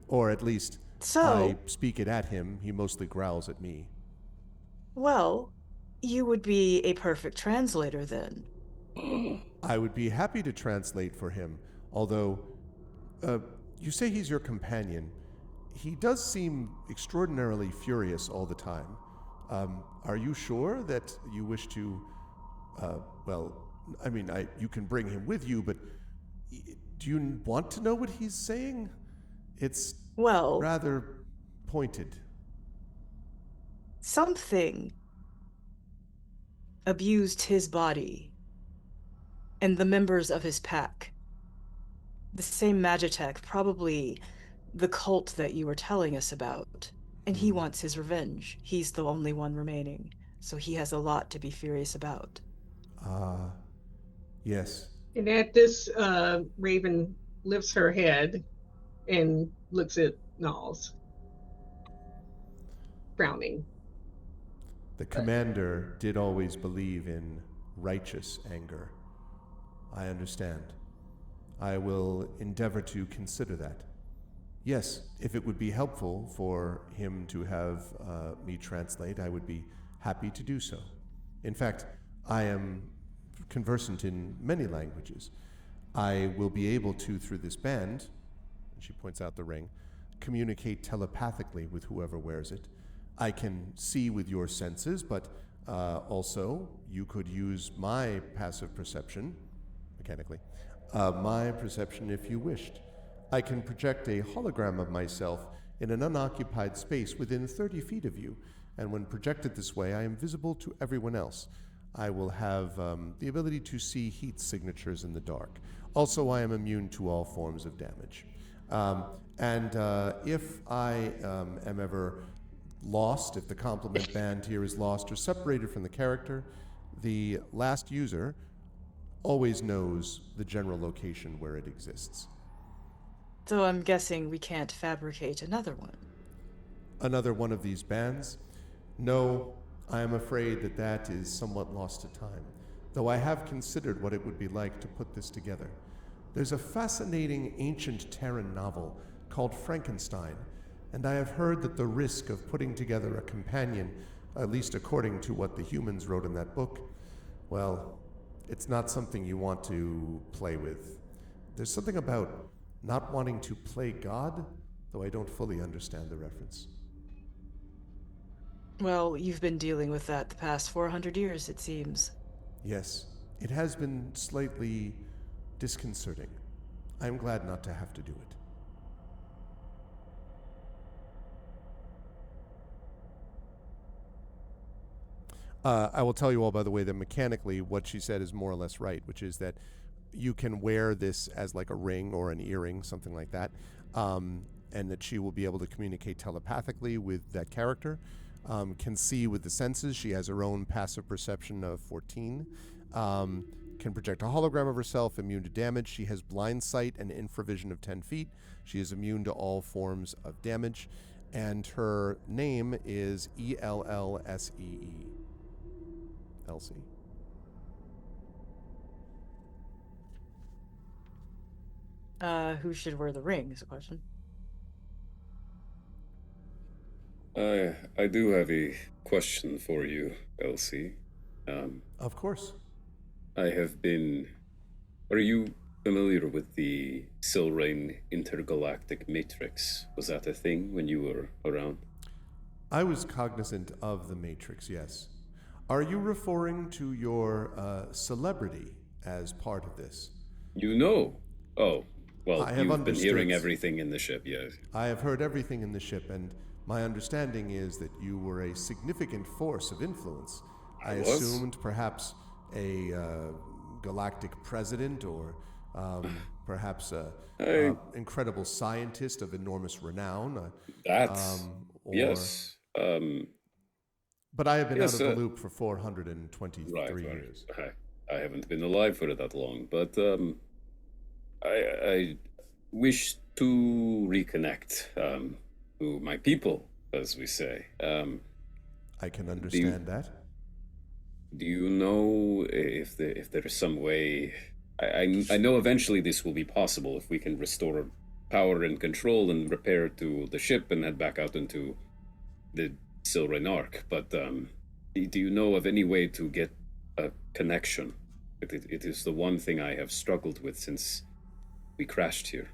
Or at least,
So,
I speak it at him. He mostly growls at me.
well, you would be a perfect translator then.
I would be happy to translate for him, although, you say he's your companion. He does seem extraordinarily furious all the time. Are you sure that you wish to, well, I mean, you can bring him with you, but do you want to know what he's saying? It's
Well,
rather pointed.
something abused his body and the members of his pack. The same Magitech, probably the cult that you were telling us about. And he wants his revenge. He's the only one remaining, so he has a lot to be furious about.
Ah, yes.
And at this, Raven lifts her head and looks at Knowles, frowning.
The commander did always believe in righteous anger. I understand. I will endeavor to consider that. Yes, if it would be helpful for him to have me translate, I would be happy to do so. In fact, I am conversant in many languages. I will be able to, through this band, and she points out the ring, communicate telepathically with whoever wears it. I can see with your senses, but also you could use my passive perception, mechanically, my perception if you wished. I can project a hologram of myself in an unoccupied space within 30 feet of you, and when projected this way, I am visible to everyone else. I will have the ability to see heat signatures in the dark. Also, I am immune to all forms of damage. If I am ever lost, if the complement band here is lost or separated from the character, the last user always knows the general location where it exists.
So I'm guessing we can't fabricate another one.
Another one of these bands? No, I am afraid that that is somewhat lost to time, though I have considered what it would be like to put this together. There's a fascinating ancient Terran novel called Frankenstein, and I have heard that the risk of putting together a companion, at least according to what the humans wrote in that book, well, it's not something you want to play with. There's something about not wanting to play God, though I don't fully understand the reference.
Well, you've been dealing with that the past 400 years, it seems.
Yes, it has been slightly disconcerting. I'm glad not to have to do it. I will tell you all, by the way, that mechanically what she said is more or less right, which is that you can wear this as like a ring or an earring, something like that, and that she will be able to communicate telepathically with that character, can see with the senses. She has her own passive perception of 14, can project a hologram of herself, immune to damage. She has blind sight and infravision of 10 feet. She is immune to all forms of damage, and her name is Ellsee. Elsie.
Who should wear the ring is the question.
I do have a question for you, Elsie.
Of course.
Are you familiar with the Silrain intergalactic matrix? Was that a thing when you were around?
I was cognizant of the Matrix, yes. Are you referring to your celebrity as part of this?
You know? Oh, well,
I have
you've been hearing
understood.
everything in the ship, yes.
I have heard everything in the ship, and my understanding is that you were a significant force of influence. I
was?
assumed perhaps a galactic president or perhaps an incredible scientist of enormous renown.
Yes.
But I have been
Yes,
out of the loop for 423
Right.
years.
I haven't been alive for that long, but I wish to reconnect to my people, as we say.
I can understand that.
Do you know if there is some way? I know eventually this will be possible if we can restore power and control and repair to the ship and head back out into the Silrain Arc. But do you know of any way to get a connection? It is the one thing I have struggled with since we crashed here.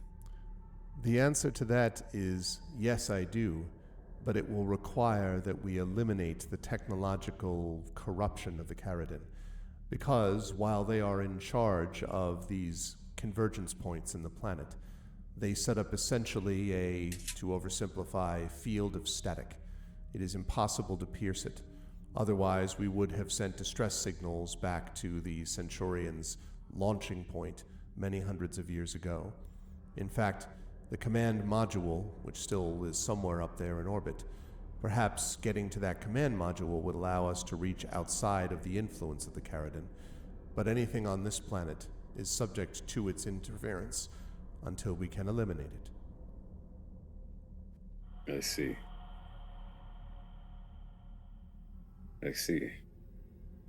The answer to that is yes, I do, but it will require that we eliminate the technological corruption of the Caridin. Because while they are in charge of these convergence points in the planet, they set up essentially a, to oversimplify, field of static. It is impossible to pierce it. Otherwise, we would have sent distress signals back to the Centurions' launching point many hundreds of years ago. In fact, the command module, which still is somewhere up there in orbit, perhaps getting to that command module would allow us to reach outside of the influence of the Caridin. But anything on this planet is subject to its interference until we can eliminate it.
I see.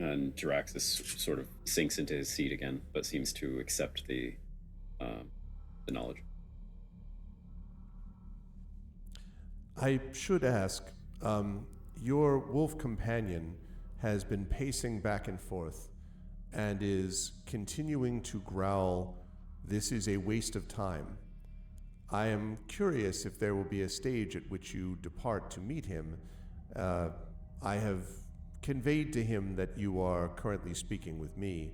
And Jaraxxus sort of sinks into his seat again, but seems to accept the knowledge.
I should ask, your wolf companion has been pacing back and forth and is continuing to growl, "This is a waste of time." I am curious if there will be a stage at which you depart to meet him. I have conveyed to him that you are currently speaking with me,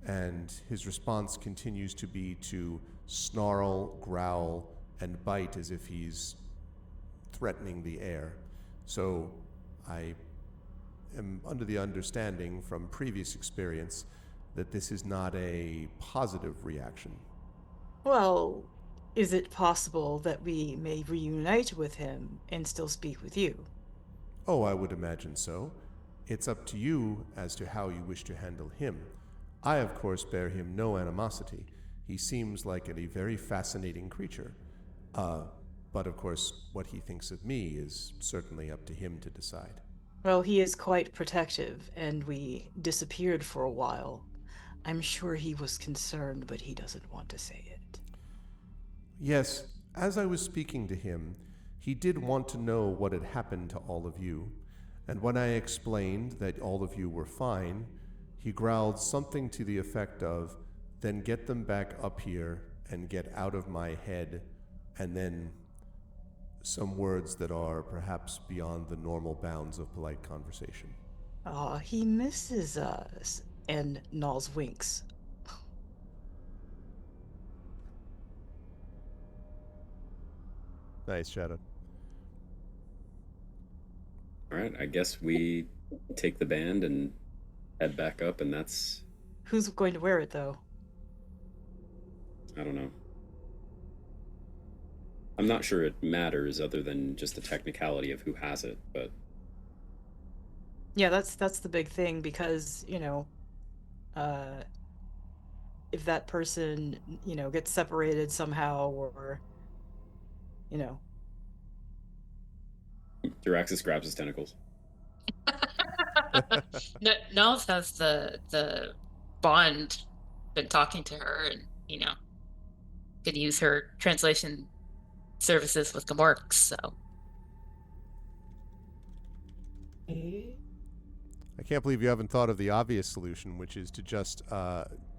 and his response continues to be to snarl, growl, and bite as if he's threatening the air. So I am under the understanding from previous experience that this is not a positive reaction.
Well, is it possible that we may reunite with him and still speak with you?
Oh, I would imagine so. It's up to you as to how you wish to handle him. I, of course, bear him no animosity. He seems like a very fascinating creature. But of course, what he thinks of me is certainly up to him to decide.
Well, he is quite protective, and we disappeared for a while. I'm sure he was concerned, but he doesn't want to say it.
Yes, as I was speaking to him, he did want to know what had happened to all of you, and when I explained that all of you were fine, he growled something to the effect of, "Then get them back up here and get out of my head," and then some words that are perhaps beyond the normal bounds of polite conversation.
He misses us. And Nals winks.
Nice, Shadow.
All right, I guess we take the band and head back up, and that's...
Who's going to wear it, though?
I don't know. I'm not sure it matters other than just the technicality of who has it, but...
Yeah, that's the big thing, because, if that person, gets separated somehow, or,
Jaraxxus grabs his tentacles.
Nels has the bond, been talking to her, and could use her translation services with Gamork, so.
I can't believe you haven't thought of the obvious solution, which is to just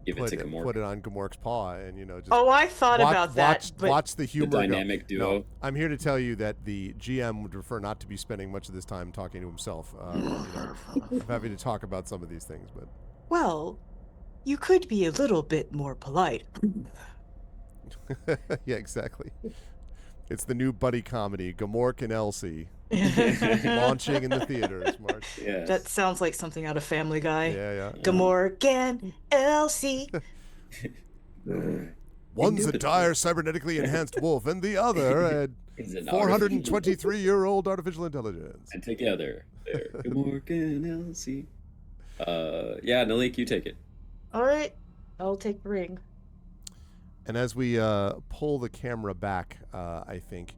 Give it to Gamork.
put it on Gamork's paw, and just
Oh, I thought about that.
watch the humor.
The dynamic
go.
duo.
No, I'm here to tell you that the GM would prefer not to be spending much of this time talking to himself. I'm happy to talk about some of these things, but
Well, you could be a little bit more polite.
yeah, exactly. It's the new buddy comedy, Gamork and Elsie, launching in the theaters, March.
Yes.
That sounds like something out of Family Guy.
Yeah.
Gamork and Elsie.
One's a dire cybernetically enhanced wolf, and the other a
Is an
423-year-old artificial intelligence.
And together, they're Gamork and Elsie. Yeah, Nalik, you take it.
All right, I'll take the ring.
And as we pull the camera back, I think,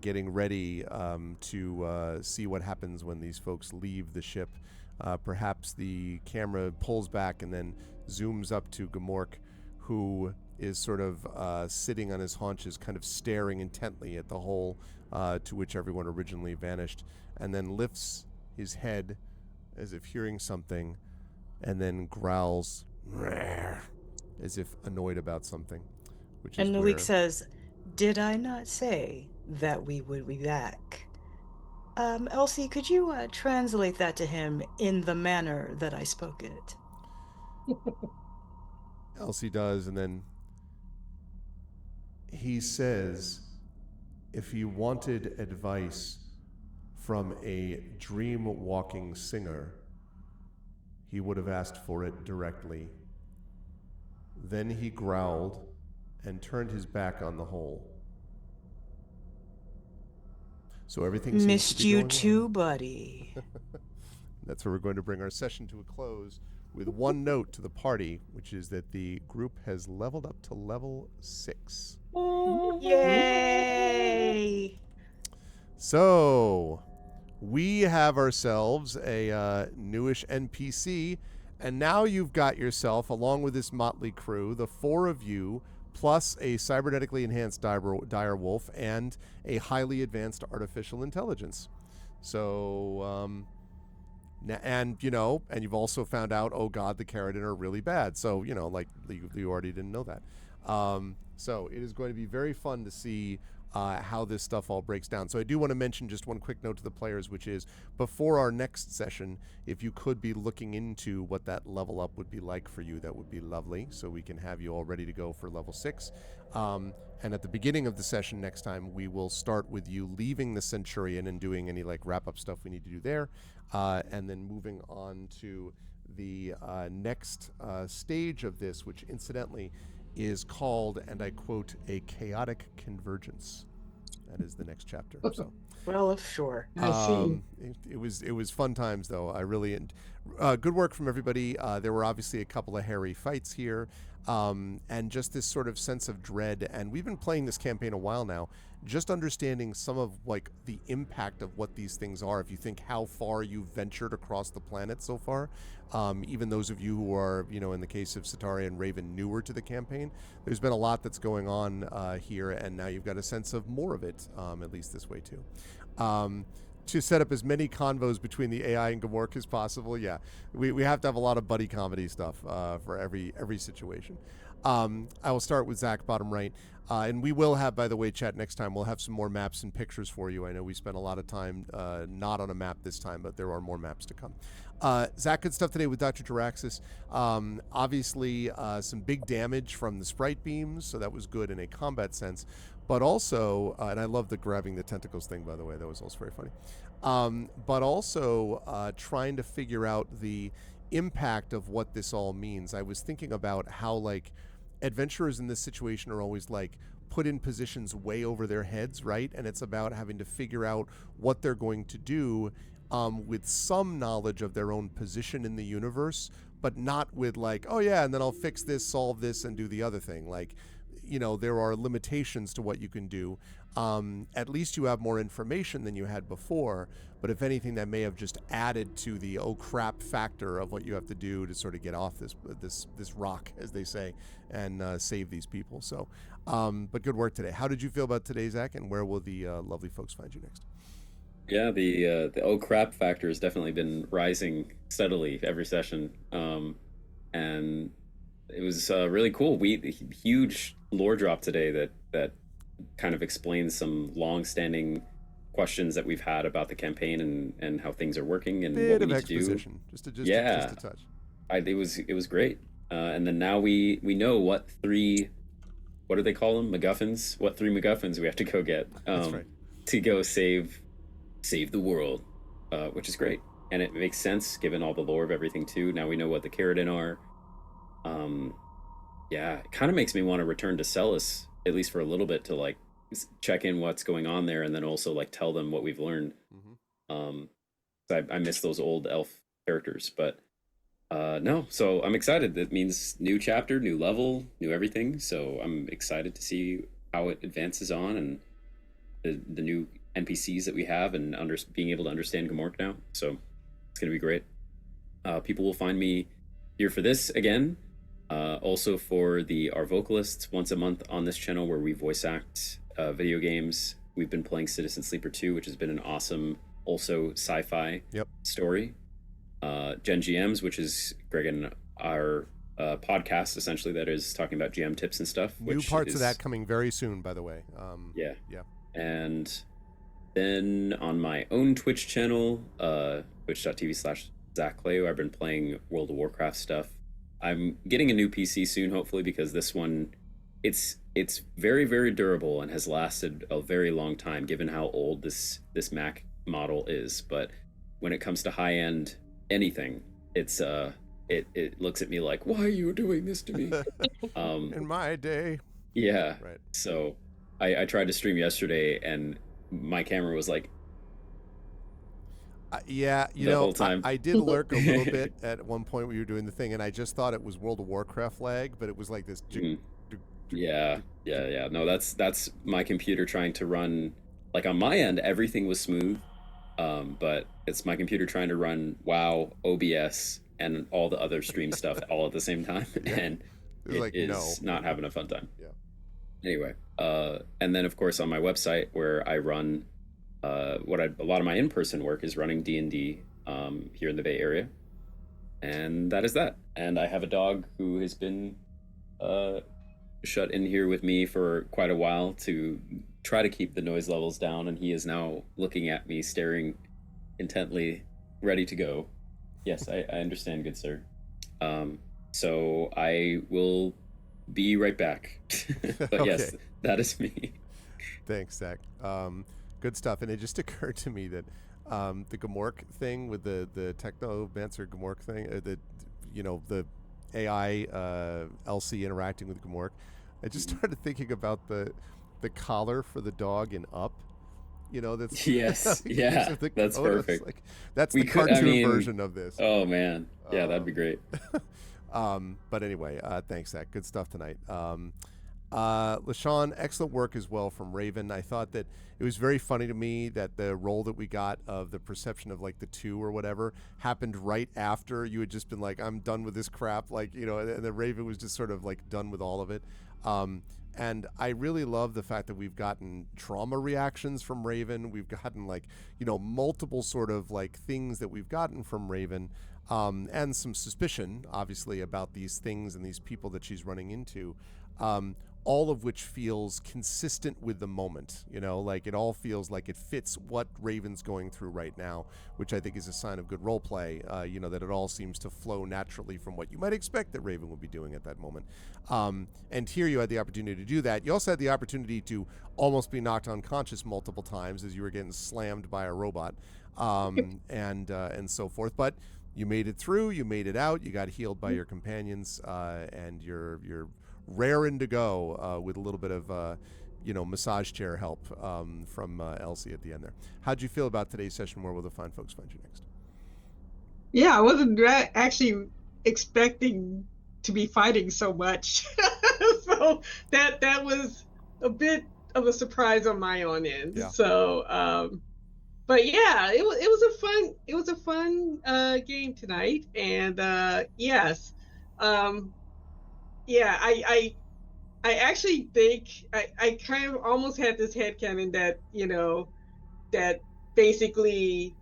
getting ready to see what happens when these folks leave the ship, perhaps the camera pulls back and then zooms up to Gamork, who is sort of sitting on his haunches, kind of staring intently at the hole to which everyone originally vanished, and then lifts his head as if hearing something, and then growls, "Rare," as if annoyed about something.
And Nalik says, "Did I not say that we would be back?" Elsie, could you translate that to him in the manner that I spoke it?
Elsie does, and then he says, if he wanted advice from a dream-walking singer, he would have asked for it directly. Then he growled and turned his back on the hole. So everything seems
Missed
to be
you
going
too,
well.
buddy.
That's where we're going to bring our session to a close with one note to the party, which is that the group has leveled up to level 6.
Yay!
So, we have ourselves a newish NPC, and now you've got yourself, along with this motley crew, the 4 of you, plus a cybernetically enhanced dire wolf and a highly advanced artificial intelligence. So, and you've also found out, oh God, the Keratin are really bad. So, like you already didn't know that. So it is going to be very fun to see how this stuff all breaks down. So I do want to mention just one quick note to the players, which is before our next session, if you could be looking into what that level up would be like for you, that would be lovely. So we can have you all ready to go for level 6. And at the beginning of the session next time, we will start with you leaving the Centurion and doing any like wrap-up stuff we need to do there, and then moving on to the next stage of this, which incidentally is called, and I quote, a chaotic convergence. That is the next chapter. So,
Well, sure.
I see.
it was fun times though. I really good work from everybody. There were obviously a couple of hairy fights here, and just this sort of sense of dread. And we've been playing this campaign a while now. Just understanding some of like the impact of what these things are. If you think how far you've ventured across the planet so far, even those of you who are, in the case of Sataria and Raven, newer to the campaign, there's been a lot that's going on here, and now you've got a sense of more of it, at least this way too. To set up as many convos between the AI and Gamork as possible, yeah, we have to have a lot of buddy comedy stuff for every situation. I will start with Zach, bottom right. And we will have, by the way, chat, next time, we'll have some more maps and pictures for you. I know we spent a lot of time not on a map this time, but there are more maps to come. Zach, good stuff today with Dr. Jaraxxus. Obviously, some big damage from the sprite beams, so that was good in a combat sense. But also, and I love the grabbing the tentacles thing, by the way, that was also very funny. But also trying to figure out the impact of what this all means. I was thinking about how, like, adventurers in this situation are always like put in positions way over their heads, right? And it's about having to figure out what they're going to do with some knowledge of their own position in the universe, but not with like, oh yeah, and then I'll fix this, solve this, and do the other thing. Like, there are limitations to what you can do. At least you have more information than you had before, but if anything, that may have just added to the oh crap factor of what you have to do to sort of get off this rock, as they say, and save these people. So, but good work today. How did you feel about today, Zach, and where will the lovely folks find you next?
Yeah, the oh crap factor has definitely been rising steadily every session, and it was really cool. Huge lore drop today that kind of explains some long-standing questions that we've had about the campaign and how things are working and what we need to do.
Just a touch.
It was great. And then now we know what do they call them? MacGuffins? What 3 MacGuffins we have to go get
That's right.
to go save the world, which is great. And it makes sense given all the lore of everything too. Now we know what the Keratin are. Yeah, it kind of makes me want to return to Celis, at least for a little bit, to like check in what's going on there, and then also like tell them what we've learned. So I miss those old elf characters, but no. So I'm excited. That means new chapter, new level, new everything. So I'm excited to see how it advances on, and the new NPCs that we have, and being able to understand Gamork now. So it's gonna be great. People will find me here for this again. Also for our vocalists once a month on this channel, where we voice act video games. We've been playing Citizen Sleeper 2, which has been an awesome, also sci-fi story. Gen GMs, which is Greg and our podcast, essentially, that is talking about GM tips and stuff.
New parts of that coming very soon, by the way.
Yeah. And then on my own Twitch channel, twitch.tv/ZachCleo, I've been playing World of Warcraft stuff. I'm getting a new PC soon, hopefully, because this one, it's very, very durable and has lasted a very long time, given how old this Mac model is. But when it comes to high-end anything, it's it looks at me like, why are you doing this to me?
In my day.
Yeah.
Right.
So I tried to stream yesterday, and my camera was like,
yeah,
whole time.
I did lurk a little bit at one point when you were doing the thing, and I just thought it was World of Warcraft lag, but it was like this.
Yeah. No, that's my computer trying to run. Like on my end, everything was smooth. But it's my computer trying to run WoW, OBS, and all the other stream stuff all at the same time, and
It's
it
like,
is
no.
not having a fun time.
Yeah.
Anyway, and then of course on my website where I run a lot of my in-person work is running D&D here in the Bay Area, and that is that. And I have a dog who has been shut in here with me for quite a while to try to keep the noise levels down, and he is now looking at me, staring intently, ready to go. Yes, I understand, good sir. So I will be right back. But yes,
Okay.
that is me.
Thanks, Zach. Good stuff. And it just occurred to me that the Gamork thing with the Technomancer Gamork thing, the AI LC interacting with Gamork, I just started thinking about the collar for the dog in Up. That's
Yes, yeah, that's perfect.
Like, that's
We
the
could- I
cartoon
mean,
version of this.
Oh man, yeah, that'd be great.
But anyway, thanks, Zach. Good stuff tonight. LaShawn, excellent work as well from Raven. I thought that it was very funny to me that the role that we got of the perception of like the 2 or whatever happened right after you had just been like, I'm done with this crap. Like, and the Raven was just sort of like done with all of it. And I really love the fact that we've gotten trauma reactions from Raven. We've gotten multiple sort of like things that we've gotten from Raven, and some suspicion, obviously, about these things and these people that she's running into. All of which feels consistent with the moment, like it all feels like it fits what Raven's going through right now, which I think is a sign of good role play, that it all seems to flow naturally from what you might expect that Raven would be doing at that moment. And here you had the opportunity to do that. You also had the opportunity to almost be knocked unconscious multiple times as you were getting slammed by a robot, and so forth. But you made it through, you made it out, you got healed by your companions, and you're raring to go with a little bit of massage chair help from Elsie at the end there. How'd you feel about today's session? Where will the fine folks find you next?
Yeah, I wasn't actually expecting to be fighting so much. So that was a bit of a surprise on my own end.
Yeah.
So but yeah, it was a fun game tonight. And yes. Yeah, I actually think I kind of almost had this headcanon that, that basically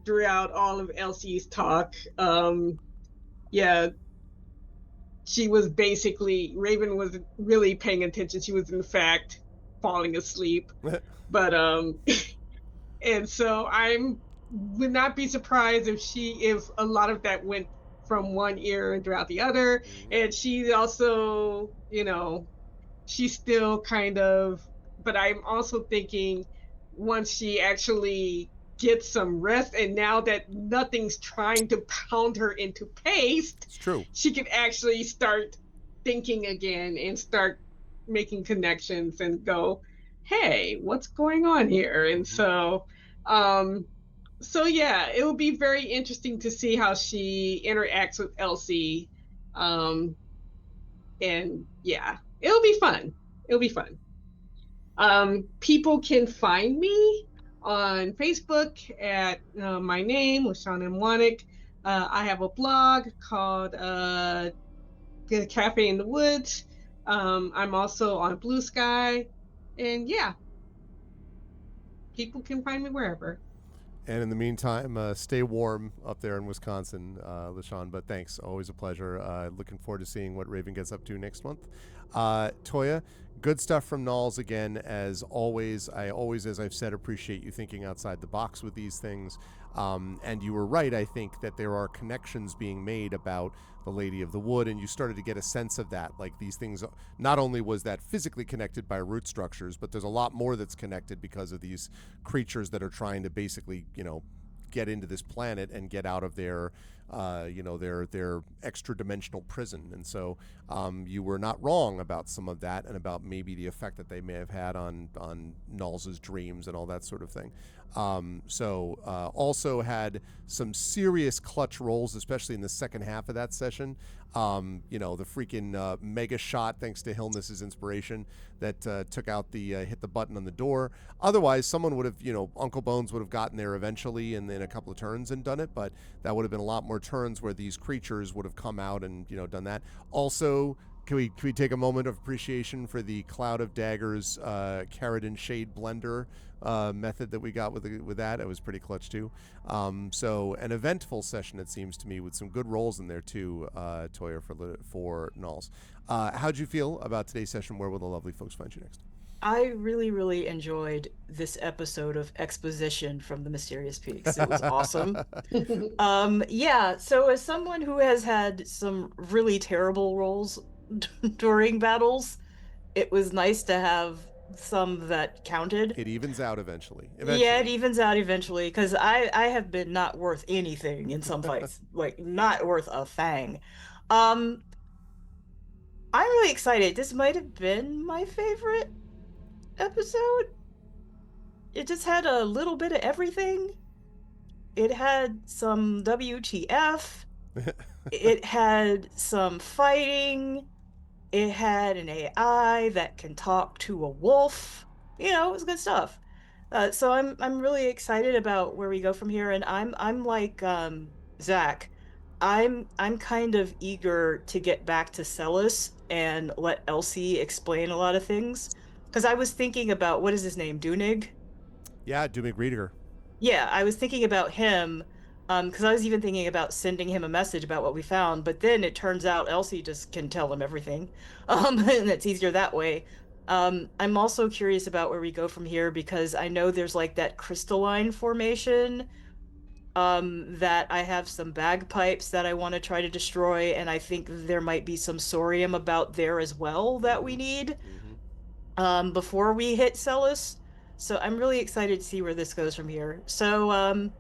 throughout all of Elsie's talk, yeah, she was basically, Raven was really paying attention. She was in fact falling asleep. But and so would not be surprised if a lot of that went from one ear and throughout the other. And she also, she's still kind of, but I'm also thinking once she actually gets some rest, and now that nothing's trying to pound her into paste,
It's true.
she can actually start thinking again and start making connections and go, hey, what's going on here? And so yeah, it will be very interesting to see how she interacts with Elsie. And yeah, it'll be fun. People can find me on Facebook at my name, LaShawn M. Wanick. I have a blog called Cafe in the Woods. I'm also on Blue Sky. And yeah, people can find me wherever.
And in the meantime, stay warm up there in Wisconsin, LaShawn. But thanks. Always a pleasure. Looking forward to seeing what Raven gets up to next month. Toya, good stuff from Knowles again, as always. I always, as I've said, appreciate you thinking outside the box with these things. And you were right, I think, that there are connections being made about the Lady of the Wood, and you started to get a sense of that. Like, these things, not only was that physically connected by root structures, but there's a lot more that's connected because of these creatures that are trying to basically, get into this planet and get out of their their extra dimensional prison. And so you were not wrong about some of that, and about maybe the effect that they may have had on Nulls' dreams and all that sort of thing. Also had some serious clutch rolls, especially in the second half of that session. The freaking mega shot, thanks to Hillness's inspiration, that took out the hit the button on the door. Otherwise, someone would have, Uncle Bones would have gotten there eventually in a couple of turns and done it, but that would have been a lot more turns where these creatures would have come out and, done that. Also, can we take a moment of appreciation for the Cloud of Daggers Carradine Shade Blender method that we got with that? It was pretty clutch too. So an eventful session, it seems to me, with some good rolls in there too, Toya, for Nulls. How'd you feel about today's session? Where will the lovely folks find you next?
I really, really enjoyed this episode of exposition from the Mysterious Peaks. It was awesome. So as someone who has had some really terrible rolls during battles, it was nice to have some that counted.
It evens out eventually.
Yeah, it evens out eventually, because I have been not worth anything in some fights. Like, not worth a thing. I'm really excited. This might have been my favorite episode. It just had a little bit of everything. It had some WTF. It had some fighting. It had an AI that can talk to a wolf. It was good stuff. So I'm really excited about where we go from here. And I'm like Zach. I'm kind of eager to get back to Celis and let Elsie explain a lot of things. Because I was thinking about, what is his name, Dunig?
Yeah, Dunig Riediger.
Yeah, I was thinking about him, because I was even thinking about sending him a message about what we found, but then it turns out Elsie just can tell him everything, and it's easier that way. I'm also curious about where we go from here, because I know there's like that crystalline formation, that I have some bagpipes that I want to try to destroy, and I think there might be some Sorium about there as well that we need. Before we hit Celis. So I'm really excited to see where this goes from here. So, I'm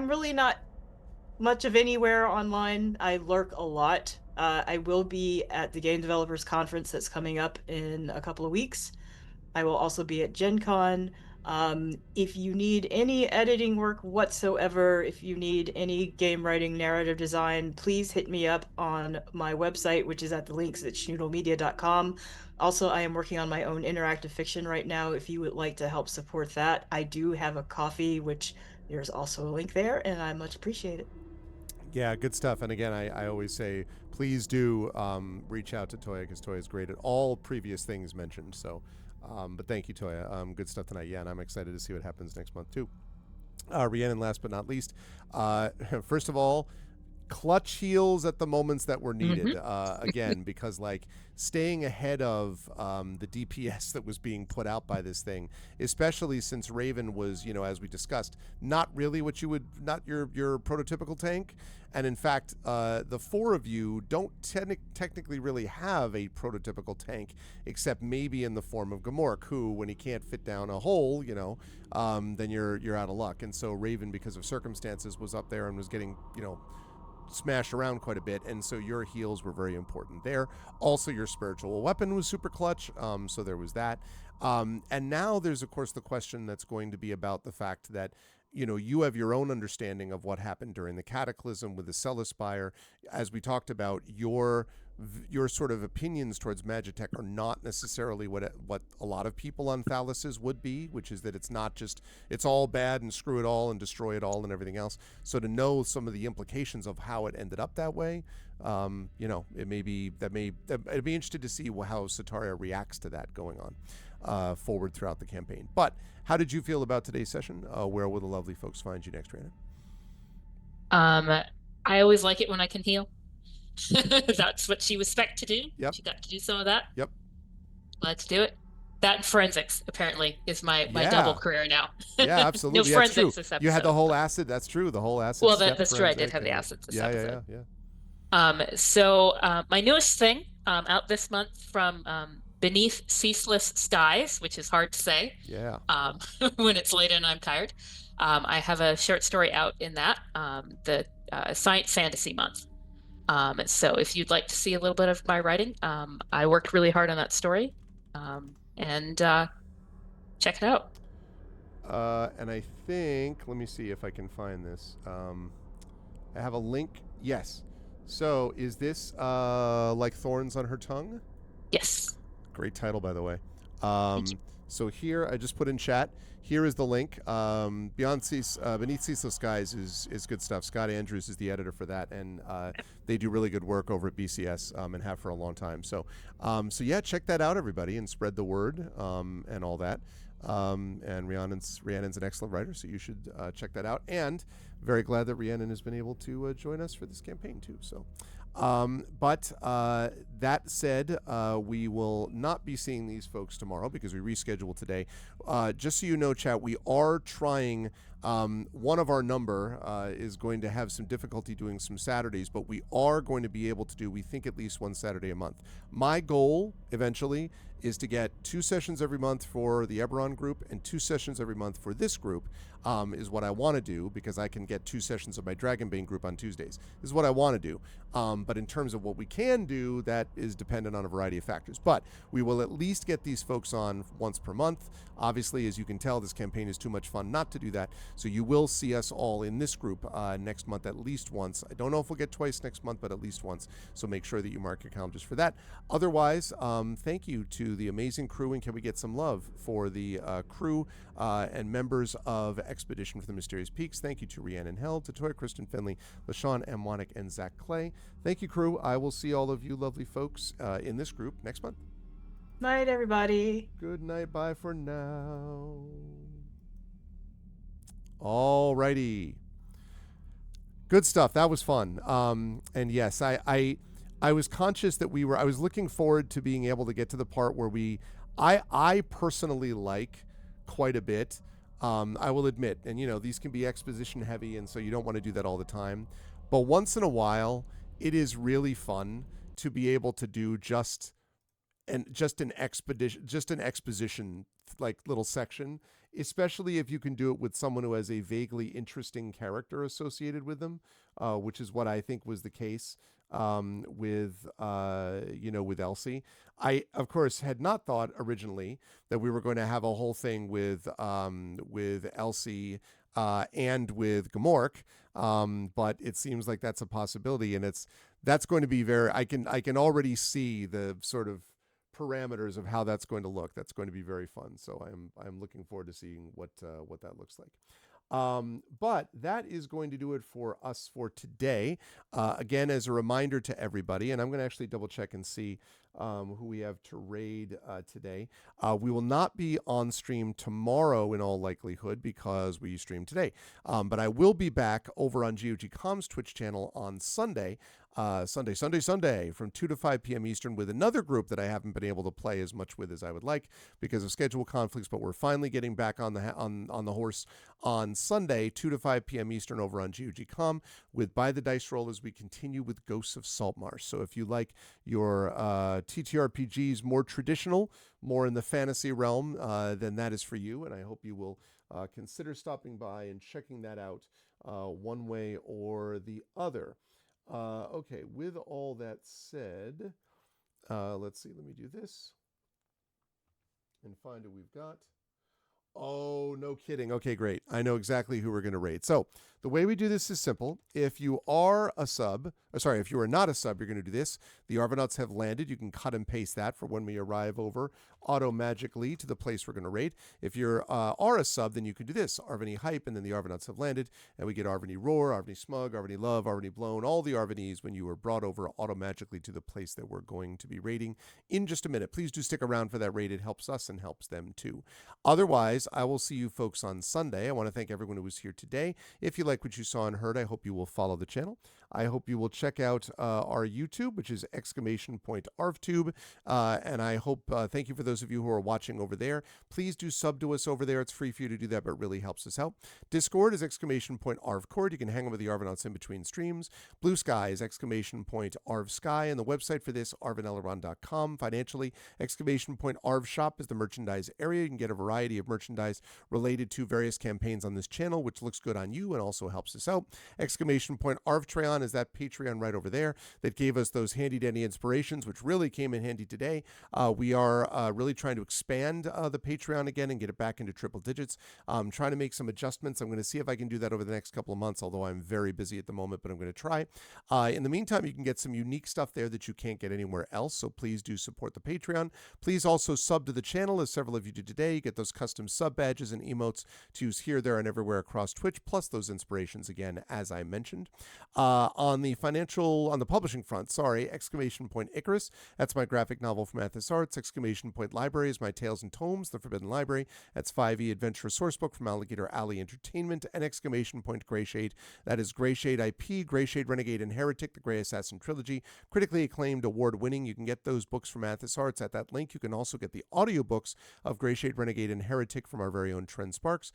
really not much of anywhere online. I lurk a lot. I will be at the Game Developers Conference that's coming up in a couple of weeks. I will also be at Gen Con. If you need any editing work whatsoever, if you need any game writing, narrative design, please hit me up on my website, which is at the links at schnoodlemedia.com. Also, I am working on my own interactive fiction right now. If you would like to help support that, I do have a coffee, which there's also a link there, and I much appreciate it.
Yeah, good stuff. And again, I always say, please do reach out to Toya, because Toya is great at all previous things mentioned. So, but thank you, Toya. Good stuff tonight. Yeah, and I'm excited to see what happens next month too. Rhiannon, last but not least, first of all, clutch heals at the moments that were needed. Again, because like staying ahead of the DPS that was being put out by this thing, especially since Raven was, as we discussed, not really what you would, not your prototypical tank. And in fact, the four of you don't technically really have a prototypical tank, except maybe in the form of Gamork, who, when he can't fit down a hole, then you're out of luck. And so Raven, because of circumstances, was up there and was getting, smashed around quite a bit, and so your heals were very important there. Also, your spiritual weapon was super clutch, so there was that. And now there's, of course, the question that's going to be about the fact that you have your own understanding of what happened during the Cataclysm with the Celis Spire. As we talked about, your sort of opinions towards Magitech are not necessarily what a lot of people on Thalis's would be, which is that it's not just, it's all bad and screw it all and destroy it all and everything else. So to know some of the implications of how it ended up that way, it'd be interested to see how Setaria reacts to that going on forward throughout the campaign. But how did you feel about today's session? Where will the lovely folks find you next, Rhiannon?
I always like it when I can heal. That's what she was spec'd to do.
Yep.
She got to do some of that.
Yep.
Let's do it. That and forensics apparently is my double career now.
Yeah, absolutely.
No forensics
that's true. You had the whole acid. That's true. The whole acid.
Well, that's true. I did have the acids this episode.
Yeah.
So my newest thing out this month from Beneath Ceaseless Skies, which is hard to say.
Yeah.
When it's late and I'm tired. I have a short story out in that. The Science Fantasy Month. So if you'd like to see a little bit of my writing, I worked really hard on that story, and check it out.
And I think, let me see if I can find this. I have a link. Yes. So is this Like Thorns on Her Tongue?
Yes.
Great title, by the way.
Thank you.
So here, I just put in chat. Here is the link. Beneath Ceaseless Skies is good stuff. Scott Andrews is the editor for that, and they do really good work over at BCS and have for a long time. So yeah, check that out, everybody, and spread the word and all that. And Rhiannon's an excellent writer, so you should check that out. And very glad that Rhiannon has been able to join us for this campaign too. So. But that said, we will not be seeing these folks tomorrow because we rescheduled today. Just so you know, chat, we are trying. One of our number is going to have some difficulty doing some Saturdays, but we are going to be able to do, we think, at least one Saturday a month. My goal eventually is to get 2 sessions every month for the Eberron group and 2 sessions every month for this group. Is what I want to do because I can get 2 sessions of my Dragonbane group on Tuesdays. This is what I want to do. But in terms of what we can do, that is dependent on a variety of factors. But we will at least get these folks on once per month. Obviously, as you can tell, this campaign is too much fun not to do that. So you will see us all in this group next month at least once. I don't know if we'll get twice next month, but at least once. So make sure that you mark your calendars for that. Otherwise, thank you to the amazing crew, and can we get some love for the crew and members of Expedition for the Mysterious Peaks. Thank you to Rhiannon Held, to Toya Kristen Finley, LaShawn M. Wanick, and Zach Clay. Thank you, crew. I will see all of you lovely folks in this group next month.
Night, everybody.
Good night. Bye for now. All righty. Good stuff. That was fun. And yes, I was conscious that I was looking forward to being able to get to the part where I personally like quite a bit. I will admit, and these can be exposition heavy, and so you don't want to do that all the time. But once in a while, it is really fun to be able to do just an exposition like little section, especially if you can do it with someone who has a vaguely interesting character associated with them, which is what I think was the case with Elsie. I, of course, had not thought originally that we were going to have a whole thing with Elsie and with Gamork, but it seems like that's a possibility, and that's going to be very. I can already see the sort of parameters of how that's going to look. That's going to be very fun. So I'm looking forward to seeing what that looks like. But that is going to do it for us for today. Again, as a reminder to everybody, and I'm going to actually double check and see who we have to raid today. We will not be on stream tomorrow in all likelihood because we stream today. But I will be back over on GOG.com's Twitch channel on Sunday. Sunday from 2 to 5 p.m. Eastern with another group that I haven't been able to play as much with as I would like because of schedule conflicts, but we're finally getting back on the horse on Sunday, 2 to 5 p.m. Eastern over on GOG.com with By the Dice Roll as we continue with Ghosts of Saltmarsh. So if you like your TTRPGs more traditional, more in the fantasy realm, then that is for you, and I hope you will consider stopping by and checking that out one way or the other. Okay, with all that said, let's see, let me do this and find who we've got. Oh, no kidding. Okay, great. I know exactly who we're going to raid. So the way we do this is simple. If you are a sub, if you are not a sub, you're going to do this. The Arvanauts have landed. You can cut and paste that for when we arrive over auto-magically to the place we're going to raid. If you are a sub, then you can do this. Arvany Hype, and then the Arvanauts have landed, and we get Arvany Roar, Arvany Smug, Arvany Love, Arvany Blown, all the Arvanys when you were brought over auto-magically to the place that we're going to be raiding in just a minute. Please do stick around for that raid. It helps us and helps them too. Otherwise, I will see you folks on Sunday. I want to thank everyone who was here today. If you like what you saw and heard, I hope you will follow the channel. I hope you will check check out our YouTube, which is !ArvTube. And I hope, thank you for those of you who are watching over there. Please do sub to us over there. It's free for you to do that, but it really helps us out. Discord is !ArvCord. You can hang out with the Arvanauts in between streams. Blue Sky is !ArvSky. And the website for this, arvaneleron.com. Financially, !ArvShop is the merchandise area. You can get a variety of merchandise related to various campaigns on this channel, which looks good on you and also helps us out. !Arvtreon is that Patreon right over there that gave us those handy dandy inspirations, which really came in handy today. We are really trying to expand the Patreon again and get it back into triple digits. Trying to make some adjustments. I'm going to see if I can do that over the next couple of months, although I'm very busy at the moment, but I'm going to try. In the meantime, you can get some unique stuff there that you can't get anywhere else, so please do support the Patreon. Please also sub to the channel, as several of you did today. You get those custom sub badges and emotes to use here, there, and everywhere across Twitch, plus those inspirations again, as I mentioned. On the publishing front, sorry, Icarus. That's my graphic novel from Athos Arts. Library is my Tales and Tomes, The Forbidden Library. That's 5e Adventure Sourcebook from Alligator Alley Entertainment. And Greyshade. That is Greyshade IP, Greyshade Renegade and Heretic, the Grey Assassin Trilogy. Critically acclaimed, award-winning. You can get those books from Athos Arts at that link. You can also get the audiobooks of Greyshade Renegade and Heretic from our very own Trent Sparks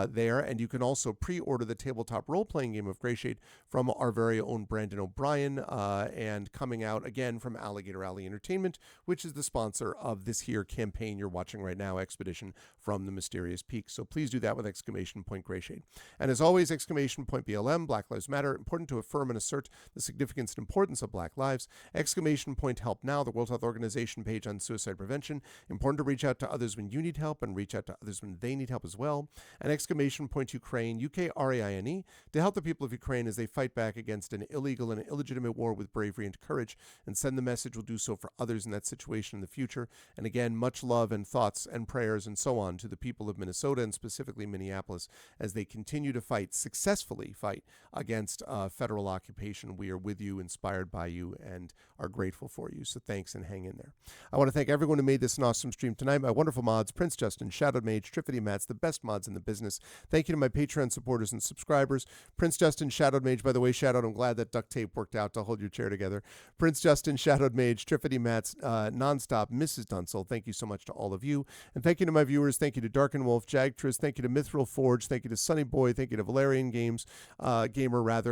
there. And you can also pre-order the tabletop role-playing game of Greyshade from our very own Brandon O'Brien, and coming out again from Alligator Alley Entertainment, which is the sponsor of this here campaign you're watching right now, Expedition from the Mysterious Peaks. So please do that with Greyshade. And as always, BLM, Black Lives Matter, important to affirm and assert the significance and importance of Black lives. Help Now, the World Health Organization page on suicide prevention. Important to reach out to others when you need help and reach out to others when they need help as well. And Ukraine, UKRAINE, to help the people of Ukraine as they fight back against an illegal and illegitimate war with bravery and courage, and send the message we'll do so for others in that situation in the future. And again, much love and thoughts and prayers and so on to the people of Minnesota and specifically Minneapolis as they continue to successfully fight against federal occupation. We are with you, inspired by you, and are grateful for you. So thanks and hang in there. I want to thank everyone who made this an awesome stream tonight. My wonderful mods, Prince Justin, Shadowed Mage, Triffity Mats, the best mods in the business. Thank you to my Patreon supporters and subscribers. Prince Justin, Shadowed Mage, by the way, Shadowed, I'm glad that duct tape worked out to hold your chair together. Prince Justin, Shadowed Mage, Triffity Mats, Nonstop, Mrs. Dunsel, thank you so much to all of you. And thank you to my viewers. Thank you to Darken Wolf, Jagtris, thank you to Mithril Forge, thank you to Sunny Boy, thank you to Valerian Gamer,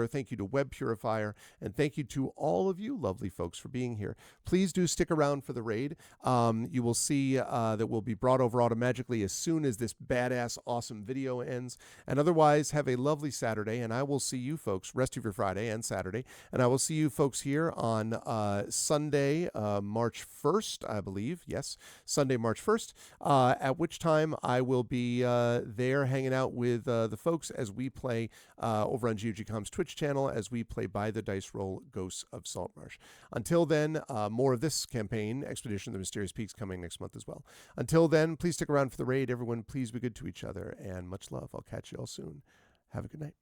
thank you to Web Purifier, and thank you to all of you lovely folks for being here. Please do stick around for the raid. You will see that will be brought over automatically as soon as this badass awesome video ends. And otherwise, have a lovely Saturday, and I will see you folks rest of your Friday and Saturday, and I will see you folks here on Sunday, March 1st, I believe. Yes, Sunday, March 1st, at which time I will be there hanging out with the folks as we play over on GOGCom's Twitch channel as we play By the Dice Roll Ghosts of Saltmarsh. Until then, more of this campaign, Expedition of the Mysterious Peaks, coming next month as well. Until then, please stick around for the raid. Everyone, please be good to each other, and much love. I'll catch you all soon. Have a good night.